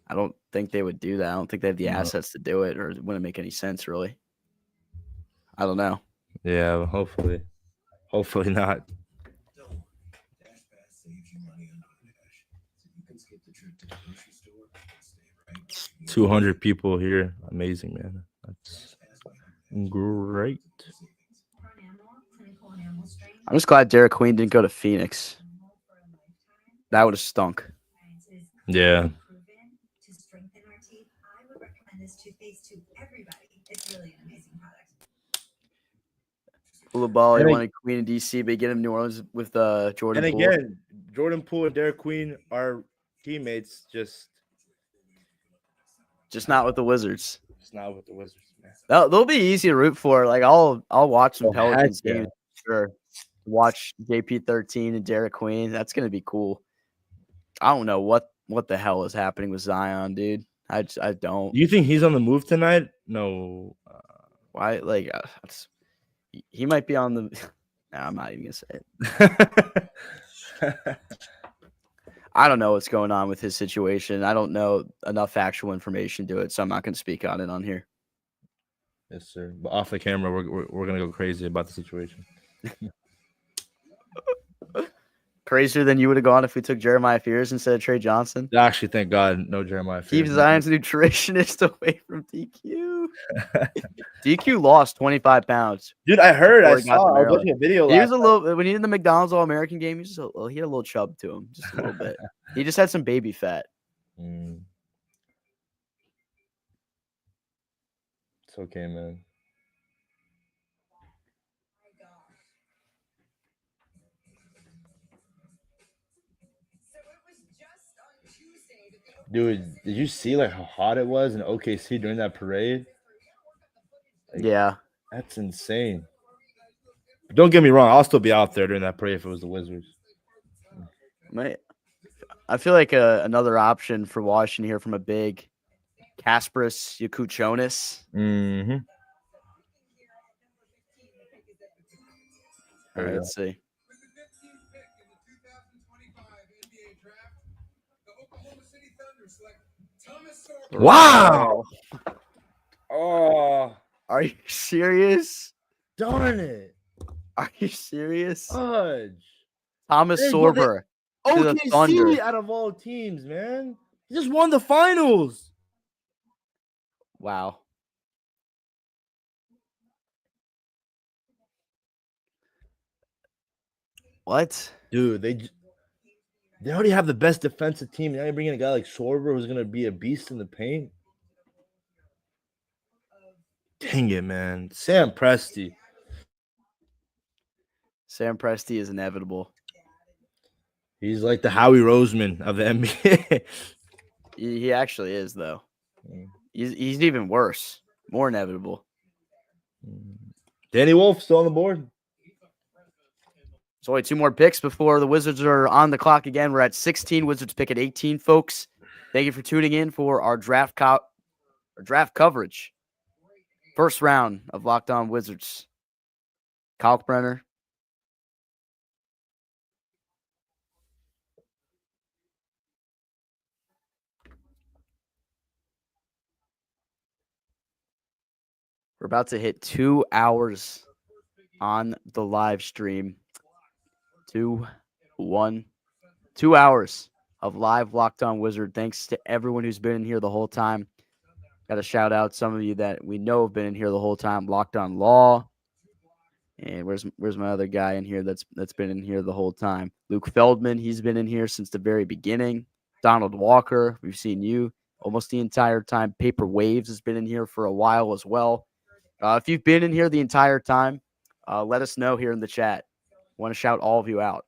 Speaker 1: I don't think they would do that. I don't think they have the assets to do it, or it wouldn't make any sense, really. I don't know.
Speaker 4: Yeah, well, hopefully not. 200 people here. Amazing, man. That's great.
Speaker 1: I'm just glad Derek Queen didn't go to Phoenix. That would have stunk.
Speaker 4: Yeah.
Speaker 7: To strengthen our teeth, I would recommend this toothpaste to everybody. It's really an amazing product.
Speaker 1: Ball, you wanted Queen in DC, but get him New Orleans with Jordan
Speaker 4: And
Speaker 1: Poole.
Speaker 4: again, Jordan Poole and Derek Queen are teammates, just
Speaker 1: not with the Wizards.
Speaker 4: It's not with the Wizards, man.
Speaker 1: They'll be easy to root for. Like I'll watch some Pelicans games. Sure. Watch JP13 and Derek Queen. That's gonna be cool. I don't know what the hell is happening with Zion, dude. I don't.
Speaker 4: Do you think he's on the move tonight? No.
Speaker 1: Why? Like, he might be on the. Nah, I'm not even gonna say it. I don't know what's going on with his situation. I don't know enough actual information to it, so I'm not gonna speak on it on here.
Speaker 4: Yes, sir. But off the camera, we're gonna go crazy about the situation.
Speaker 1: Crazier than you would have gone if we took Jeremiah Fears instead of Trey Johnson.
Speaker 4: Actually, thank God, no Jeremiah Fears.
Speaker 1: Keep Zion's nutritionist away from DQ. DQ lost 25 pounds.
Speaker 4: Dude, I heard. I was watching a video.
Speaker 1: He was a little when he did the McDonald's All-American game. He had a little chub to him, just a little bit. He just had some baby fat.
Speaker 4: It's okay, man. Dude, did you see like how hot it was in OKC during that parade? Like,
Speaker 1: yeah,
Speaker 4: that's insane. But don't get me wrong, I'll still be out there during that parade if it was the Wizards.
Speaker 1: I feel like another option for Washington here from a big Kasparas Yakuchonis.
Speaker 4: Mm-hmm.
Speaker 1: All right, let's see.
Speaker 4: Wow! Oh,
Speaker 1: are you serious?
Speaker 4: Darn it!
Speaker 1: Are you serious?
Speaker 4: Fudge.
Speaker 1: Thomas Sorber.
Speaker 4: OKC out of all teams, man. He just won the finals.
Speaker 1: Wow. What?
Speaker 4: Dude, they already have the best defensive team. Now you're bringing a guy like Sorber who's going to be a beast in the paint. Dang it, man. Sam Presti.
Speaker 1: Sam Presti is inevitable.
Speaker 4: He's like the Howie Roseman of the NBA.
Speaker 1: He actually is, though. He's even worse. More inevitable.
Speaker 4: Danny Wolf still on the board.
Speaker 1: There's only 2 more picks before the Wizards are on the clock again. We're at 16. Wizards pick at 18, folks. Thank you for tuning in for our draft coverage. First round of Locked On Wizards. Kalkbrenner. We're about to hit 2 hours on the live stream. 2 1 2 hours of live Locked On Wizard. Thanks to everyone who's been in here the whole time. Got to shout out some of you that we know have been in here the whole time. Locked On Law. And where's my other guy in here that's been in here the whole time? Luke Feldman, he's been in here since the very beginning. Donald Walker, we've seen you almost the entire time. Paper Waves has been in here for a while as well. If you've been in here the entire time, let us know here in the chat. Want to shout all of you out.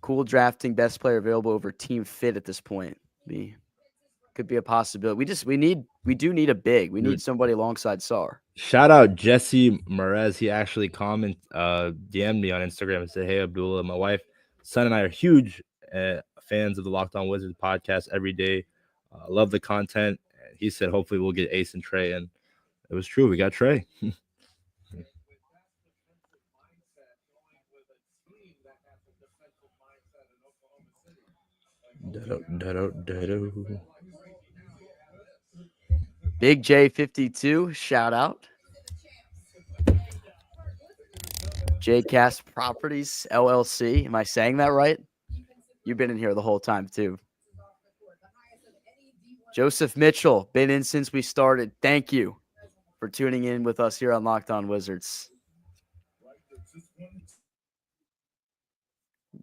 Speaker 1: Cool drafting best player available over team fit at this point. Could be a possibility. We do need a big. We need somebody alongside Sar.
Speaker 4: Shout out Jesse Merez. He actually DM'd me on Instagram and said, "Hey Abdullah, my wife, son, and I are huge fans of the Locked On Wizards podcast every day. Love the content." And he said, "Hopefully, we'll get Ace and Trey." And it was true. We got Trey.
Speaker 1: Big J52, shout out. JCast Properties LLC. Am I saying that right? You've been in here the whole time too. Joseph Mitchell, been in since we started. Thank you for tuning in with us here on Locked On Wizards.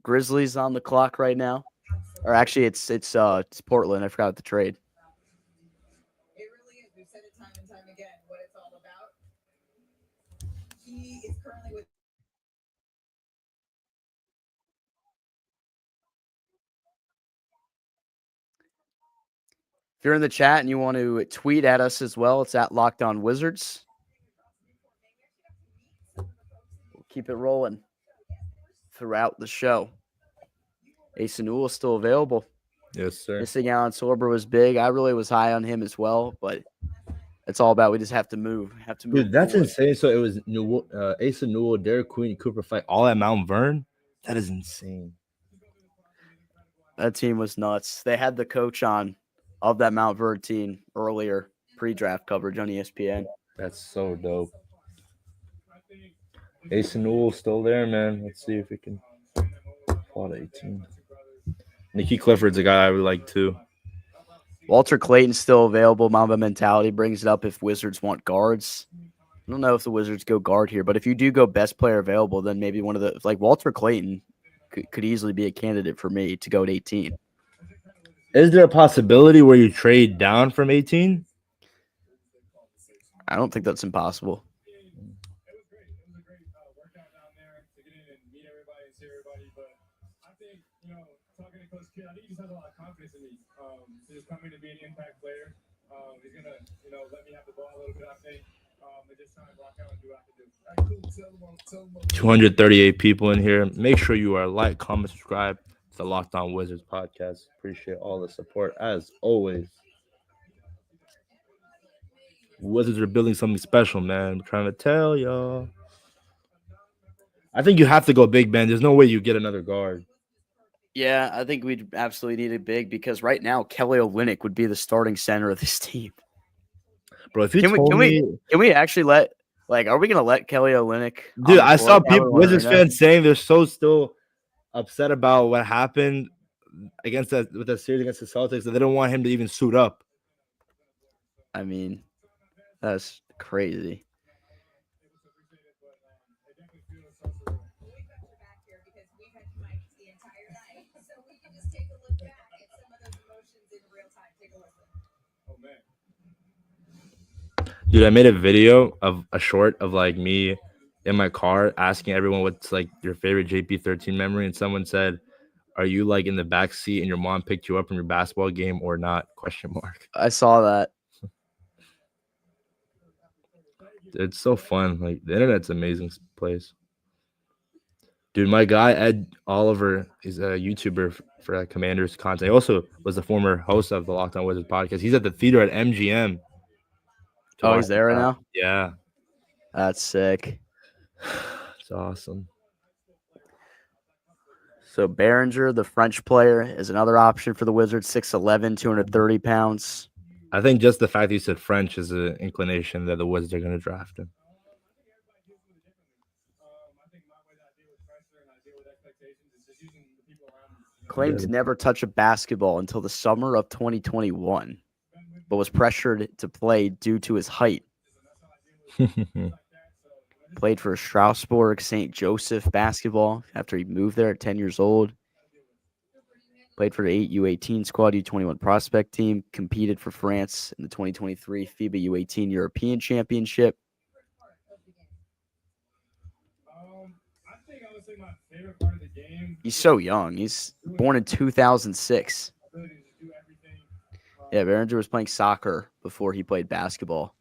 Speaker 1: Grizzlies on the clock right now. Or actually, it's Portland. I forgot the trade.
Speaker 7: It really is. We've said it time and time again what it's all about. He is currently with.
Speaker 1: If you're in the chat and you want to tweet at us as well, it's at Locked On Wizards. We'll keep it rolling throughout the show. Ace Newell is still available.
Speaker 4: Yes, sir.
Speaker 1: Missing out on Sorber was big. I really was high on him as well, but it's all about we just have to move.
Speaker 4: Dude, that's insane. So it was Ace Newell, Derek Queen, Cooper Fight, all at Mount Vern. That is insane.
Speaker 1: That team was nuts. They had the coach on of that Mount Vern team earlier, pre-draft coverage on ESPN.
Speaker 4: That's so dope. Ace Newell still there, man. Let's see if we can fall to 18. Nikki Clifford's a guy I would like too.
Speaker 1: Walter Clayton's still available. Mamba Mentality brings it up if Wizards want guards. I don't know if the Wizards go guard here, but if you do go best player available, then maybe one of the like Walter Clayton could easily be a candidate for me to go at 18.
Speaker 4: Is there a possibility where you trade down from 18?
Speaker 1: I don't think that's impossible.
Speaker 3: I think he just has a lot of confidence in me. To just come in and be an impact player. He's gonna, let me have the ball a little bit. I think, and just try and rock out and do what I can do.
Speaker 4: 238 people in here. Make sure you are like, comment, subscribe to the Locked On Wizards podcast. Appreciate all the support as always. Wizards are building something special, man. I'm trying to tell y'all. I think you have to go big, Ben. There's no way you get another guard.
Speaker 1: Yeah, I think we'd absolutely need a big because right now Kelly Olynyk would be the starting center of this team.
Speaker 4: Bro, if you
Speaker 1: can we actually let are we gonna let Kelly Olynyk?
Speaker 4: Dude, I saw people Wizards fans saying they're so still upset about what happened with that series against the Celtics that they don't want him to even suit up.
Speaker 1: I mean, that's crazy.
Speaker 4: Dude, I made a video of a short of me in my car asking everyone what's your favorite JP13 memory, and someone said, "Are you in the back seat and your mom picked you up from your basketball game or not?" ?
Speaker 1: I saw that.
Speaker 4: It's so fun. The internet's an amazing place. Dude, my guy Ed Oliver is a YouTuber for Commanders content. He also was the former host of the Locked On Wizards podcast. He's at the theater at MGM.
Speaker 1: Oh, he's there right now?
Speaker 4: Yeah.
Speaker 1: That's sick.
Speaker 4: It's awesome.
Speaker 1: So Behringer, the French player, is another option for the Wizards. 6'11", 230 pounds.
Speaker 4: I think just the fact that you said French is an inclination that the Wizards are going to draft him.
Speaker 1: Claimed
Speaker 4: Yeah.
Speaker 1: to never touch a basketball until the summer of 2021, but was pressured to play due to his height. Played for Strasbourg St. Joseph basketball after he moved there at 10 years old. Played for the 8 U18 squad U21 prospect team. Competed for France in the 2023 FIBA U18 European Championship. He's so young. He's born in 2006. Yeah, Behringer was playing soccer before he played basketball.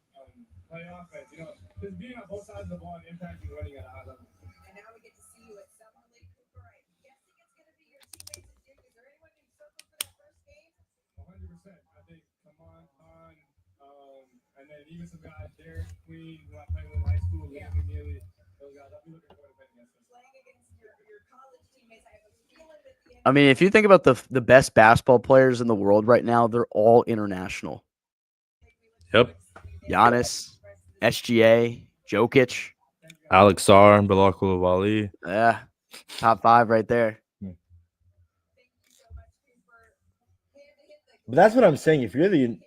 Speaker 3: Just being on both sides of the ball and impacting winning at a high level.
Speaker 7: And now we get to see you at Summer League Cooper. I'm guessing it's going to be your teammates at Duke. Is there anyone who's circled for that first game?
Speaker 3: 100%. I think Kamon, and then even some guys, Derek Queen, who I played with in high school, Liam McNeely, those guys. I'll be looking forward to playing against them.
Speaker 7: Playing against your college teammates, I have a feeling that the
Speaker 1: I mean, if you think about the best basketball players in the world right now, they're all international.
Speaker 4: Yep.
Speaker 1: Giannis, SGA, Jokic.
Speaker 4: Alex Sarr, Bilal Coulibaly.
Speaker 1: Yeah, top 5 right there.
Speaker 4: But that's what I'm saying. If you're the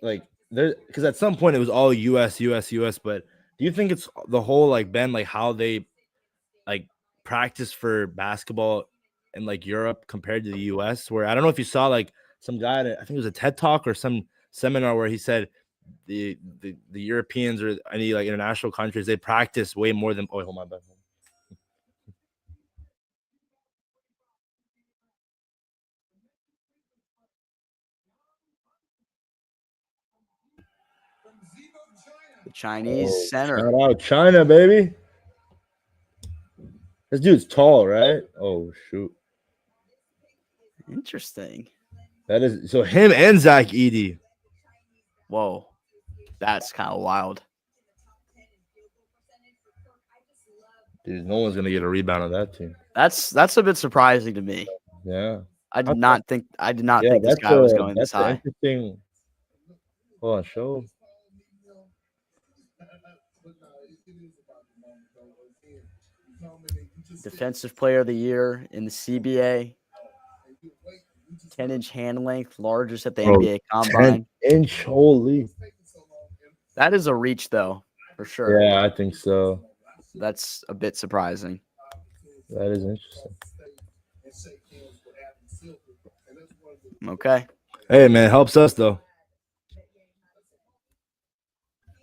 Speaker 4: there, because at some point it was all US. But do you think it's the whole Ben, how they practice for basketball in Europe compared to the US? Where I don't know if you saw some guy, I think it was a TED Talk or some seminar where he said the Europeans or any international countries, they practice way more than. Oh, hold my bad.
Speaker 1: The Chinese center.
Speaker 4: Shout out China, baby. This dude's tall, right? Oh shoot.
Speaker 1: Interesting.
Speaker 4: That is so him and Zach Edey.
Speaker 1: Whoa, that's kind of wild.
Speaker 4: Dude, no one's gonna get a rebound on that team.
Speaker 1: That's a bit surprising to me.
Speaker 4: Yeah.
Speaker 1: I did not think this guy was going this high.
Speaker 4: Interesting. Hold on, show.
Speaker 1: Defensive player of the year in the CBA. 10-inch hand length, largest at the NBA Combine.
Speaker 4: 10-inch, holy.
Speaker 1: That is a reach, though, for sure.
Speaker 4: Yeah, I think so.
Speaker 1: That's a bit surprising.
Speaker 4: That is interesting.
Speaker 1: Okay.
Speaker 4: Hey, man, helps us though.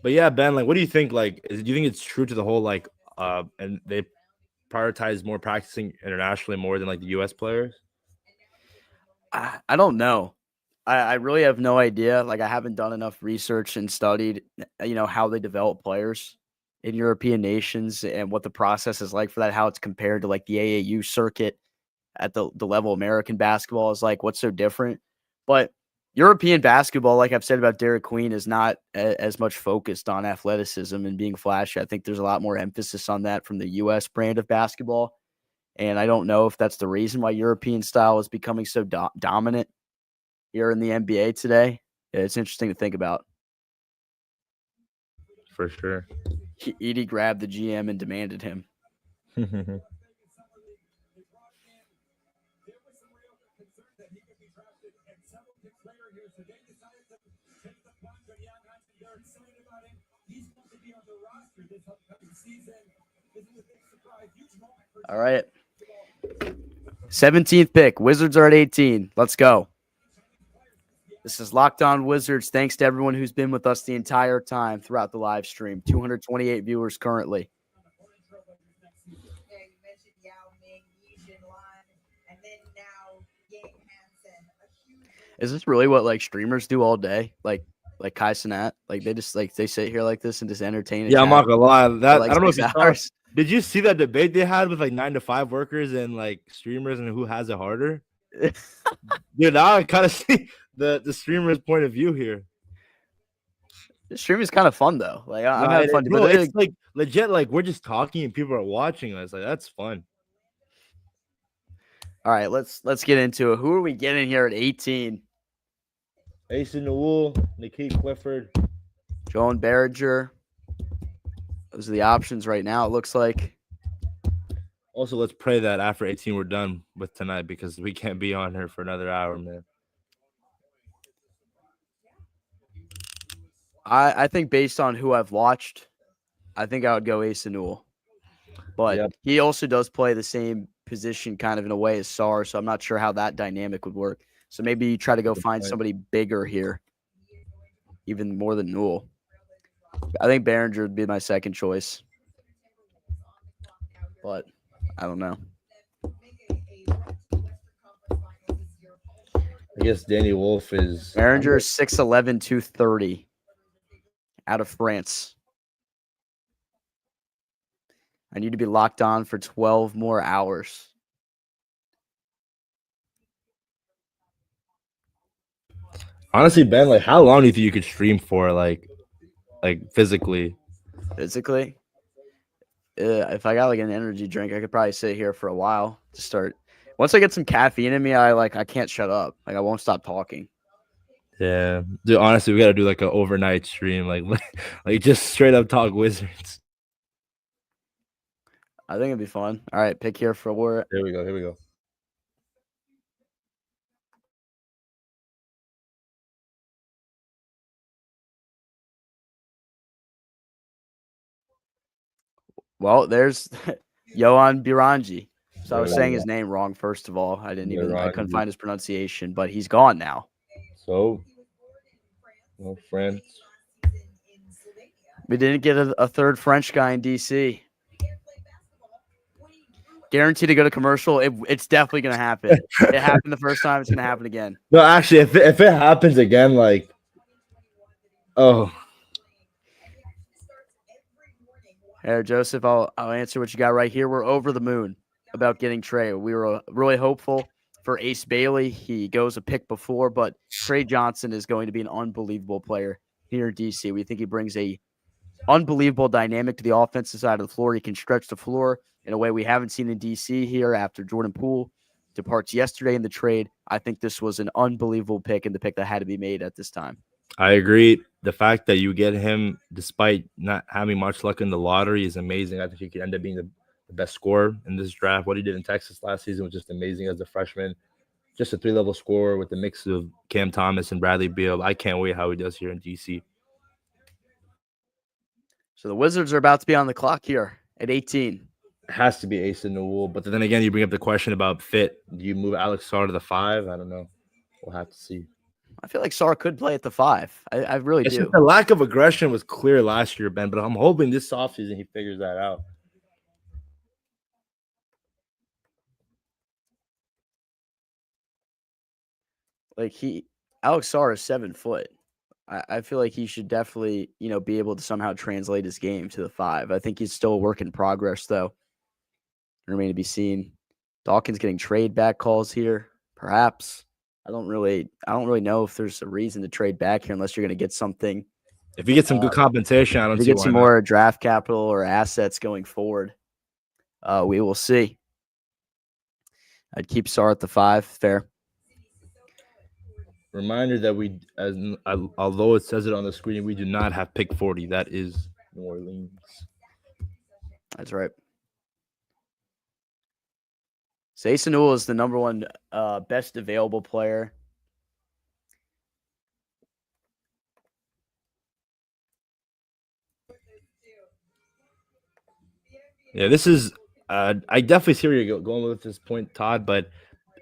Speaker 4: But yeah, Ben, what do you think? Do you think it's true to the whole and they prioritize more practicing internationally more than the U.S. players?
Speaker 1: I don't know. I really have no idea. I haven't done enough research and studied, how they develop players in European nations and what the process is like for that, how it's compared to the AAU circuit at the level American basketball is like, what's so different. But European basketball, like I've said about Derek Queen, is not as much focused on athleticism and being flashy. I think there's a lot more emphasis on that from the U.S. brand of basketball. And I don't know if that's the reason why European style is becoming so dominant here in the NBA today. It's interesting to think about.
Speaker 4: For sure.
Speaker 1: Edey grabbed the GM and demanded him. All right. 17th pick. Wizards are at 18. Let's go. This is Locked On Wizards. Thanks to everyone who's been with us the entire time throughout the live stream. 228 viewers currently.
Speaker 7: Yeah, you mentioned Yao Ming, Yijin Lan, and then now Yang Hansen.
Speaker 1: Is this really what streamers do all day? Like Kai Cenat? They just they sit here like this and just entertain.
Speaker 4: Yeah, I'm not gonna lie. That I don't know if you saw.
Speaker 1: Hours.
Speaker 4: Did you see that debate they had with 9 to 5 workers and streamers and who has it harder? Dude, now I kind of see the streamer's point of view here.
Speaker 1: The stream is kind of fun though. I'm having fun.
Speaker 4: Bro, it's legit. We're just talking and people are watching us. That's fun.
Speaker 1: All right, let's get into it. Who are we getting here at 18?
Speaker 4: Ace in the Wool, Nikki Clifford.
Speaker 1: Joan Berringer. Those are the options right now, it looks like.
Speaker 4: Also, let's pray that after 18 we're done with tonight because we can't be on here for another hour, man.
Speaker 1: I think based on who I've watched, I think I would go Ace Newell. But
Speaker 4: Yep.
Speaker 1: he also does play the same position kind of in a way as Sar, so I'm not sure how that dynamic would work. So maybe you try to go find somebody bigger here, even more than Newell. I think Behringer would be my second choice. But I don't know.
Speaker 4: I guess Danny Wolf is
Speaker 1: Behringer is 6'11", 230 out of France. I need to be locked on for 12 more hours.
Speaker 4: honestly, Ben. Like, how long do you think you could stream for? Like physically.
Speaker 1: Physically, if I got like an energy drink, I could probably sit here for a while to start. Once I get some caffeine in me, I can't shut up. Like I won't stop talking.
Speaker 4: Yeah, dude. Honestly, we gotta do like an overnight stream, like just straight up talk Wizards.
Speaker 1: I think it'd be fun. All right, pick here for
Speaker 4: Here we go. Here we go.
Speaker 1: well, there's Johan Birangi. So I was
Speaker 4: There
Speaker 1: saying
Speaker 4: we
Speaker 1: his name wrong. First of all, I couldn't
Speaker 4: Birangi.
Speaker 1: find his pronunciation, but he's gone now.
Speaker 4: So, no France.
Speaker 1: We didn't get a third French guy in DC. Guaranteed to go to commercial. It's definitely gonna happen. It happened the first time. It's gonna happen again.
Speaker 4: No, actually, if it happens again, like, oh,
Speaker 1: Here, Joseph, I'll answer what you got right here. We're over the moon about getting Trey. We were really hopeful for Ace Bailey. He goes a pick before, but Trey Johnson is going to be an unbelievable player here in DC. We think he brings a unbelievable dynamic to the offensive side of the floor. He can stretch the floor in a way we haven't seen in DC here after Jordan Poole departs yesterday in the trade. I think this was an unbelievable pick and the pick that had to be made at this time.
Speaker 4: I agree. The fact that you get him despite not having much luck in the lottery is amazing. I think he could end up being the best scorer in this draft. What he did in Texas last season was just amazing as a freshman. Just a 3-level scorer with a mix of Cam Thomas and Bradley Beal. I can't wait how he does here in DC.
Speaker 1: So the Wizards are about to be on the clock here at 18.
Speaker 4: It has to be Ace in the Wool. But then again, you bring up the question about fit. Do you move Alex Sar to the 5? I don't know. We'll have to see.
Speaker 1: I feel like Sar could play at the 5. I really
Speaker 4: It's
Speaker 1: do.
Speaker 4: just the lack of aggression was clear last year, Ben, but I'm hoping this offseason he figures that out.
Speaker 1: Like Alex Sar is 7 foot. I feel like he should definitely, be able to somehow translate his game to the 5. I think he's still a work in progress, though. Remain to be seen. Dawkins getting trade back calls here, perhaps. I don't really know if there's a reason to trade back here unless you're going to get something.
Speaker 4: If you get some good compensation, I don't
Speaker 1: If you
Speaker 4: see
Speaker 1: get
Speaker 4: why
Speaker 1: some
Speaker 4: not.
Speaker 1: more draft capital or assets going forward, we will see. I'd keep Sar at the 5. Fair.
Speaker 4: Reminder that although it says it on the screen, we do not have pick 40. That is New Orleans.
Speaker 1: That's right. Ace Newell is the number one best available player.
Speaker 4: Yeah, this is. I definitely see where you're going with this point, Todd. But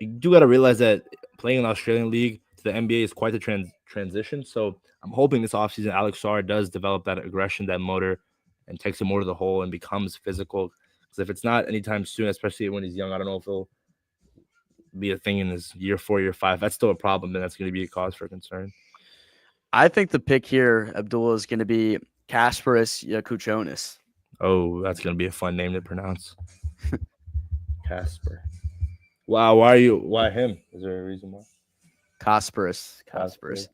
Speaker 4: you do got to realize that playing in the Australian League to the NBA is quite a transition. So I'm hoping this offseason Alex Sar does develop that aggression, that motor, and takes it more to the hole and becomes physical. Because if it's not anytime soon, especially when he's young, I don't know if he'll be a thing in his year 4, year 5. That's still a problem, and that's going to be a cause for concern.
Speaker 1: I think the pick here, Abdullah, is going to be Kasparis Yakuchonis.
Speaker 4: Oh, that's going to be a fun name to pronounce. Casper. Wow, why him? Is there a reason why?
Speaker 1: Kasparis.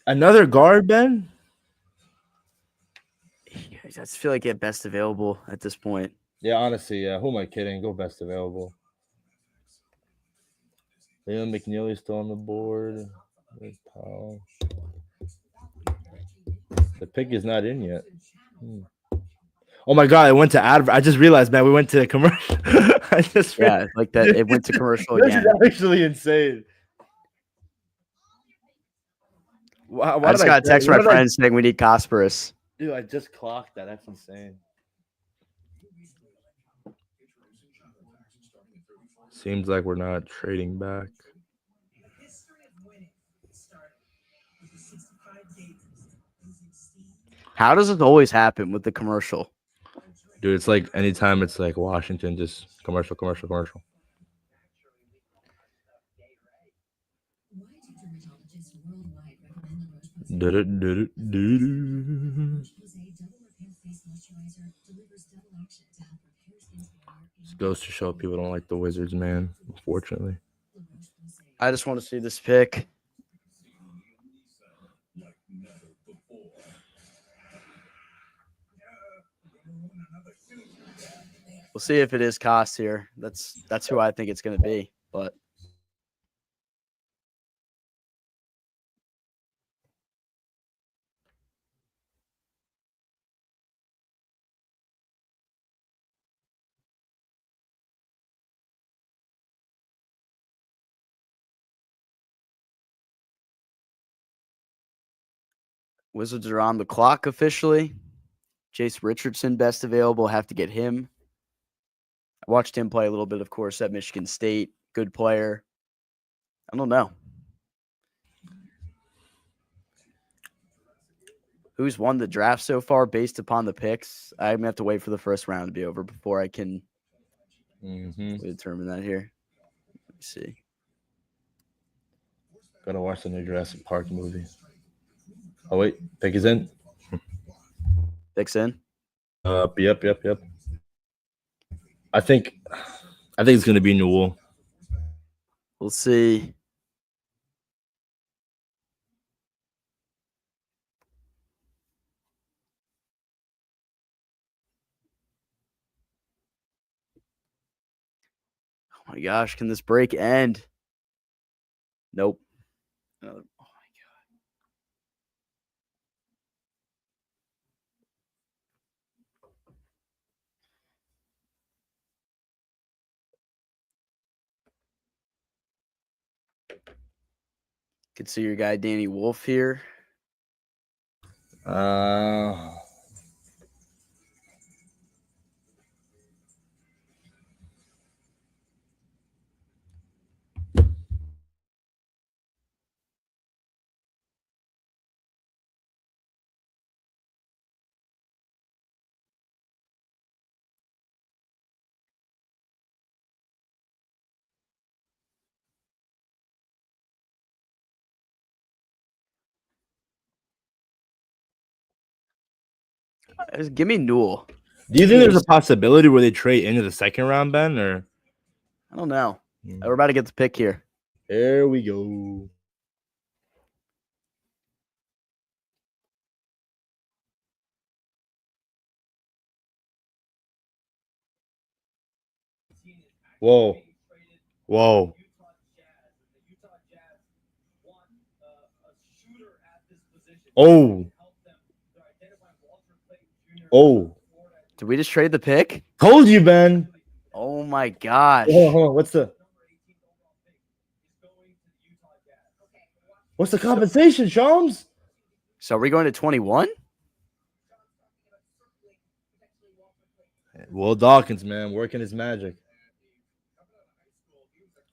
Speaker 4: Another guard, Ben?
Speaker 1: I just feel like get best available at this point.
Speaker 4: Yeah, honestly, yeah. Who am I kidding? Go best available. Leon McNeely's still on the board. Powell. The pick is not in yet. Oh my god, it went to advert. I just realized, man, we went to commercial. I just
Speaker 1: Yeah, like that. It went to commercial
Speaker 4: This
Speaker 1: again.
Speaker 4: is actually insane. Why
Speaker 1: I just got a
Speaker 4: say-
Speaker 1: text
Speaker 4: what
Speaker 1: from my
Speaker 4: did I-
Speaker 1: friend saying we need Cosperus.
Speaker 4: Dude, I just clocked that. That's insane. Seems like we're not trading back.
Speaker 7: History of winning started with the 65 days losing steam.
Speaker 1: How does it always happen with the commercial?
Speaker 4: Dude, it's like anytime it's like Washington, just commercial.
Speaker 7: Why do dermatologists worldwide recommend the Roche Posay? Roche Posay Double Repair Face Moisturizer delivers double action to help repair skin's barrier.
Speaker 4: This goes to show people don't like the Wizards, man. Unfortunately.
Speaker 7: The Roche Posay.
Speaker 1: I just want to see this pick. We'll see if it is Cost here. That's who I think it's going to be. But Wizards are on the clock officially. Jace Richardson, best available. Have to get him. I watched him play a little bit, of course, at Michigan State. Good player. I don't know. Who's won the draft so far based upon the picks? I'm going to have to wait for the first round to be over before I can determine that here. Let me see.
Speaker 4: Gotta watch the new Jurassic Park movie. Oh wait, pick is in.
Speaker 1: Picks in?
Speaker 4: Yep. I think it's gonna be Newell.
Speaker 1: We'll see. Oh my gosh, can this break end? Nope. Oh my god. Could see your guy Danny Wolf here. Give me Newell.
Speaker 4: Do you think there's a possibility where they trade into the second round, Ben? Or
Speaker 1: I don't know. We're about to get the pick here.
Speaker 4: there we go. Whoa. Oh.
Speaker 1: Did we just trade the pick?
Speaker 4: Told you, Ben.
Speaker 1: Oh my gosh.
Speaker 4: Hold on. What's the compensation, Shams?
Speaker 1: So are we going to 21?
Speaker 4: Will Dawkins, man, working his magic.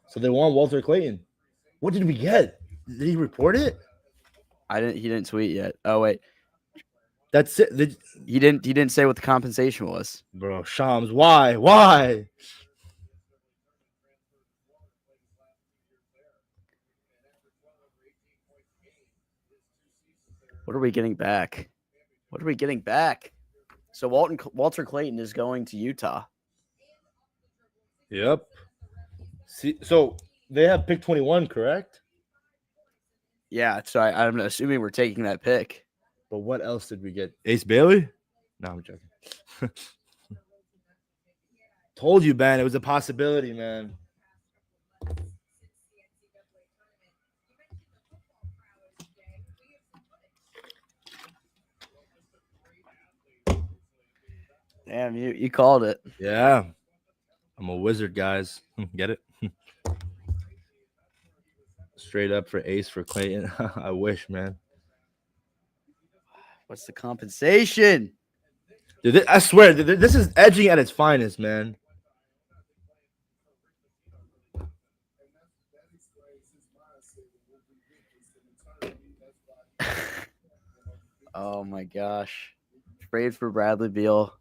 Speaker 4: So they want Walter Clayton. What did we get? Did he report it?
Speaker 1: He didn't tweet yet. Oh wait.
Speaker 4: That's it.
Speaker 1: He didn't say what the compensation was.
Speaker 4: Bro, Shams, why? Why?
Speaker 1: What are we getting back? So Walter Clayton is going to Utah.
Speaker 4: Yep. See, so they have pick 21, correct?
Speaker 1: Yeah, so I'm assuming we're taking that pick.
Speaker 4: But what else did we get? Ace Bailey? No, I'm joking. Told you, Ben. It was a possibility, man.
Speaker 1: Damn, you called it.
Speaker 4: Yeah. I'm a wizard, guys. Get it? Straight up for ace for Clayton. I wish, man.
Speaker 1: What's the compensation?
Speaker 4: Dude, I swear, this is edging at its finest, man.
Speaker 1: Oh my gosh. Trade for Bradley Beal.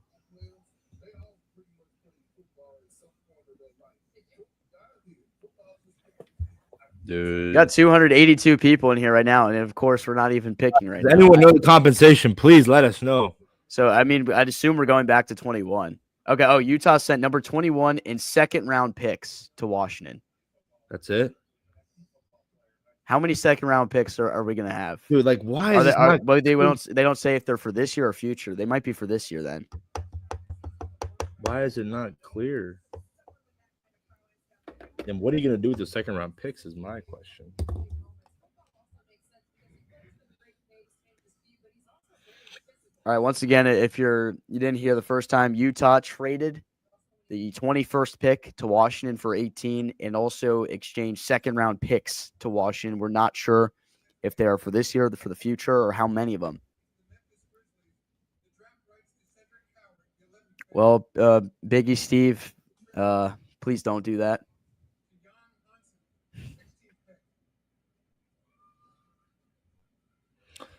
Speaker 4: Dude.
Speaker 1: Got 282 people in here right now, and of course we're not even picking right
Speaker 4: Does
Speaker 1: now.
Speaker 4: anyone know the compensation? Please let us know.
Speaker 1: So I mean, I'd assume we're going back to 21. Okay. Oh, Utah sent number 21 in second round picks to Washington.
Speaker 4: That's it,
Speaker 1: How many second round picks are we gonna have?
Speaker 4: dude. Like, why
Speaker 1: Are
Speaker 4: is
Speaker 1: they,
Speaker 4: this
Speaker 1: are,
Speaker 4: not?
Speaker 1: but they don't say if they're for this year or future. They might be for this year then.
Speaker 4: Why is it not clear? And what are you gonna do with the second round picks? Is my question.
Speaker 1: All right. Once again, if you didn't hear the first time, Utah traded the 21st pick to Washington for 18 and also exchanged second round picks to Washington. We're not sure if they are for this year, for the future, or how many of them. Well, Biggie Steve, please don't do that.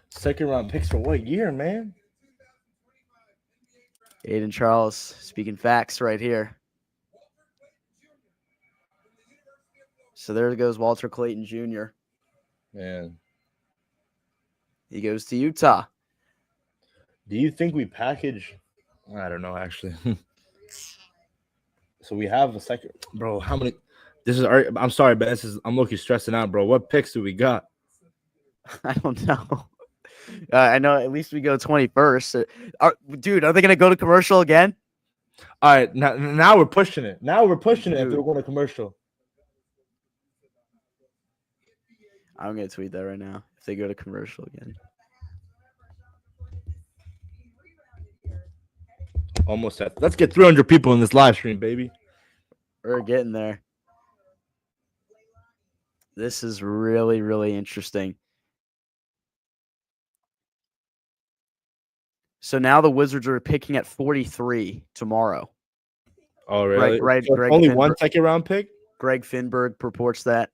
Speaker 4: Second round picks for what year, man?
Speaker 1: Aiden Charles speaking facts right here. So there goes Walter Clayton Jr.
Speaker 4: Man,
Speaker 1: He goes to Utah.
Speaker 4: do you think we package? I don't know, actually. So we have a second, bro. How many? This is. I'm sorry, but I'm looking stressing out, bro. What picks do we got?
Speaker 1: I don't know. I know at least we go 21st. Dude, are they going to go to commercial again?
Speaker 4: All right, now we're pushing it. Now we're pushing it. If they're going to commercial,
Speaker 1: I'm going to tweet that right now. If they go to commercial again.
Speaker 4: almost at. Let's get 300 people in this live stream, baby.
Speaker 1: We're getting there. This is really, really interesting. So now the Wizards are picking at 43 tomorrow.
Speaker 4: Oh, really?
Speaker 1: Right.
Speaker 4: So only one second round pick?
Speaker 1: Greg Finberg purports that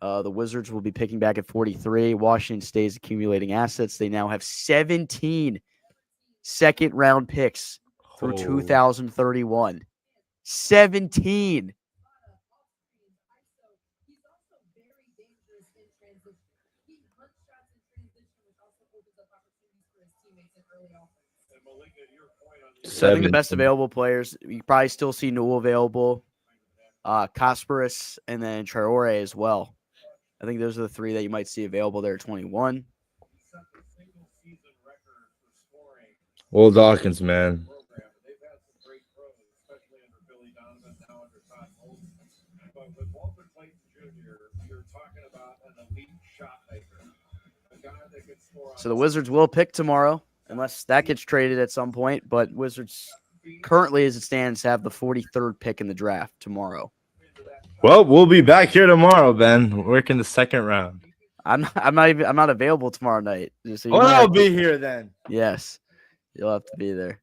Speaker 1: the Wizards will be picking back at 43. Washington stays accumulating assets. They now have 17 second round picks through 2031. 17. So I think the best available players, you probably still see Newell available, Kasparis, and then Traore as well. I think those are the three that you might see available there at 21.
Speaker 4: Will Dawkins, man.
Speaker 1: So the Wizards will pick tomorrow, unless that gets traded at some point. But Wizards currently, as it stands, have the 43rd pick in the draft tomorrow.
Speaker 4: Well, we'll be back here tomorrow, Ben. Working the second round.
Speaker 1: I'm not available tomorrow night. So
Speaker 4: I'll be here then.
Speaker 1: Yes, you'll have to be there.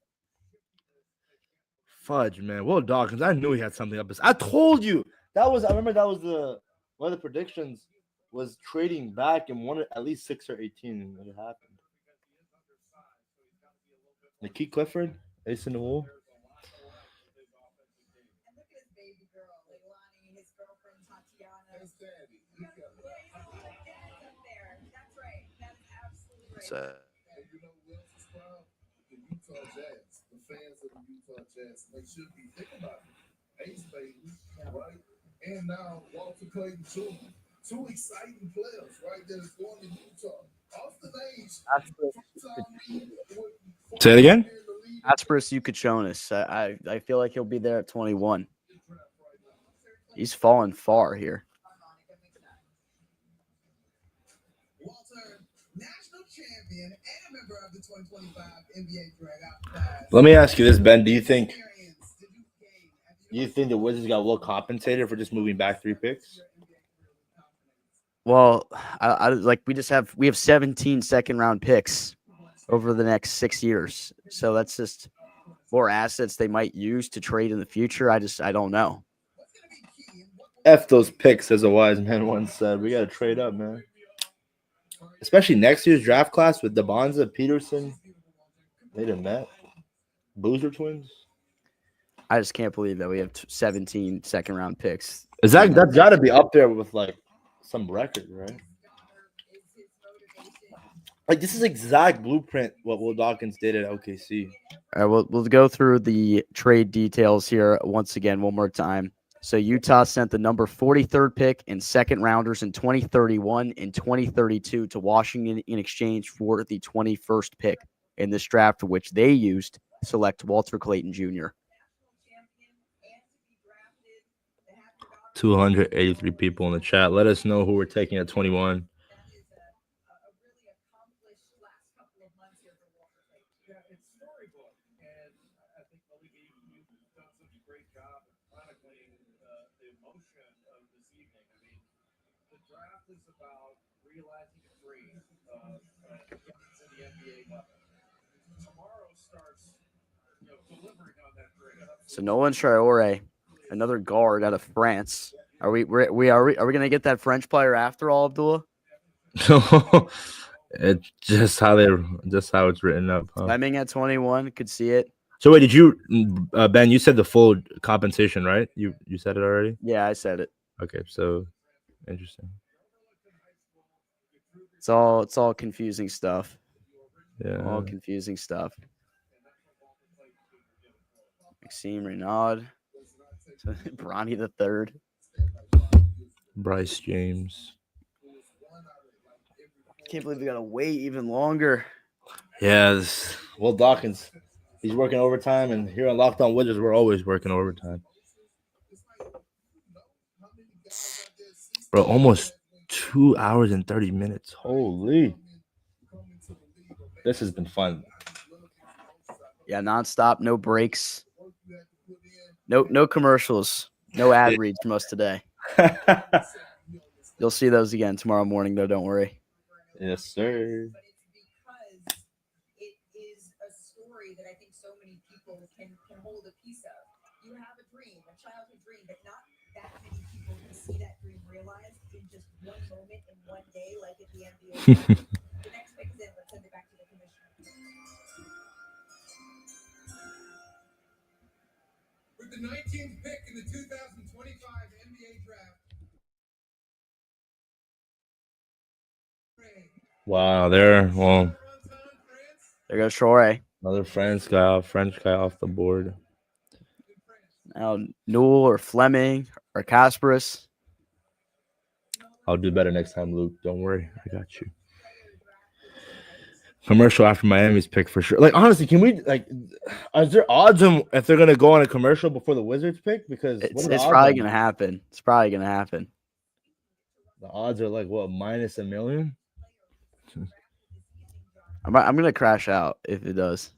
Speaker 4: Fudge, man. Will Dawkins. I knew he had something up his. I told you that was. I remember that was one of the predictions was trading back and wanted at least 6 or 18 when it happened. Nikki Clifford, ace in the wool.
Speaker 1: So.
Speaker 5: The Utah Jazz, the fans of the Utah Jazz, they should be thinking about it. Ace baby, right? And now Walter Clayton Jr. Two exciting players, right? That is going to Utah. Off the age.
Speaker 4: Say it again.
Speaker 1: Kasparis Yukachonis. I feel like he'll be there at 21. He's fallen far here.
Speaker 7: Walter, national champion.
Speaker 5: champion and a member of the 2025 NBA draft class.
Speaker 4: Let me ask you this, Ben. Do you think
Speaker 5: Experience did you gain at
Speaker 4: the Wizards got well compensated for just moving back 3 picks?
Speaker 1: Well, we have 17 second round picks over the next 6 years. So that's just more assets they might use to trade in the future. I don't know.
Speaker 4: F those picks, as a wise man once said. We got to trade up, man. Especially next year's draft class with DeBonza, Peterson. They done met. Boozer twins.
Speaker 1: I just can't believe that we have 17 second round picks.
Speaker 4: That's got to be up there with like some record, right? Like this is exact blueprint what Will Dawkins did at OKC.
Speaker 1: All right, we'll go through the trade details here once again, one more time. So Utah sent the number 43rd pick and second rounders in 2031 and 2032 to Washington in exchange for the 21st pick in this draft, for which they used to select Walter Clayton Jr.
Speaker 4: 283 people in the chat. Let us know who we're taking at 21.
Speaker 3: Yeah, it's storybook, and I think Malik, you've done such a great job of chronicling the emotion of this evening. I mean, the draft is about realizing a dream of getting to the NBA level. Tomorrow starts, delivering on that dream.
Speaker 1: So Nolan Traore, another guard out of France. Are we gonna get that French player after all, Abdullah?
Speaker 4: It's just how it's written up. Huh?
Speaker 1: Fleming at 21, could see it.
Speaker 4: So wait, did you, Ben? You said the full compensation, right? You said it already.
Speaker 1: Yeah, I said it.
Speaker 4: Okay, so interesting.
Speaker 1: It's all confusing stuff.
Speaker 4: Yeah.
Speaker 1: All confusing stuff. Maxime Renaud, Bronny the third.
Speaker 4: Bryce James.
Speaker 1: Can't believe we gotta wait even longer.
Speaker 4: Yeah, Will Dawkins. He's working overtime, and here on Locked On Wizards, we're always working overtime. Bro, almost 2 hours and 30 minutes. Holy. This has been fun.
Speaker 1: Yeah, nonstop, no breaks. No commercials. No ad reads from us today. You'll see those again tomorrow morning, though. Don't worry.
Speaker 4: Yes, sir.
Speaker 7: But it's because it is a story that I think so many people can hold a piece of. You have a dream, a childhood dream, but not that many people can see that dream realized in just one moment in one day, like at the NBA. The next pick is in. Let's send it back to the commissioner.
Speaker 5: With the 19th pick in the 2025 NBA draft.
Speaker 4: Wow,
Speaker 1: There goes Traore.
Speaker 4: another French guy off the board.
Speaker 1: Now Newell or Fleming or Kasparis.
Speaker 4: I'll do better next time, Luke. Don't worry, I got you. Commercial after Miami's pick for sure. Like honestly, can we is there odds on if they're gonna go on a commercial before the Wizards pick? Because
Speaker 1: It's probably gonna happen. It's probably gonna happen.
Speaker 4: The odds are like what, minus $1 million?
Speaker 1: I'm gonna crash out if it does.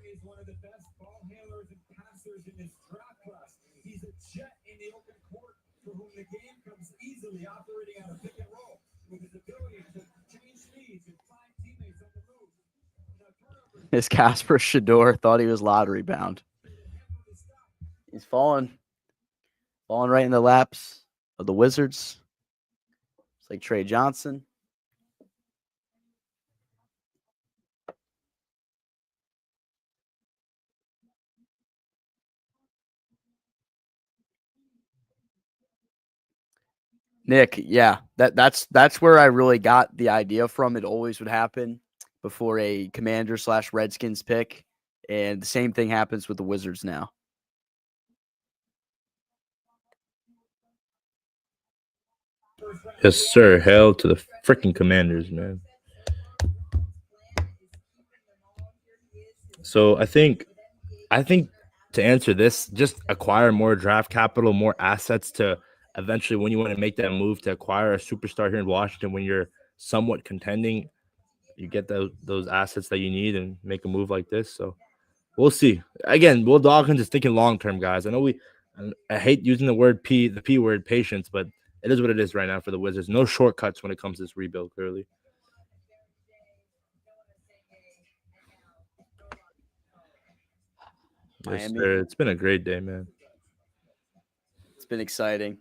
Speaker 3: Is one of the best ball handlers and passers in this draft class. He's a jet in the open court for whom the game comes easily, operating out of pick and roll with his ability to change speeds and find teammates on the move.
Speaker 1: His Casper Shador thought he was lottery bound. He's falling right in the laps of the Wizards. It's like Trey Johnson. Nick, yeah, that's where I really got the idea from. It always would happen before a Commander/Redskins pick, and the same thing happens with the Wizards now.
Speaker 4: Yes, sir. Hell to the freaking Commanders, man. So I think to answer this, just acquire more draft capital, more assets to eventually, when you want to make that move to acquire a superstar here in Washington, when you're somewhat contending, you get those assets that you need and make a move like this. So we'll see. Again, Will Dawkins is thinking long term, guys. I know I hate using the P word, patience, but it is what it is right now for the Wizards. No shortcuts when it comes to this rebuild, clearly. Yes,
Speaker 1: Miami.
Speaker 4: sir. It's been a great day, man.
Speaker 1: It's been exciting.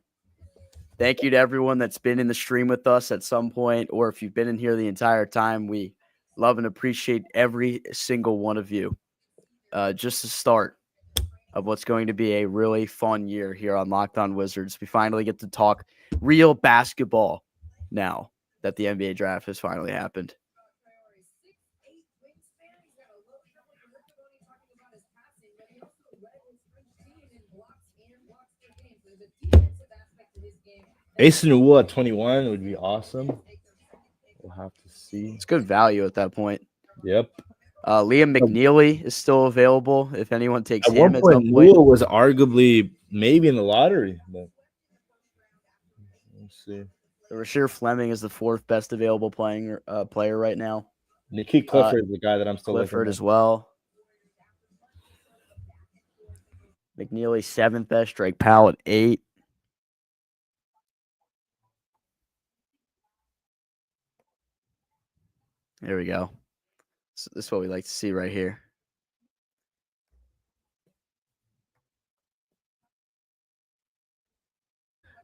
Speaker 1: Thank you to everyone that's been in the stream with us at some point, or if you've been in here the entire time. We love and appreciate every single one of you. Just the start of what's going to be a really fun year here on Locked On Wizards. We finally get to talk real basketball now that the NBA draft has finally happened.
Speaker 4: Ace Newell at 21 would be awesome. We'll have to see.
Speaker 1: It's good value at that point.
Speaker 4: Yep.
Speaker 1: Liam McNeely is still available if anyone takes
Speaker 4: At
Speaker 1: him
Speaker 4: one
Speaker 1: at
Speaker 4: point,
Speaker 1: some point.
Speaker 4: Newell was arguably maybe in the lottery, but let's see.
Speaker 1: Rasheer Fleming is the fourth best available player right now.
Speaker 4: Nikki Clifford is the guy that I'm still
Speaker 1: Clifford
Speaker 4: looking
Speaker 1: as well. McNeely seventh best. Drake Powell at 8. There we go. So this is what we like to see right here.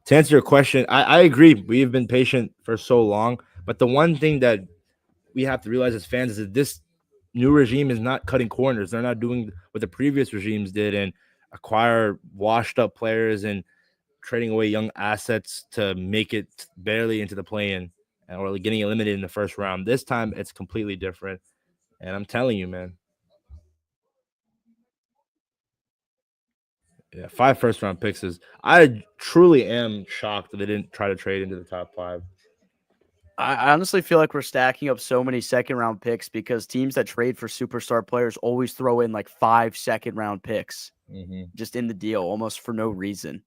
Speaker 4: To answer your question, I agree. We've been patient for so long, but the one thing that we have to realize as fans is that this new regime is not cutting corners. They're not doing what the previous regimes did and acquire washed up players and trading away young assets to make it barely into the play-in or getting eliminated in the first round. This time it's completely different. And I'm telling you, man. Yeah, 5 first-round picks is. I truly am shocked that they didn't try to trade into the top 5.
Speaker 1: I honestly feel like we're stacking up so many second-round picks because teams that trade for superstar players always throw in like 5 second-round picks just in the deal, almost for no reason.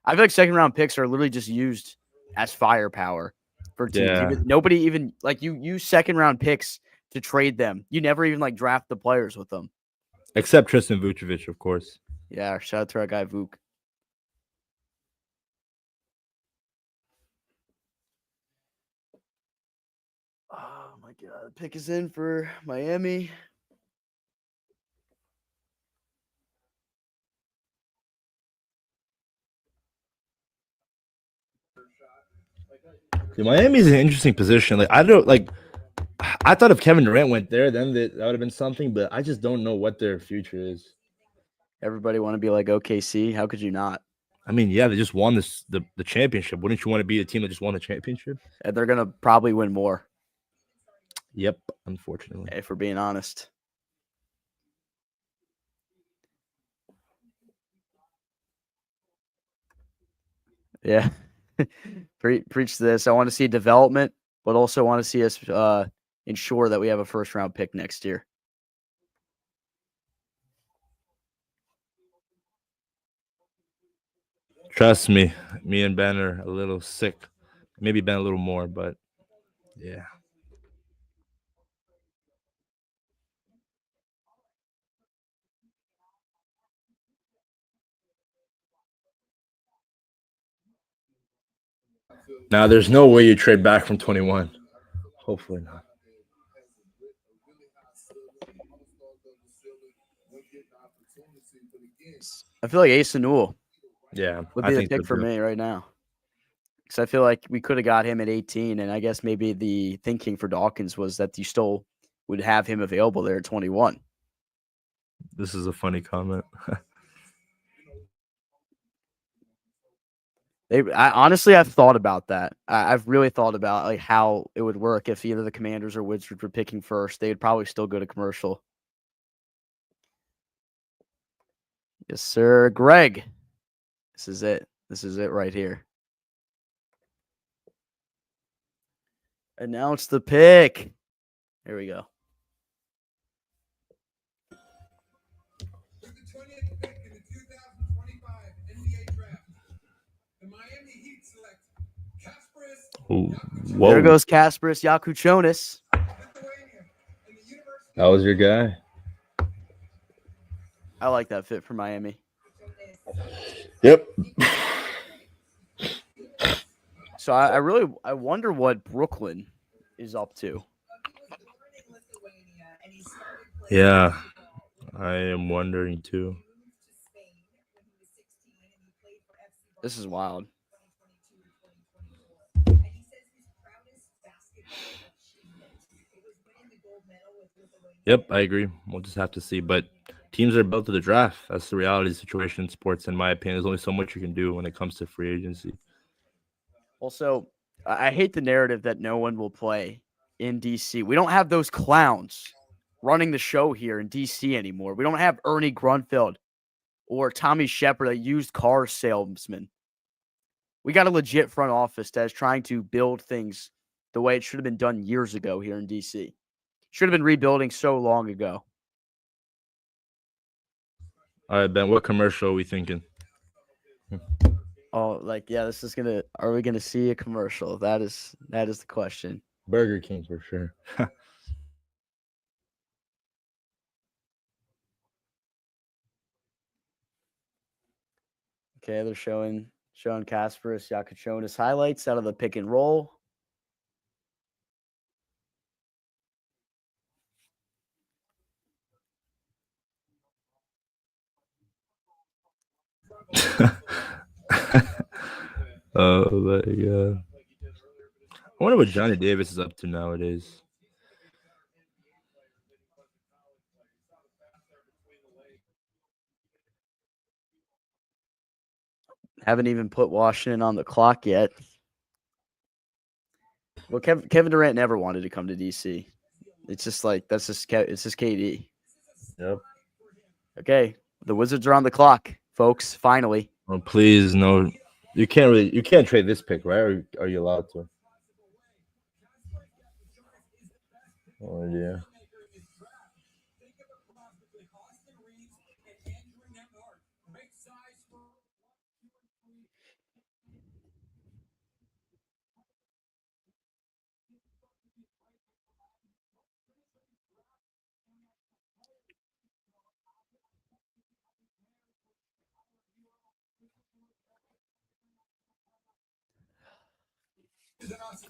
Speaker 1: I feel like second-round picks are literally just used as firepower for teams.
Speaker 4: Yeah.
Speaker 1: Nobody even like you use second-round picks to trade them. You never even like draft the players with them.
Speaker 4: Except Tristan Vucevic, of course.
Speaker 1: Yeah, shout out to our guy Vuk. Oh my god, the pick is in for Miami.
Speaker 4: Dude, Miami's an interesting position. Like I thought if Kevin Durant went there, then that would have been something, but I just don't know what their future is.
Speaker 1: Everybody want to be like OKC. How could you not?
Speaker 4: I mean, yeah, they just won the championship. Wouldn't you want to be a team that just won the championship?
Speaker 1: And they're gonna probably win more.
Speaker 4: Yep, unfortunately.
Speaker 1: If we're being honest. Yeah. Preach this. I want to see development, but also want to see us ensure that we have a first-round pick next year.
Speaker 4: Trust me, me and Ben are a little sick. Maybe Ben a little more, but yeah. Now, there's no way you trade back from 21. Hopefully not.
Speaker 1: I feel like Ace Newell
Speaker 4: Yeah,
Speaker 1: would be the pick for me right now. Because I feel like we could have got him at 18, and I guess maybe the thinking for Dawkins was that you still would have him available there at 21.
Speaker 4: This is a funny comment.
Speaker 1: Honestly, I've thought about that. I've really thought about like how it would work if either the Commanders or Wizards were picking first. They would probably still go to commercial. Yes, sir. Greg. This is it. This is it right here. Announce the pick. Here we go.
Speaker 4: Ooh,
Speaker 1: There goes Kasparis Yakuchonis.
Speaker 4: That was your guy.
Speaker 1: I like that fit for Miami.
Speaker 4: Yep.
Speaker 1: So I wonder what Brooklyn is up to.
Speaker 4: Yeah, I am wondering too.
Speaker 1: This is wild.
Speaker 4: Yep, I agree. We'll just have to see. But teams are built to the draft. That's the reality situation in sports, in my opinion. There's only so much you can do when it comes to free agency.
Speaker 1: Also, I hate the narrative that no one will play in DC. We don't have those clowns running the show here in DC anymore. We don't have Ernie Grunfeld or Tommy Shepard, a used car salesman. We got a legit front office that is trying to build things the way it should have been done years ago here in DC. Should have been rebuilding so long ago.
Speaker 4: All right, Ben, what commercial are we thinking?
Speaker 1: Oh, this is are we gonna see a commercial? That is the question.
Speaker 4: Burger King for sure.
Speaker 1: Okay, they're showing Kasparis Yakuchonis highlights out of the pick and roll.
Speaker 4: Oh my god. I wonder what Johnny Davis is up to nowadays.
Speaker 1: Haven't even put Washington on the clock yet. Well, Kevin Durant never wanted to come to DC. It's just it's just KD.
Speaker 4: Yep.
Speaker 1: Okay, the Wizards are on the clock, folks. Finally.
Speaker 4: Oh, please, no. You can't trade this pick, right? Or are you allowed to? Oh yeah.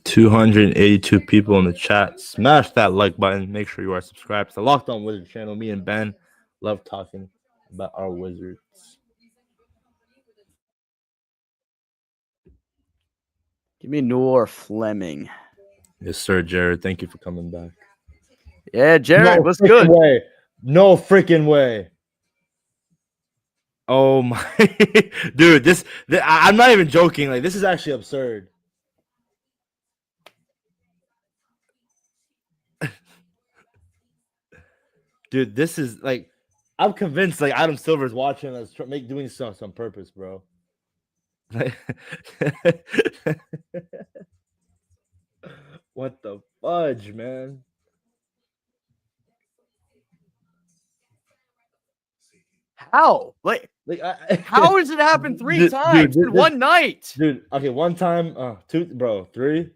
Speaker 4: $282 people in the chat. Smash that like button. Make sure you are subscribed to the Locked On Wizards channel. Me and Ben love talking about our Wizards.
Speaker 1: Give me Noor Fleming.
Speaker 4: Yes, sir, Jared. Thank you for coming back.
Speaker 1: Yeah, Jared, what's
Speaker 4: freaking
Speaker 1: good?
Speaker 4: Way. No freaking way. Oh my dude, I'm not even joking. Like, this is actually absurd. Dude, this is like, I'm convinced like Adam Silver's watching us doing stuff on purpose, bro. What the fudge, man?
Speaker 1: How? How does it happen three times in one night?
Speaker 4: Dude, okay, one time, two, bro, three.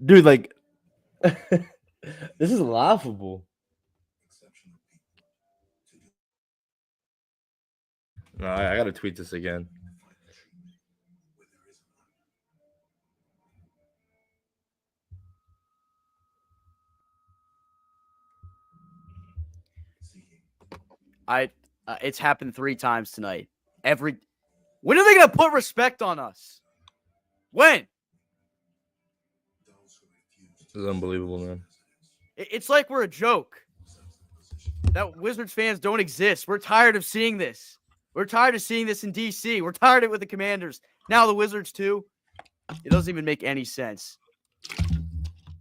Speaker 4: Dude, like, this is laughable. No, I gotta tweet this again.
Speaker 1: It's happened three times tonight. When are they gonna put respect on us? When?
Speaker 4: This is unbelievable, man.
Speaker 1: It's like we're a joke. That Wizards fans don't exist. We're tired of seeing this. We're tired of seeing this in DC. We're tired of it with the Commanders. Now the Wizards too. It doesn't even make any sense.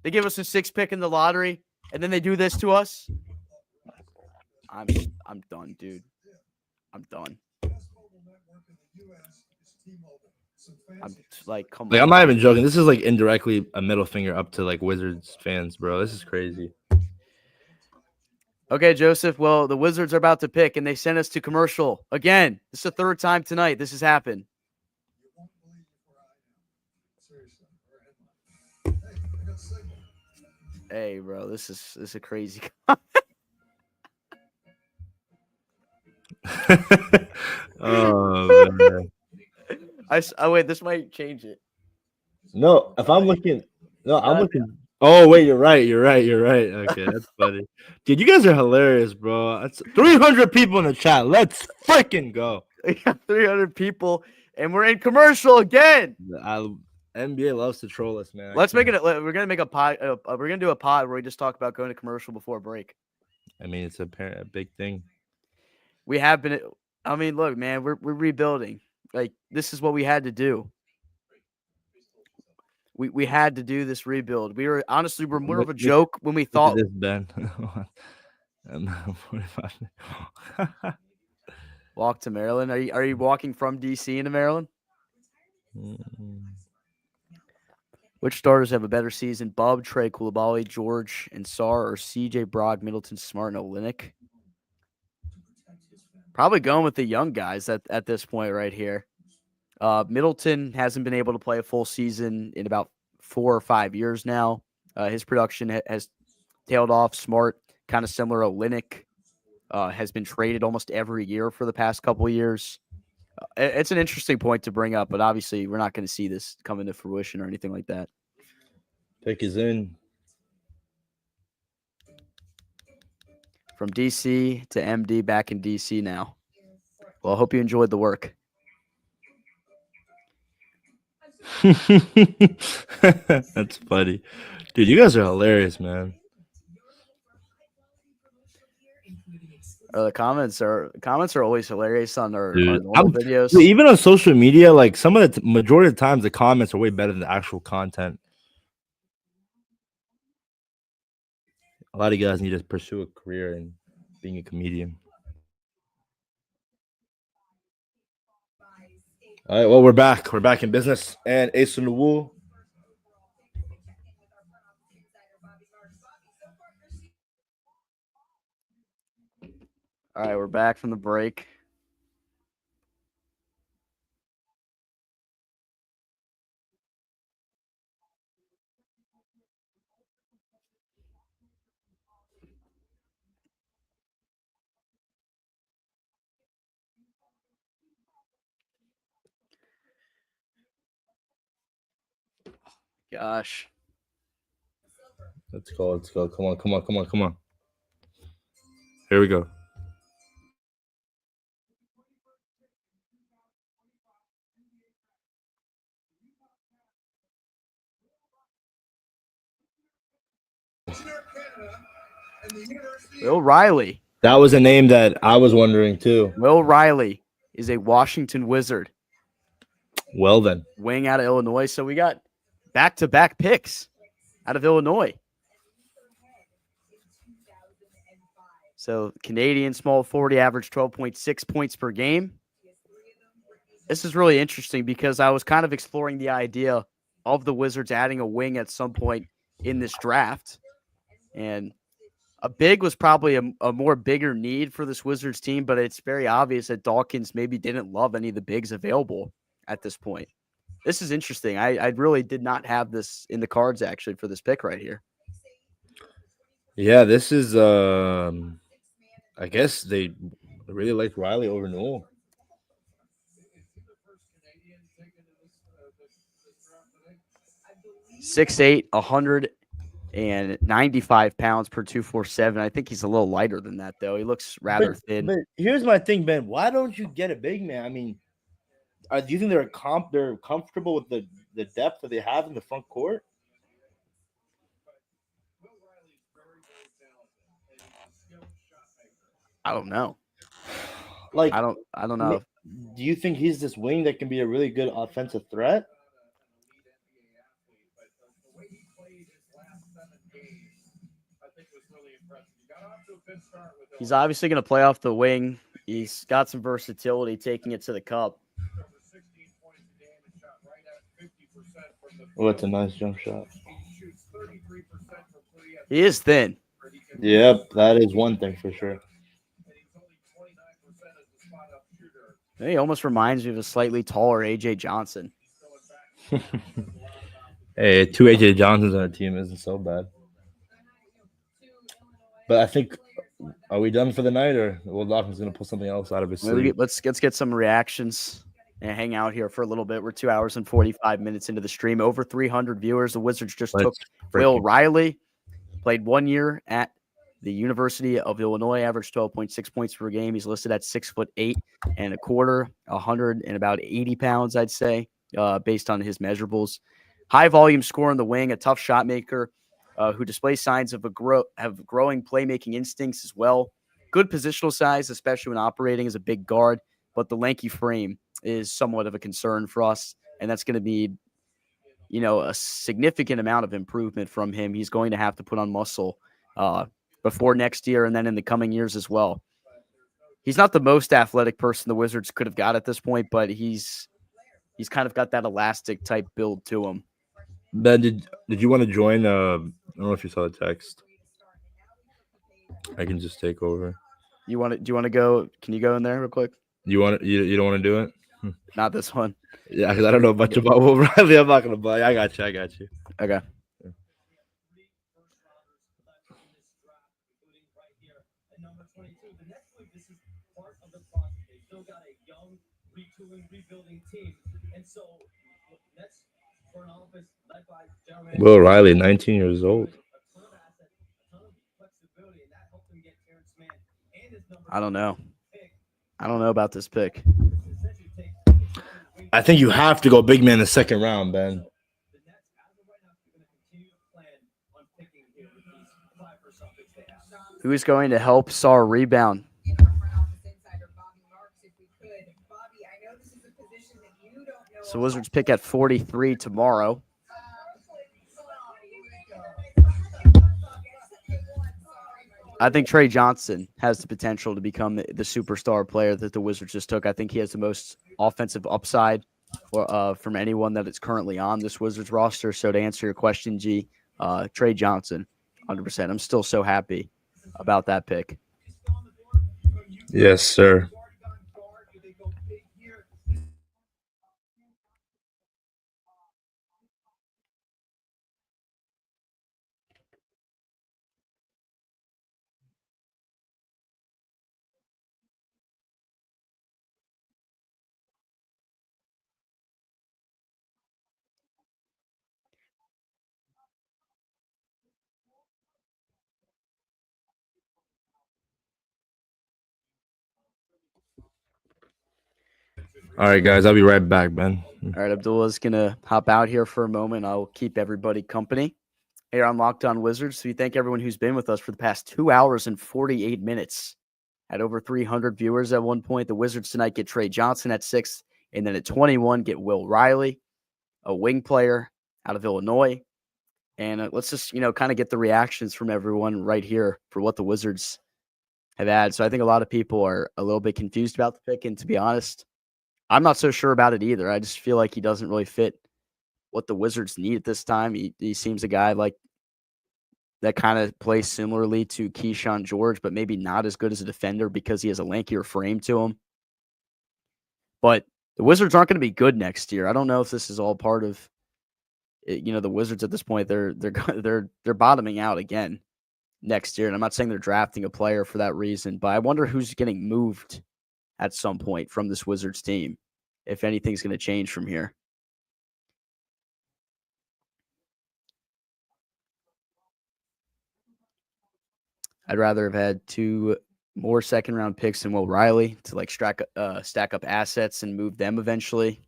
Speaker 1: They give us a 6th pick in the lottery, and then they do this to us. I'm done, dude. I'm done. I'm like, come on.
Speaker 4: I'm not even joking. This is like indirectly a middle finger up to like Wizards fans, bro. This is crazy.
Speaker 1: Okay, Joseph. Well, the Wizards are about to pick, and they sent us to commercial again. This is the third time tonight this has happened.
Speaker 5: You won't believe where I am. Seriously, where am I? Hey, I got signal.
Speaker 1: Hey, bro, this is a crazy.
Speaker 4: Oh man.
Speaker 1: Wait, this might change it.
Speaker 4: No, if I'm looking, no, I'm
Speaker 1: Uh,
Speaker 4: looking. Oh wait, you're right. You're right. You're right. Okay, that's funny, dude. You guys are hilarious, bro. That's 300 people in the chat. Let's freaking go.
Speaker 1: We got 300 people, and we're in commercial again.
Speaker 4: NBA loves to troll us, man.
Speaker 1: Let's make it. We're gonna make a pod. We're gonna do a pod where we just talk about going to commercial before break.
Speaker 4: I mean, it's a big thing.
Speaker 1: We have been. I mean, look, man, we're rebuilding. Like this is what we had to do. We had to do this rebuild. We were honestly we're more of a joke when we
Speaker 4: Look at
Speaker 1: thought.
Speaker 4: this, Ben. 45.
Speaker 1: Walk to Maryland. Are you walking from DC into Maryland? Which starters have a better season? Bub, Trey, Coulibaly, George, and Sarr, or CJ, Brogg, Middleton, Smart, and Olynyk? Probably going with the young guys at this point right here. Middleton hasn't been able to play a full season in about 4 or 5 years now. His production has tailed off. Smart, kind of similar. Olynyk has been traded almost every year for the past couple of years. It's an interesting point to bring up, but obviously we're not going to see this come into fruition or anything like that.
Speaker 4: Pick is in.
Speaker 1: From DC to MD, back in DC now. Well, I hope you enjoyed the work.
Speaker 4: That's funny. Dude, you guys are hilarious, man.
Speaker 1: The comments are always hilarious on our
Speaker 4: Dude,
Speaker 1: normal videos.
Speaker 4: Dude, even on social media, like some of the majority of the times, the comments are way better than the actual content. A lot of guys need to pursue a career in being a comedian. All right, well, we're back. We're back in business. And Ace in the Wool.
Speaker 1: All right, we're back from the break. Gosh.
Speaker 4: Let's go. Let's go. Come on. Come on. Come on. Come on. Here we go.
Speaker 1: Will Riley.
Speaker 4: That was a name that I was wondering too.
Speaker 1: Will Riley is a Washington Wizard.
Speaker 4: Well then.
Speaker 1: Wing out of Illinois. So we got back-to-back picks out of Illinois. So Canadian small 40 average 12.6 points per game. This is really interesting because I was kind of exploring the idea of the Wizards adding a wing at some point in this draft. And a big was probably a more bigger need for this Wizards team, but it's very obvious that Dawkins maybe didn't love any of the bigs available at this point. This is interesting. I really did not have this in the cards actually for this pick right here.
Speaker 4: Yeah, this is I guess they really liked Riley over Newell.
Speaker 1: 6'8", 195 pounds per 247. I think he's a little lighter than that though. He looks rather thin.
Speaker 4: But here's my thing, Ben. Why don't you get a big man? I mean, do you think they're comfortable with the depth that they have in the front court?
Speaker 1: I don't know.
Speaker 4: Like
Speaker 1: I don't know.
Speaker 4: Do you think he's this wing that can be a really good offensive threat?
Speaker 1: He's obviously going to play off the wing. He's got some versatility taking it to the cup.
Speaker 4: Oh, it's a nice jump shot.
Speaker 1: He is thin.
Speaker 4: Yep, that is one thing for sure.
Speaker 1: He almost reminds me of a slightly taller AJ Johnson.
Speaker 4: Hey, two AJ Johnsons on a team isn't so bad. But I think, are we done for the night, or Will Dawkins going to pull something else out of his sleeve?
Speaker 1: Let's get some reactions and hang out here for a little bit. We're 2 hours and 45 minutes into the stream. Over 300 viewers. The Wizards just took
Speaker 4: Let's
Speaker 1: Will
Speaker 4: freaking-
Speaker 1: Riley. Played 1 year at the University of Illinois, averaged 12.6 points per game. He's listed at 6'8" and a quarter, 100 and about 80 pounds, I'd say, based on his measurables. High volume scorer in the wing, a tough shot maker who displays signs of growing playmaking instincts as well. Good positional size, especially when operating as a big guard, but the lanky frame is somewhat of a concern for us, and that's going to be, a significant amount of improvement from him. He's going to have to put on muscle before next year and then in the coming years as well. He's not the most athletic person the Wizards could have got at this point, but he's kind of got that elastic type build to him.
Speaker 4: Ben, did you want to join? I don't know if you saw the text. I can just take over.
Speaker 1: Do you want to go? Can you go in there real quick?
Speaker 4: You don't want to do it?
Speaker 1: Not this one.
Speaker 4: Yeah, because I don't know much about Will Riley. I'm not gonna buy. I got you.
Speaker 1: Okay.
Speaker 4: Will Riley, 19 years old.
Speaker 1: I don't know about this pick.
Speaker 4: I think you have to go big man in the second round, Ben.
Speaker 1: Who's going to help Sar rebound? So Wizards pick at 43 tomorrow. I think Trey Johnson has the potential to become the superstar player that the Wizards just took. I think he has the most offensive upside from anyone that is currently on this Wizards roster. So to answer your question, G, Trey Johnson, 100%. I'm still so happy about that pick.
Speaker 4: Yes, sir. All right, guys. I'll be right back, Ben.
Speaker 1: All right, Abdullah's going to hop out here for a moment. I'll keep everybody company here on Locked On Wizards. So we thank everyone who's been with us for the past 2 hours and 48 minutes. At over 300 viewers at one point. The Wizards tonight get Trey Johnson at 6, and then at 21 get Will Riley, a wing player out of Illinois. And let's just, kind of get the reactions from everyone right here for what the Wizards have had. So I think a lot of people are a little bit confused about the pick, and to be honest, I'm not so sure about it either. I just feel like he doesn't really fit what the Wizards need at this time. He seems a guy like that kind of plays similarly to Keyshawn George, but maybe not as good as a defender because he has a lankier frame to him. But the Wizards aren't going to be good next year. I don't know if this is all part of, the Wizards at this point. They're bottoming out again next year, and I'm not saying they're drafting a player for that reason, but I wonder who's getting moved at some point from this Wizards team, if anything's going to change from here. I'd rather have had 2 more second-round picks than Will Riley to stack up assets and move them eventually.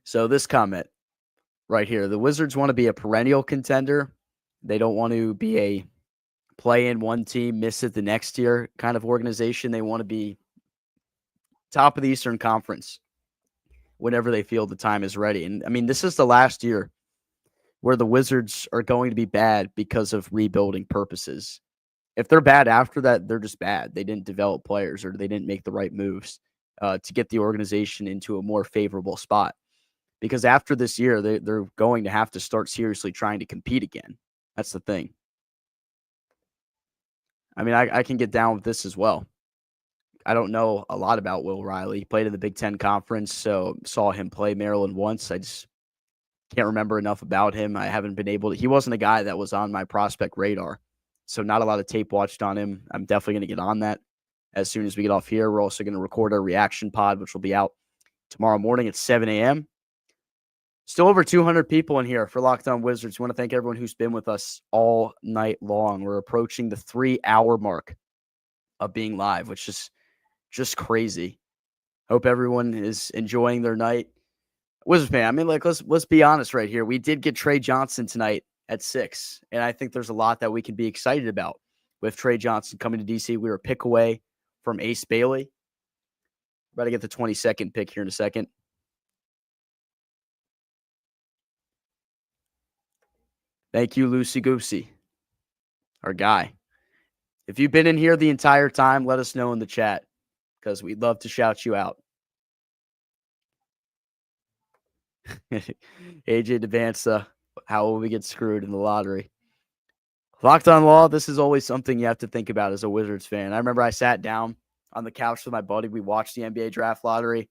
Speaker 1: So this comment right here, the Wizards want to be a perennial contender. They don't want to be a play-in one team, miss it the next year kind of organization. They want to be top of the Eastern Conference whenever they feel the time is ready. And, I mean, this is the last year where the Wizards are going to be bad because of rebuilding purposes. If they're bad after that, they're just bad. They didn't develop players or they didn't make the right moves to get the organization into a more favorable spot. because after this year, they're going to have to start seriously trying to compete again. That's the thing. I mean, I can get down with this as well. I don't know a lot about Will Riley. He played in the Big Ten Conference, so saw him play Maryland once. I just can't remember enough about him. I haven't been able to. He wasn't a guy that was on my prospect radar, so not a lot of tape watched on him. I'm definitely going to get on that as soon as we get off here. We're also going to record our reaction pod, which will be out tomorrow morning at 7 a.m. Still over 200 people in here for Locked On Wizards. We want to thank everyone who's been with us all night long. We're approaching the 3-hour mark of being live, which is just crazy. Hope everyone is enjoying their night. Wizards fan, I mean, like, let's be honest right here. We did get Trey Johnson tonight at 6, and I think there's a lot that we can be excited about with Trey Johnson coming to DC. We were a pick away from Ace Bailey. About to get the 22nd pick here in a second. Thank you, Lucy Goosey, our guy. If you've been in here the entire time, let us know in the chat because we'd love to shout you out. AJ Devanza, how will we get screwed in the lottery? Locked On Law, this is always something you have to think about as a Wizards fan. I remember I sat down on the couch with my buddy. We watched the NBA draft lottery.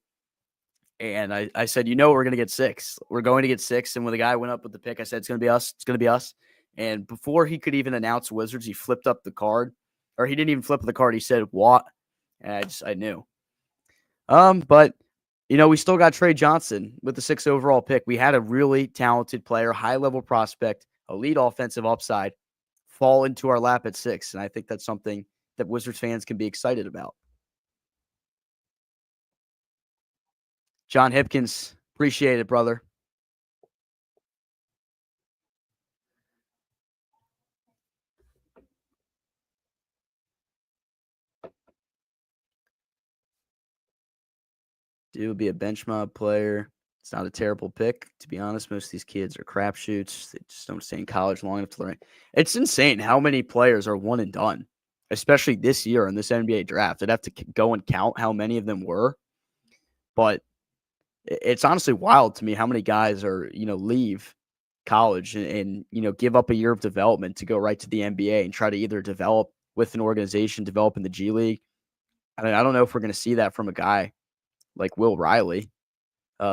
Speaker 1: And I said, we're going to get 6. We're going to get 6. And when the guy went up with the pick, I said, it's going to be us. It's going to be us. And before he could even announce Wizards, he flipped up the card. Or he didn't even flip the card. He said, what? And I knew. But, we still got Trey Johnson with the 6th overall pick. We had a really talented player, high-level prospect, elite offensive upside, fall into our lap at 6. And I think that's something that Wizards fans can be excited about. John Hipkins, appreciate it, brother. Dude will be a bench mob player. It's not a terrible pick, to be honest. Most of these kids are crapshoots. They just don't stay in college long enough to learn. It's insane how many players are one and done, especially this year in this NBA draft. I'd have to go and count how many of them were. But it's honestly wild to me how many guys are, leave college and give up a year of development to go right to the NBA and try to either develop with an organization, develop in the G League. I mean, I don't know if we're going to see that from a guy like Will Riley,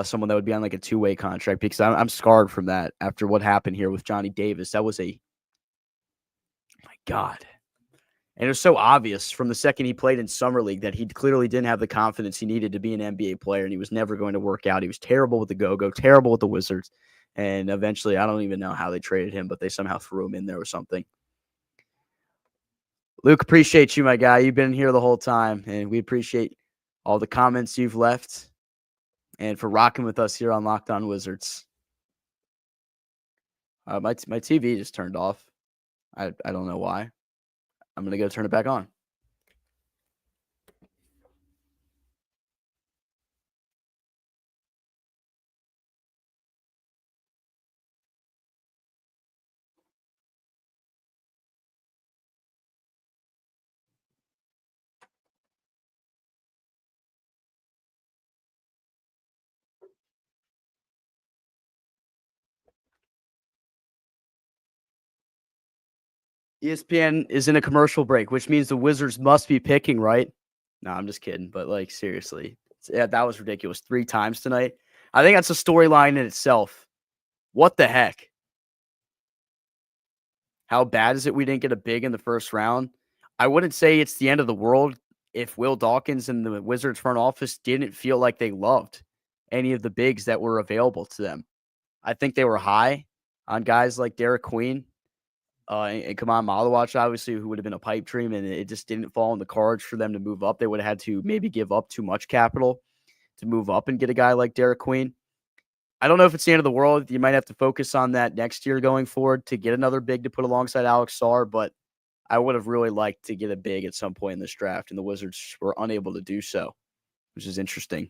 Speaker 1: someone that would be on like a 2-way contract, because I'm scarred from that after what happened here with Johnny Davis. That was my God. And it was so obvious from the second he played in Summer League that he clearly didn't have the confidence he needed to be an NBA player, and he was never going to work out. He was terrible with the go-go, terrible with the Wizards. And eventually, I don't even know how they traded him, but they somehow threw him in there or something. Luke, appreciate you, my guy. You've been here the whole time, and we appreciate all the comments you've left and for rocking with us here on Locked On Wizards. My TV just turned off. I don't know why. I'm going to go turn it back on. ESPN is in a commercial break, which means the Wizards must be picking, right? No, I'm just kidding. But, like, seriously. Yeah, that was ridiculous. 3 times tonight. I think that's a storyline in itself. What the heck? How bad is it we didn't get a big in the first round? I wouldn't say it's the end of the world if Will Dawkins and the Wizards front office didn't feel like they loved any of the bigs that were available to them. I think they were high on guys like Derek Queen. And Kaman Malawach, obviously, who would have been a pipe dream, and it just didn't fall in the cards for them to move up. They would have had to maybe give up too much capital to move up and get a guy like Derek Queen. I don't know if it's the end of the world. You might have to focus on that next year going forward to get another big to put alongside Alex Sarr, but I would have really liked to get a big at some point in this draft, and the Wizards were unable to do so, which is interesting.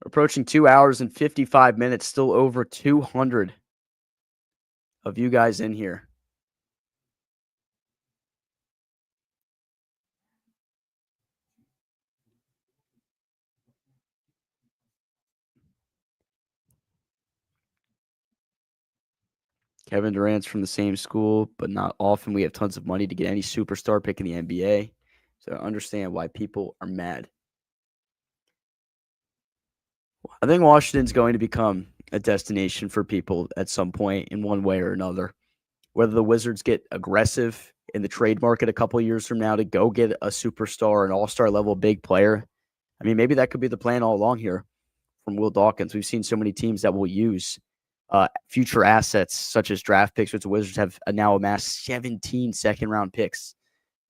Speaker 1: Approaching 2 hours and 55 minutes, still over 200 of you guys in here. Kevin Durant's from the same school, but not often we have tons of money to get any superstar pick in the NBA. So I understand why people are mad. I think Washington's going to become a destination for people at some point in one way or another. Whether the Wizards get aggressive in the trade market a couple of years from now to go get a superstar, an all-star level big player. I mean, maybe that could be the plan all along here from Will Dawkins. We've seen so many teams that will use future assets such as draft picks, which the Wizards have now amassed 17 second-round picks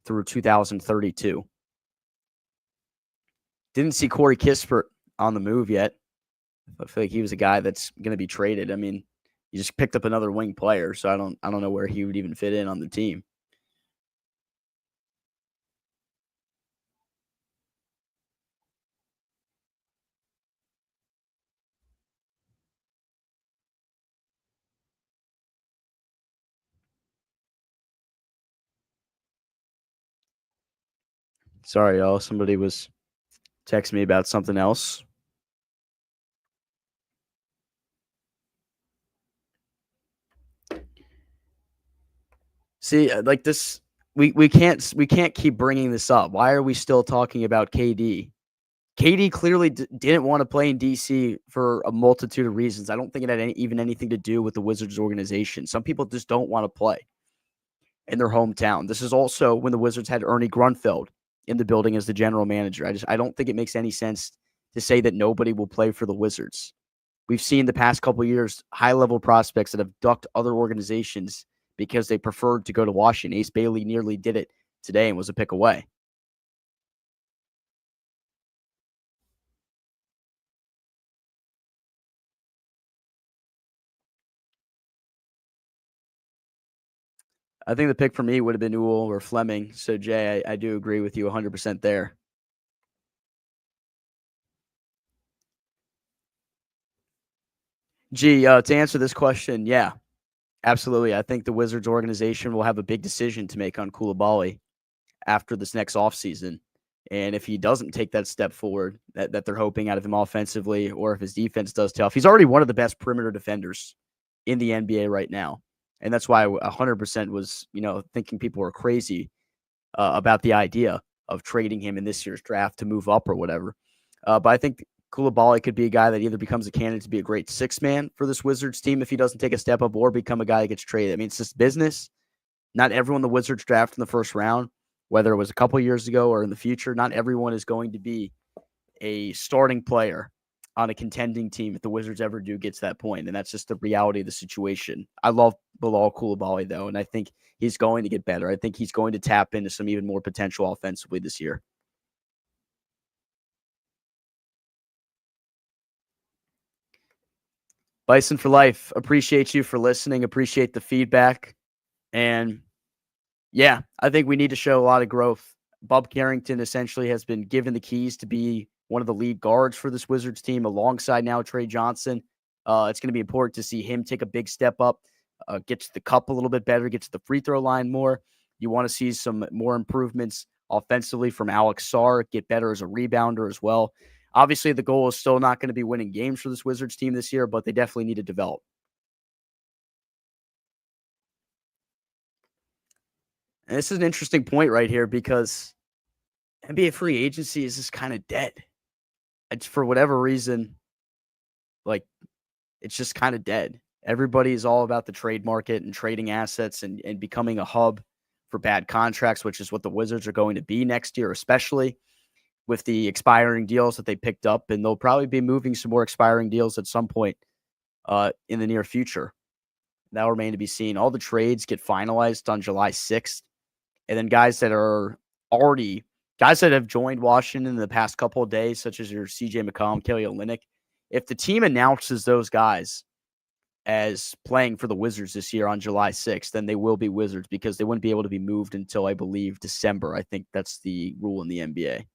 Speaker 1: through 2032. Didn't see Corey Kispert on the move yet. I feel like he was a guy that's going to be traded. I mean, you just picked up another wing player, so I don't know where he would even fit in on the team. Sorry, y'all. Somebody was texting me about something else. See, like this, we can't keep bringing this up. Why are we still talking about KD? KD clearly didn't want to play in DC for a multitude of reasons. I don't think it had even anything to do with the Wizards organization. Some people just don't want to play in their hometown. This is also when the Wizards had Ernie Grunfeld in the building as the general manager. I don't think it makes any sense to say that nobody will play for the Wizards. We've seen the past couple of years high-level prospects that have ducked other organizations because they preferred to go to Washington. Ace Bailey nearly did it today and was a pick away. I think the pick for me would have been Newell or Fleming. So, Jay, I do agree with you 100% there. Gee, to answer this question, yeah, absolutely. I think the Wizards organization will have a big decision to make on Coulibaly after this next offseason. And if he doesn't take that step forward that they're hoping out of him offensively, or if his defense does tough, he's already one of the best perimeter defenders in the NBA right now. And that's why I 100% was, thinking people were crazy about the idea of trading him in this year's draft to move up or whatever. But I think Coulibaly could be a guy that either becomes a candidate to be a great six-man for this Wizards team if he doesn't take a step up, or become a guy that gets traded. I mean, it's just business. Not everyone the Wizards draft in the first round, whether it was a couple years ago or in the future, not everyone is going to be a starting player on a contending team if the Wizards ever do get to that point. And that's just the reality of the situation. I love Bilal Coulibaly, though, and I think he's going to get better. I think he's going to tap into some even more potential offensively this year. Bison for life. Appreciate you for listening. Appreciate the feedback. And yeah, I think we need to show a lot of growth. Bob Carrington essentially has been given the keys to be one of the lead guards for this Wizards team alongside now Trey Johnson. It's going to be important to see him take a big step up, get to the cup a little bit better, get to the free throw line more. You want to see some more improvements offensively from Alex Sarr, get better as a rebounder as well. Obviously, the goal is still not going to be winning games for this Wizards team this year, but they definitely need to develop. And this is an interesting point right here because NBA free agency is just kind of dead. It's for whatever reason, like it's just kind of dead. Everybody is all about the trade market and trading assets and becoming a hub for bad contracts, which is what the Wizards are going to be next year, especially with the expiring deals that they picked up. And they'll probably be moving some more expiring deals at some point in the near future. That'll remain to be seen. All the trades get finalized on July 6th. And then guys that have joined Washington in the past couple of days, such as your CJ McCollum, Kelly Olynyk, if the team announces those guys as playing for the Wizards this year on July 6th, then they will be Wizards because they wouldn't be able to be moved until, I believe, December. I think that's the rule in the NBA.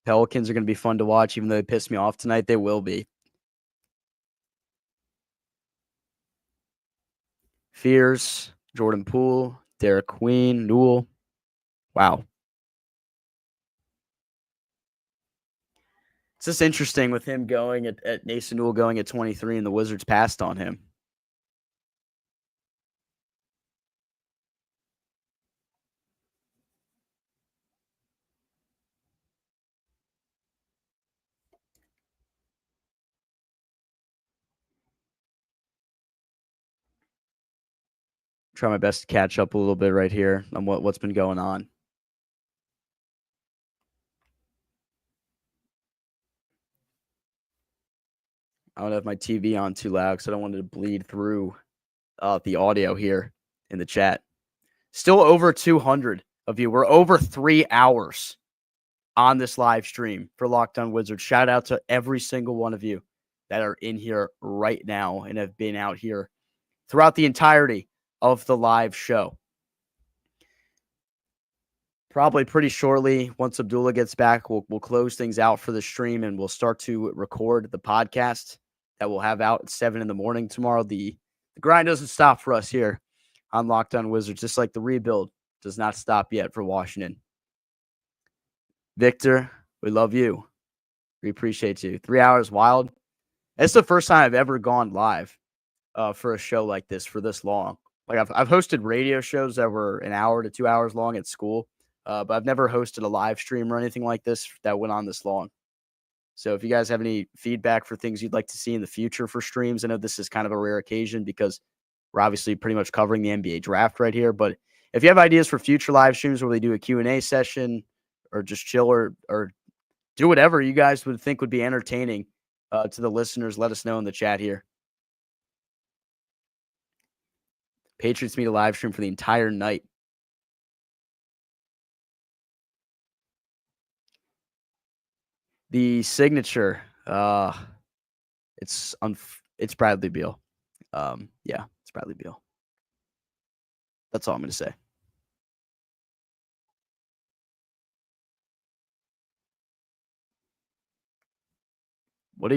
Speaker 1: Pelicans are going to be fun to watch, even though they pissed me off tonight. They will be. Fears, Jordan Poole, Derek Queen, Newell. Wow. It's just interesting with him going at Nathan Newell going at 23 and the Wizards passed on him. Try my best to catch up a little bit right here on what's been going on. I don't have my TV on too loud because I don't want it to bleed through the audio here in the chat. Still over 200 of you. We're over 3 hours on this live stream for Locked On Wizards. Shout out to every single one of you that are in here right now and have been out here throughout the entirety of the live show. Probably pretty shortly, once Abdullah gets back, we'll close things out for the stream and we'll start to record the podcast that we'll have out at 7 in the morning tomorrow. The grind doesn't stop for us here on Locked On Wizards, just like the rebuild does not stop yet for Washington. Victor, we love you. We appreciate you. 3 hours wild. It's the first time I've ever gone live for a show like this for this long. Like I've hosted radio shows that were an hour to 2 hours long at school, but I've never hosted a live stream or anything like this that went on this long. So if you guys have any feedback for things you'd like to see in the future for streams, I know this is kind of a rare occasion because we're obviously pretty much covering the NBA draft right here. But if you have ideas for future live streams where they do a Q&A session or just chill or do whatever you guys would think would be entertaining to the listeners, let us know in the chat here. Patriots meet a live stream for the entire night. The signature, it's Bradley Beal. Yeah, it's Bradley Beal. That's all I'm going to say. What are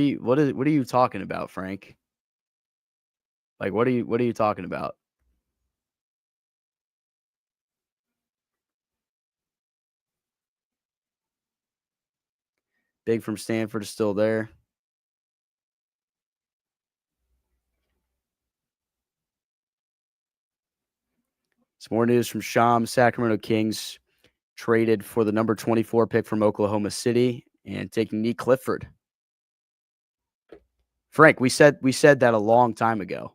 Speaker 1: you talking about, Frank? Like, what are you talking about? Big from Stanford is still there. Some more news from Sham. Sacramento Kings traded for the number 24 pick from Oklahoma City and taking Nick Clifford. Frank, we said that a long time ago.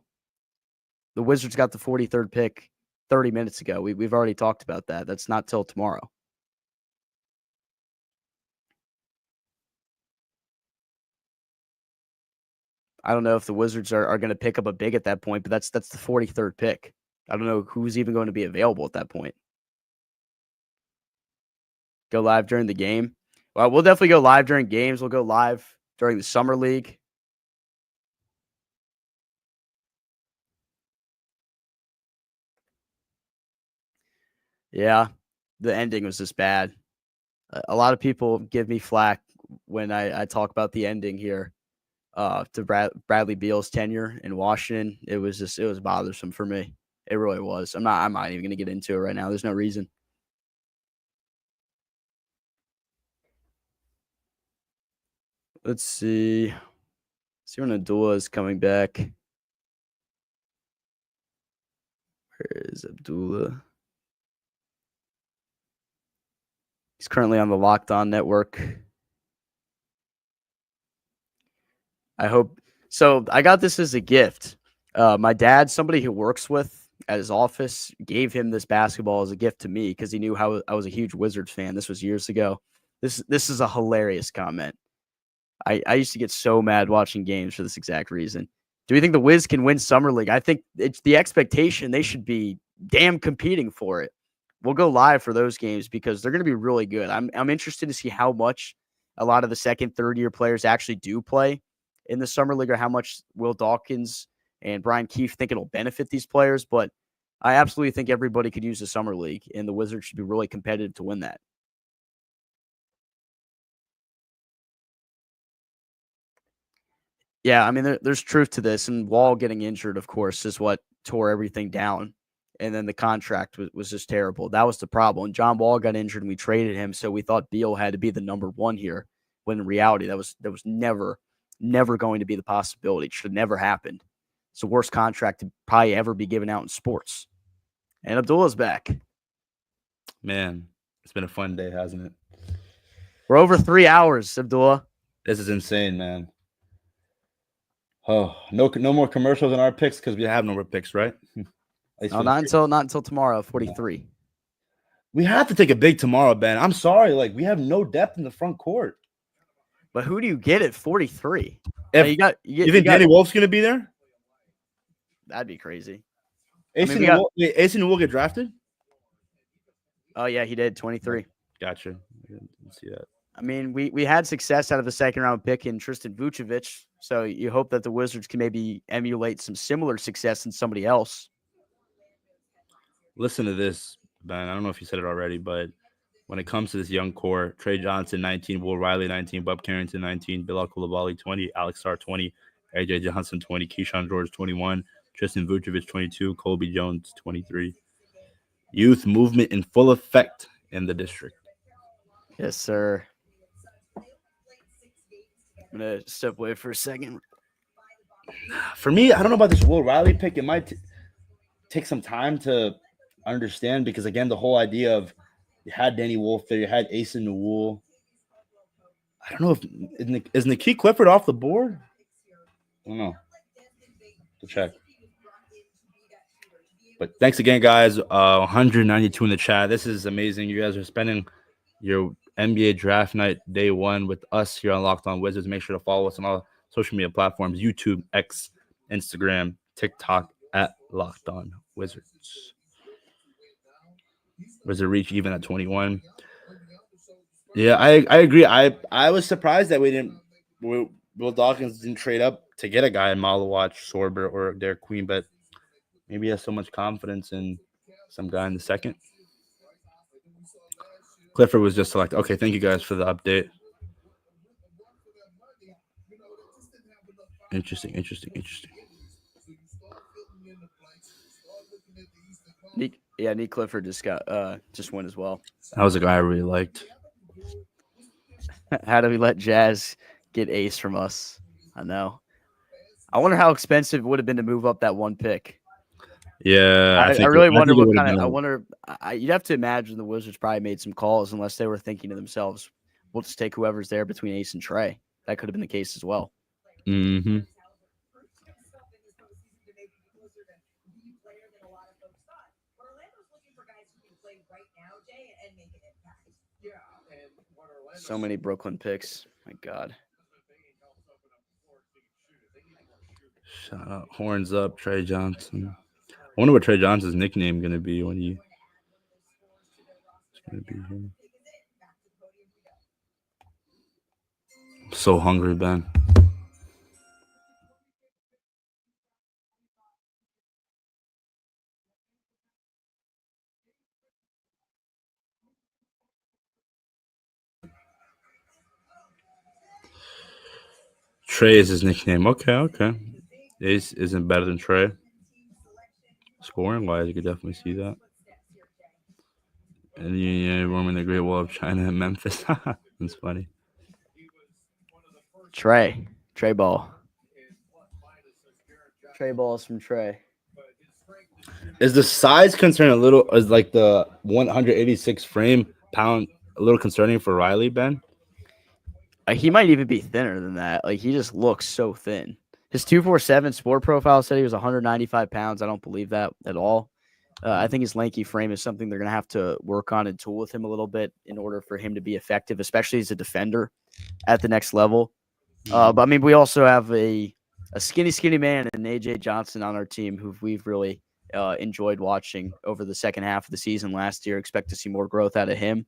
Speaker 1: The Wizards got the 43rd pick 30 minutes ago. We've already talked about that. That's not till tomorrow. I don't know if the Wizards are going to pick up a big at that point, but that's the 43rd pick. I don't know who's even going to be available at that point. Go live during the game. Well, we'll definitely go live during games. We'll go live during the Summer League. Yeah, the ending was just bad. A lot of people give me flack when I talk about the ending here to Bradley Beal's tenure in Washington. It was bothersome for me. It really was. I'm not even going to get into it right now. There's no reason. Let's see. See when Abdullah is coming back. Where is Abdullah? He's currently on the Locked On Network. I hope so. I got this as a gift. My dad, somebody who works with at his office, gave him this basketball as a gift to me because he knew how I was a huge Wizards fan. This was years ago. This is a hilarious comment. I used to get so mad watching games for this exact reason. Do we think the Wiz can win Summer League? I think it's the expectation. They should be damn competing for it. We'll go live for those games because they're going to be really good. I'm interested to see how much a lot of the second, third year players actually do play in the Summer League or how much Will Dawkins and Brian Keefe think it'll benefit these players. But I absolutely think everybody could use the Summer League, and the Wizards should be really competitive to win that. Yeah, I mean, there's truth to this, and Wall getting injured, of course, is what tore everything down. And then the contract was just terrible. That was the problem. John Wall got injured, and we traded him, so we thought Beal had to be the number one here. When in reality, that was never going to be the possibility. It should have never happened. It's the worst contract to probably ever be given out in sports. And Abdullah's back.
Speaker 4: Man, it's been a fun day, hasn't it?
Speaker 1: We're over 3 hours, Abdullah.
Speaker 4: This is insane, man. Oh, no more commercials in our picks because we have no more picks, right?
Speaker 1: No, not until tomorrow, 43.
Speaker 4: We have to take a big tomorrow, Ben. I'm sorry, like we have no depth in the front court.
Speaker 1: But who do you get at 43?
Speaker 4: If you think Danny Wolf's gonna be there?
Speaker 1: That'd be crazy.
Speaker 4: Asen will get drafted.
Speaker 1: Oh yeah, he did 23.
Speaker 4: Gotcha. I didn't see that.
Speaker 1: I mean, we had success out of the second round pick in Tristan Vucevic, so you hope that the Wizards can maybe emulate some similar success in somebody else.
Speaker 4: Listen to this, Ben. I don't know if you said it already, but when it comes to this young core, Trey Johnson 19, Will Riley 19, Bub Carrington 19, Bilal Coulibaly 20, Alex Sarr 20, AJ Johnson 20, Keyshawn George 21, Tristan Vucevic 22, Colby Jones 23. Youth movement in full effect in the district.
Speaker 1: Yes, sir. I'm going to step away for a second.
Speaker 4: For me, I don't know about this Will Riley pick. It might take some time to understand because, again, the whole idea of you had Danny Wolf there, you had Asen Newell. I don't know if is Nikhil Clifford off the board? I don't know. To check. But thanks again, guys. 192 in the chat. This is amazing. You guys are spending your NBA draft night day one with us here on Locked On Wizards. Make sure to follow us on all social media platforms: YouTube, X, Instagram, TikTok at Locked On Wizards. Wizard reach even at 21. Yeah, I agree. I was surprised that Will Dawkins didn't trade up to get a guy in Malawatch, Sorber, or Derek Queen, but maybe he has so much confidence in some guy in the second. Clifford was just selected. Okay, thank you guys for the update. Interesting.
Speaker 1: Nick Clifford just went as well.
Speaker 4: That was a guy I really liked.
Speaker 1: How do we let Jazz get ace from us? I know. I wonder how expensive it would have been to move up that one pick.
Speaker 4: Yeah,
Speaker 1: I really wonder what kind of. I wonder. You'd have to imagine the Wizards probably made some calls unless they were thinking to themselves, "We'll just take whoever's there between Ace and Trey." That could have been the case as well.
Speaker 4: Mm-hmm.
Speaker 1: So many Brooklyn picks. My God.
Speaker 4: Shout out, horns up, Trey Johnson. I wonder what Trey Johnson's nickname going to be when he's going to be here. I'm so hungry, Ben. Trey is his nickname. Okay. Ace isn't better than Trey. Scoring wise, you could definitely see that. And roaming the Great Wall of China and Memphis. That's funny.
Speaker 1: Trey ball. Trey balls from Trey.
Speaker 4: Is the size concern a little? Is like the 186 frame pound a little concerning for Riley, Ben?
Speaker 1: He might even be thinner than that. Like, he just looks so thin. His 247 sport profile said he was 195 pounds. I don't believe that at all. I think his lanky frame is something they're going to have to work on and tool with him a little bit in order for him to be effective, especially as a defender at the next level. But, I mean, we also have a skinny man and AJ Johnson on our team who we've really enjoyed watching over the second half of the season last year. Expect to see more growth out of him.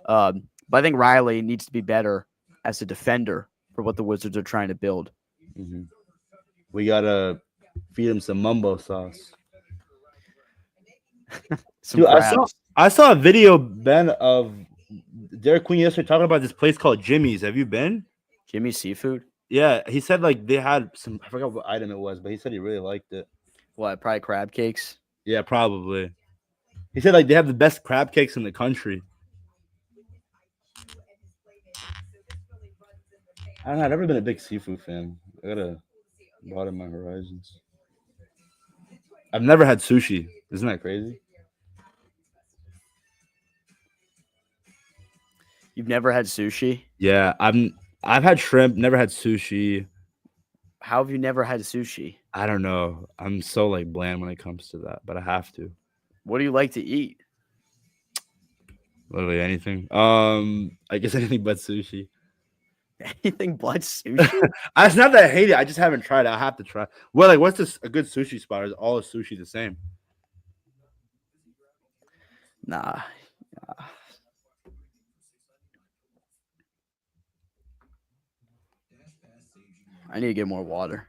Speaker 1: But I think Riley needs to be better as a defender for what the Wizards are trying to build.
Speaker 4: Mm-hmm. We got to feed him some mumbo sauce. Dude, I saw a video, Ben, of Derek Queen yesterday talking about this place called Jimmy's. Have you been?
Speaker 1: Jimmy's Seafood?
Speaker 4: Yeah, he said like they had some. I forgot what item it was, but he said he really liked it.
Speaker 1: What? Probably crab cakes.
Speaker 4: Yeah, probably. He said like they have the best crab cakes in the country. I don't know. I've never been a big seafood fan. I gotta broaden my horizons. I've never had sushi. Isn't that crazy?
Speaker 1: You've never had sushi?
Speaker 4: Yeah, I've had shrimp, never had sushi.
Speaker 1: How have you never had sushi?
Speaker 4: I don't know. I'm so like bland when it comes to that, but I have to.
Speaker 1: What do you like to eat?
Speaker 4: Literally anything. I guess anything but sushi.
Speaker 1: Anything but sushi?
Speaker 4: It's not that I hate it. I just haven't tried it. I have to try. Well, like, what's this? A good sushi spot? Is all sushi the same?
Speaker 1: Nah. I need to get more water.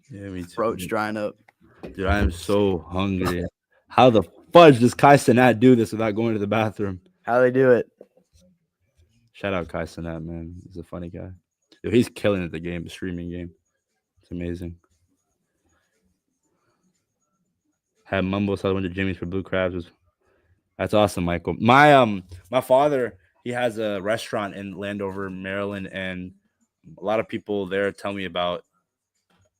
Speaker 4: Yeah, me too.
Speaker 1: Throat's drying up.
Speaker 4: Dude, I am so hungry. How the fudge does Kai Cenat do this without going to the bathroom?
Speaker 1: How they do it?
Speaker 4: Shout out Kai Cenat, man. He's a funny guy. Dude, he's killing it the game, the streaming game. It's amazing. Had Mumbo so I went to Jimmy's for blue crabs. That's awesome, Michael. My father, he has a restaurant in Landover, Maryland, and a lot of people there tell me about.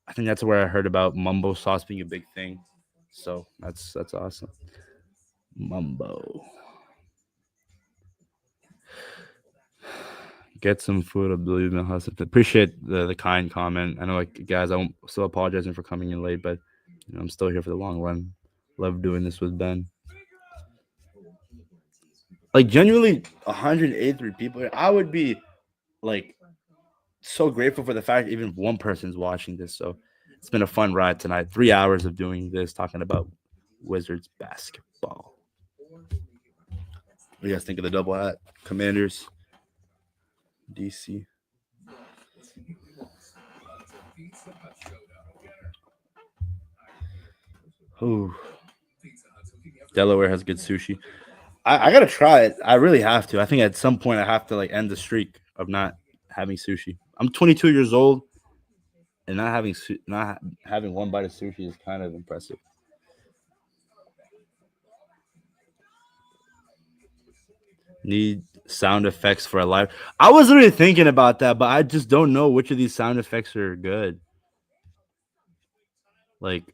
Speaker 4: I think that's where I heard about Mumbo sauce being a big thing. So that's awesome. Mumbo. Get some food, Abdul Hassan. Appreciate the kind comment. I know, like, guys, I'm still apologizing for coming in late, but I'm still here for the long run. Love doing this with Ben. Like, genuinely, 183 people here. I would be like so grateful for the fact that even one person's watching this. So it's been a fun ride tonight. 3 hours of doing this, talking about Wizards basketball. What do you guys think of the double hat? Commanders, DC. Oh, Delaware has good sushi. I gotta try it. I really have to. I think at some point I have to like end the streak of not having sushi. I'm 22 years old, and not having one bite of sushi is kind of impressive. Need sound effects for a live. I was really thinking about that, but I just don't know which of these sound effects are good. Like,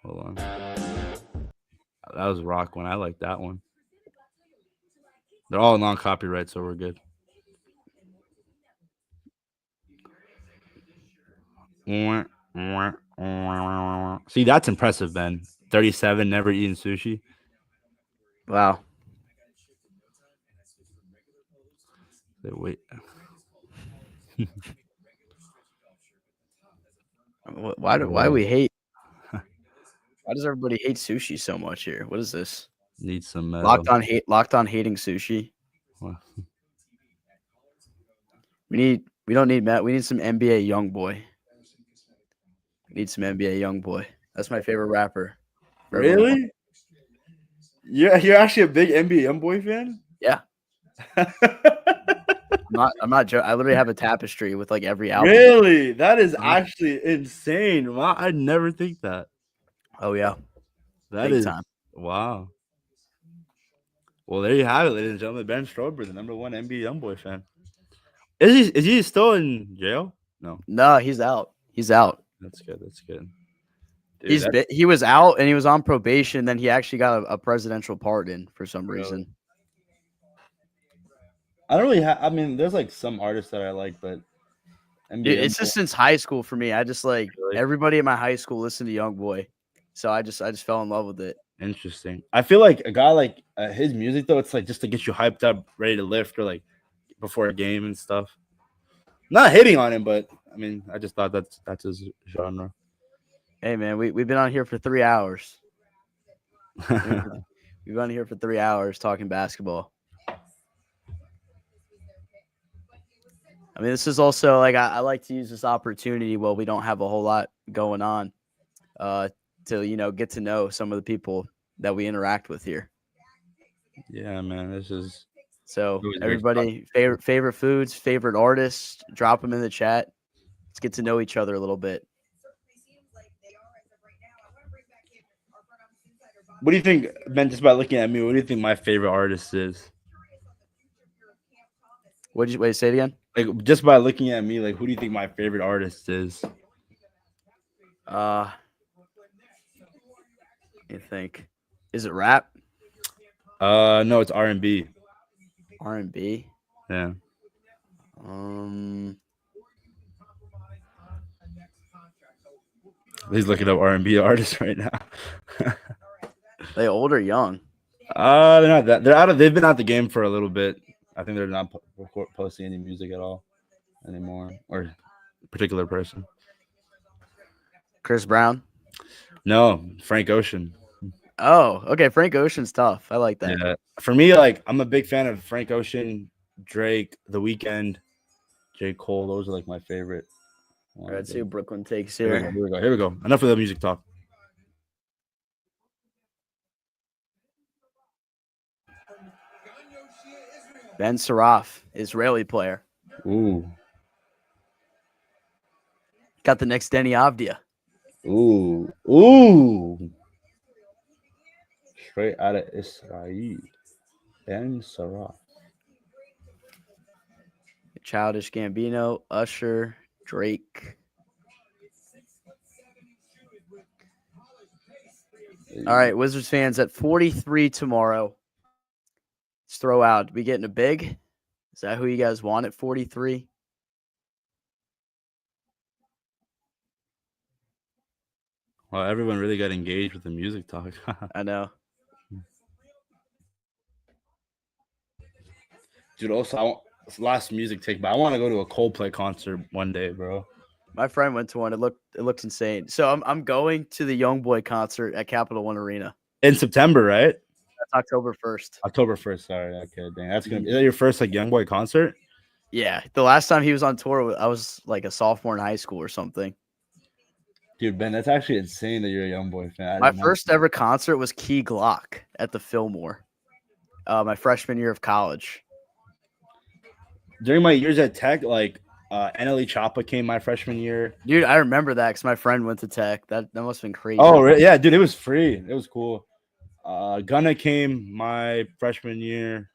Speaker 4: hold on. That was rock one. I like that one. They're all non-copyright, so we're good. See, that's impressive, Ben. 37, never eaten sushi.
Speaker 1: Wow.
Speaker 4: Wait.
Speaker 1: Why do we hate? Why does everybody hate sushi so much here? What is this?
Speaker 4: Need some
Speaker 1: Locked on hating sushi.
Speaker 4: Well,
Speaker 1: We don't need Matt. We need some NBA young boy. We need some NBA young boy. That's my favorite rapper.
Speaker 4: really? You're actually a big NBA YoungBoy fan?
Speaker 1: Yeah. I'm not joking. I literally have a tapestry with like every album.
Speaker 4: Really? That is actually insane. Wow, I'd never think that.
Speaker 1: Oh yeah.
Speaker 4: That
Speaker 1: Big
Speaker 4: is
Speaker 1: time.
Speaker 4: wow. Well, there you have it, ladies and gentlemen. Ben Strober, the #1 NBA YoungBoy fan. Is he still in jail? No.
Speaker 1: No, he's out. He's out.
Speaker 4: That's good. That's good. Dude,
Speaker 1: He was out and he was on probation. Then he actually got a presidential pardon for some reason.
Speaker 4: I don't really have. I mean, there's like some artists that I like, but NBA
Speaker 1: Dude, it's just since high school for me. I just like everybody in my high school listened to Young Boy, so I just fell in love with it.
Speaker 4: Interesting. I feel like a guy like his music though, it's like just to get you hyped up, ready to lift, or like before a game and stuff. Not hitting on him, but I mean, I just thought that's his genre.
Speaker 1: Hey man, we've been on here for 3 hours. We've been on here for 3 hours talking basketball. I mean, this is also like I like to use this opportunity while we don't have a whole lot going on, to get to know some of the people that we interact with here.
Speaker 4: Yeah, man, this is
Speaker 1: so everybody favorite foods, favorite artists, drop them in the chat. Let's get to know each other a little bit.
Speaker 7: Certainly seems like they are as of right now. I want to bring back in our front office insider, Bob.
Speaker 4: What do you think, Ben? Just by looking at me, what do you think my favorite artist is?
Speaker 7: Curious on the future here of Cam Thomas.
Speaker 1: What did you wait? Say it again.
Speaker 4: Like, just by looking at me, like, who do you think my favorite artist is?
Speaker 1: You think? Is it rap?
Speaker 4: No, it's R&B.
Speaker 1: R&B?
Speaker 4: Yeah. He's looking up R&B artists right now.
Speaker 1: They old or young?
Speaker 4: They're not that. They're out of. They've been out the game for a little bit. I think they're not posting any music at all anymore, or a particular person.
Speaker 1: Chris Brown?
Speaker 4: No, Frank Ocean.
Speaker 1: Oh, okay. Frank Ocean's tough. I like that.
Speaker 4: Yeah. For me, like, I'm a big fan of Frank Ocean, Drake, The Weeknd, J. Cole. Those are like my favorite.
Speaker 1: All right, let's see who Brooklyn takes
Speaker 4: Here we
Speaker 1: here.
Speaker 4: go. Here we go. Here we go. Enough of the music talk.
Speaker 1: Ben Saraf, Israeli player.
Speaker 4: Ooh.
Speaker 1: Got the next Denny Avdia.
Speaker 4: Ooh. Ooh. Straight out of Israel. Ben Sarah.
Speaker 1: Childish Gambino, Usher, Drake. All right, Wizards fans, at 43 tomorrow. Let's throw out. We getting a big? Is that who you guys want at 43?
Speaker 4: Well, everyone really got engaged with the music talk.
Speaker 1: I know.
Speaker 4: Dude, also, last music take, but I want to go to a Coldplay concert one day, bro.
Speaker 1: My friend went to one. It looked insane. So I'm going to the YoungBoy concert at Capital One Arena.
Speaker 4: In September, right?
Speaker 1: That's October 1st.
Speaker 4: October 1st. Sorry. Okay, dang. That's gonna be. Is that your first like YoungBoy concert?
Speaker 1: Yeah. The last time he was on tour, I was like a sophomore in high school or something.
Speaker 4: Dude, Ben, that's actually insane that you're a YoungBoy fan.
Speaker 1: My first ever concert was Key Glock at the Fillmore. My freshman year of college.
Speaker 4: During my years at Tech, like NLE Choppa came my freshman year.
Speaker 1: Dude, I remember that because my friend went to Tech. That must have been crazy.
Speaker 4: Oh, really? Yeah, dude, it was free. It was cool. Gunna came my freshman year.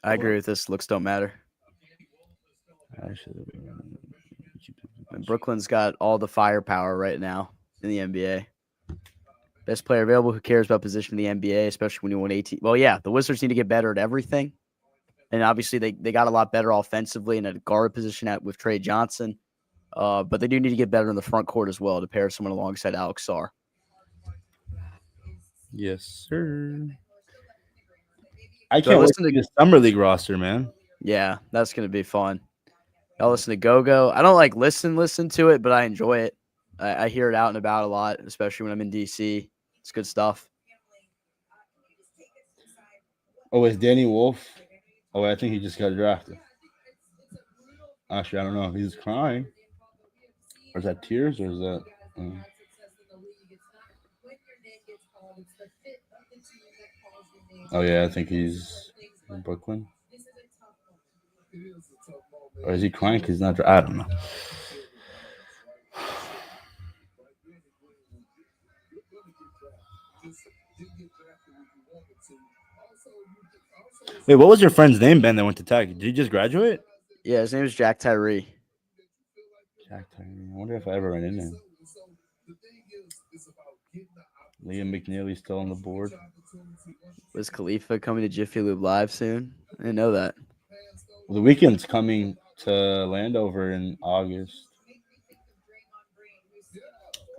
Speaker 1: I agree with this. Looks don't matter. And Brooklyn's got all the firepower right now in the NBA. Best player available. Who cares about position in the NBA, especially when you win 18? Well, yeah, the Wizards need to get better at everything. And obviously, they got a lot better offensively in a guard position with Trey Johnson. But they do need to get better in the front court as well to pair someone alongside Alex Sarr.
Speaker 4: Yes, sir. I can't listen to the Summer League roster, man.
Speaker 1: Yeah, that's going to be fun. I'll listen to Go-Go. I don't like listen to it, but I enjoy it. I hear it out and about a lot, especially when I'm in D.C. It's good stuff.
Speaker 4: Oh, is Danny Wolf? Oh, I think he just got drafted. Actually, I don't know. He's crying. Or is that tears or is that... Oh, yeah, I think he's in Brooklyn. Or is he crying because he's not... I don't know. Wait, what was your friend's name, Ben, that went to Tech? Did he just graduate?
Speaker 1: Yeah, his name is Jack Tyree.
Speaker 4: Jack Tyree. I wonder if I ever ran into him. Liam McNeely's still on the board.
Speaker 1: Was Khalifa coming to Jiffy Lube Live soon? I didn't know that.
Speaker 4: Well, the Weeknd's coming to Landover in August.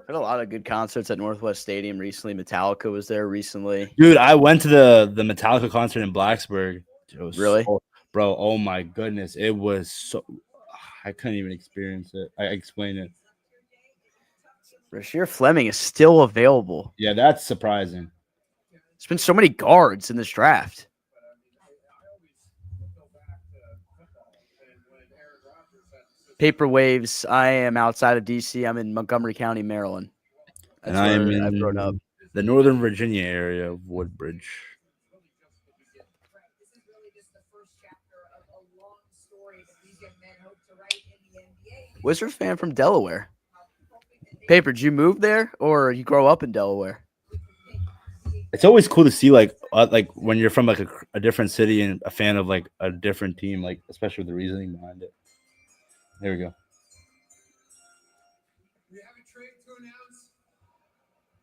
Speaker 1: I've had a lot of good concerts at Northwest Stadium recently. Metallica was there recently.
Speaker 4: Dude, I went to the Metallica concert in Blacksburg. It was
Speaker 1: really?
Speaker 4: Bro, oh my goodness. It was so... I couldn't even experience it. I explain it.
Speaker 1: Rasheer Fleming is still available.
Speaker 4: Yeah, that's surprising.
Speaker 1: There's been so many guards in this draft. Paper Waves. I am outside of D.C. I'm in Montgomery County, Maryland. That's
Speaker 4: and I am in
Speaker 1: I've grown up.
Speaker 4: The Northern Virginia area of Woodbridge.
Speaker 1: Wizards fan from Delaware. Paper, did you move there or you grow up in Delaware?
Speaker 4: It's always cool to see like when you're from like a different city and a fan of like a different team, like especially with the reasoning behind it. Here we go.
Speaker 3: We have a trade to announce.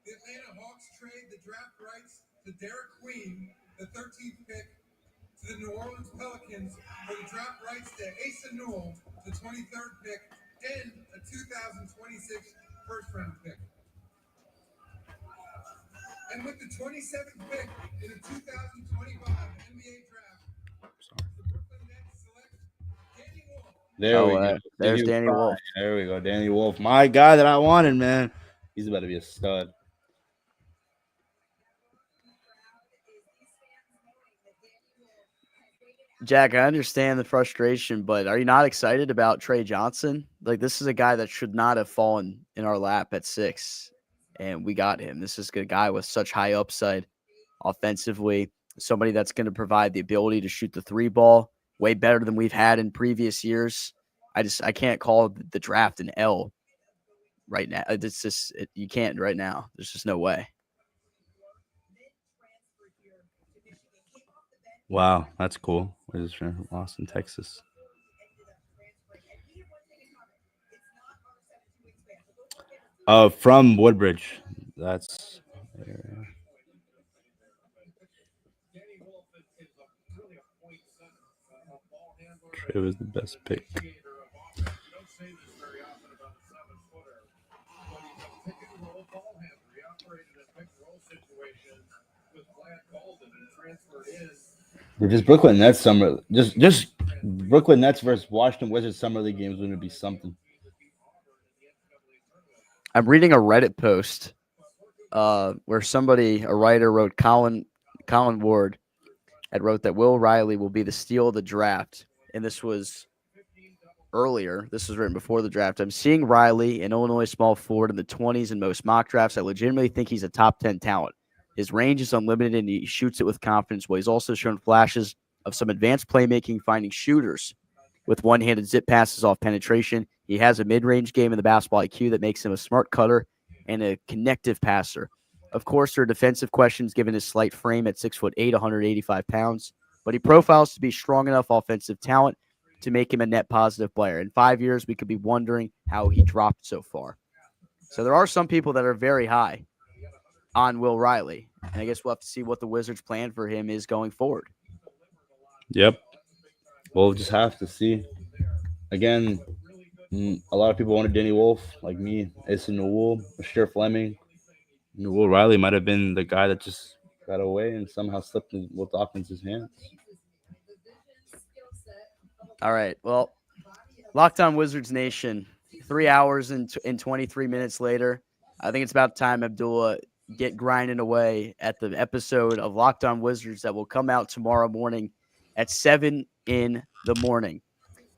Speaker 3: The Atlanta Hawks trade the draft rights to Derek Queen, the 13th pick, to the New Orleans Pelicans for the draft rights to Asa Newell, the 23rd pick, and a 2026 first-round pick. And with the 27th pick in the 2025 NBA draft, the Brooklyn Nets select Danny Wolf.
Speaker 4: There we go.
Speaker 1: There's Danny Wolf.
Speaker 4: There we go. Danny Wolf. My guy that I wanted, man. He's about to be a stud.
Speaker 1: Jack, I understand the frustration, but are you not excited about Trey Johnson? Like, this is a guy that should not have fallen in our lap at 6, and we got him. This is a guy with such high upside offensively, somebody that's going to provide the ability to shoot the 3 ball way better than we've had in previous years. I can't call the draft an L right now. It's just you can't right now. There's just no way.
Speaker 4: Wow, that's cool. Where's from Austin, Texas? From Woodbridge. That's Trey was the best pick. Just Brooklyn Nets summer, just Brooklyn Nets versus Washington Wizards summer league games wouldn't be something.
Speaker 1: I'm reading a Reddit post where a writer wrote, Colin Ward had wrote that Will Riley will be the steal of the draft. And this was earlier. This was written before the draft. I'm seeing Riley, an Illinois small forward, in the 20s in most mock drafts. I legitimately think he's a top 10 talent. His range is unlimited, and he shoots it with confidence. While he's also shown flashes of some advanced playmaking, finding shooters with one-handed zip passes off penetration. He has a mid-range game in the basketball IQ that makes him a smart cutter and a connective passer. Of course, there are defensive questions given his slight frame at 6'8", 185 pounds, but he profiles to be strong enough offensive talent to make him a net positive player. In 5 years, we could be wondering how he dropped so far. So there are some people that are very high on Will Riley, and I guess we'll have to see what the Wizards' plan for him is going forward.
Speaker 4: Yep. We'll just have to see. Again, a lot of people wanted Danny Wolf, like me, Asa Newell, Bashir Fleming. Will Riley might have been the guy that just got away and somehow slipped with the offense's hands.
Speaker 1: All right. Well, Locked On Wizards Nation, 3 hours and 23 minutes later, I think it's about time Abdullah get grinding away at the episode of Locked On Wizards that will come out tomorrow morning at 7 in the morning.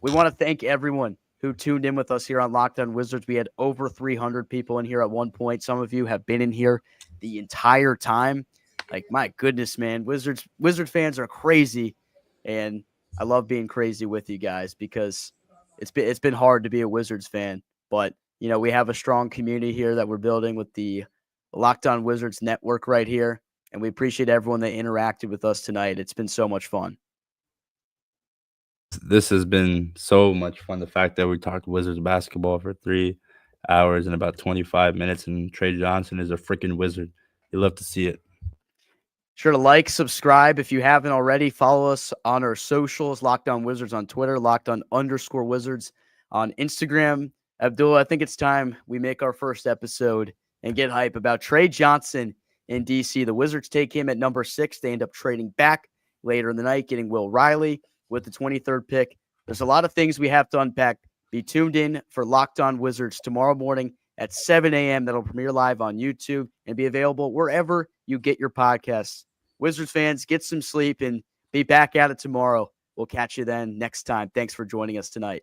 Speaker 1: We want to thank everyone who tuned in with us here on Locked On Wizards. We had over 300 people in here at one point. Some of you have been in here the entire time. Like, my goodness, man. Wizards fans are crazy, and I love being crazy with you guys because it's been hard to be a Wizards fan. But, you know, we have a strong community here that we're building with the Locked On Wizards network right here, and we appreciate everyone that interacted with us tonight. It's been so much fun.
Speaker 4: This has been so much fun. The fact that we talked Wizards basketball for 3 hours and about 25 minutes, and Trey Johnson is a freaking wizard. You love to see it.
Speaker 1: Sure to like, subscribe if you haven't already. Follow us on our socials, Locked On Wizards on Twitter, LockedOn_Wizards on Instagram. Abdullah, I think it's time we make our first episode and get hype about Trey Johnson in DC. The Wizards take him at number 6. They end up trading back later in the night, getting Will Riley with the 23rd pick. There's a lot of things we have to unpack. Be tuned in for Locked On Wizards tomorrow morning at 7 a.m. That'll premiere live on YouTube and be available wherever you get your podcasts. Wizards fans, get some sleep and be back at it tomorrow. We'll catch you then next time. Thanks for joining us tonight.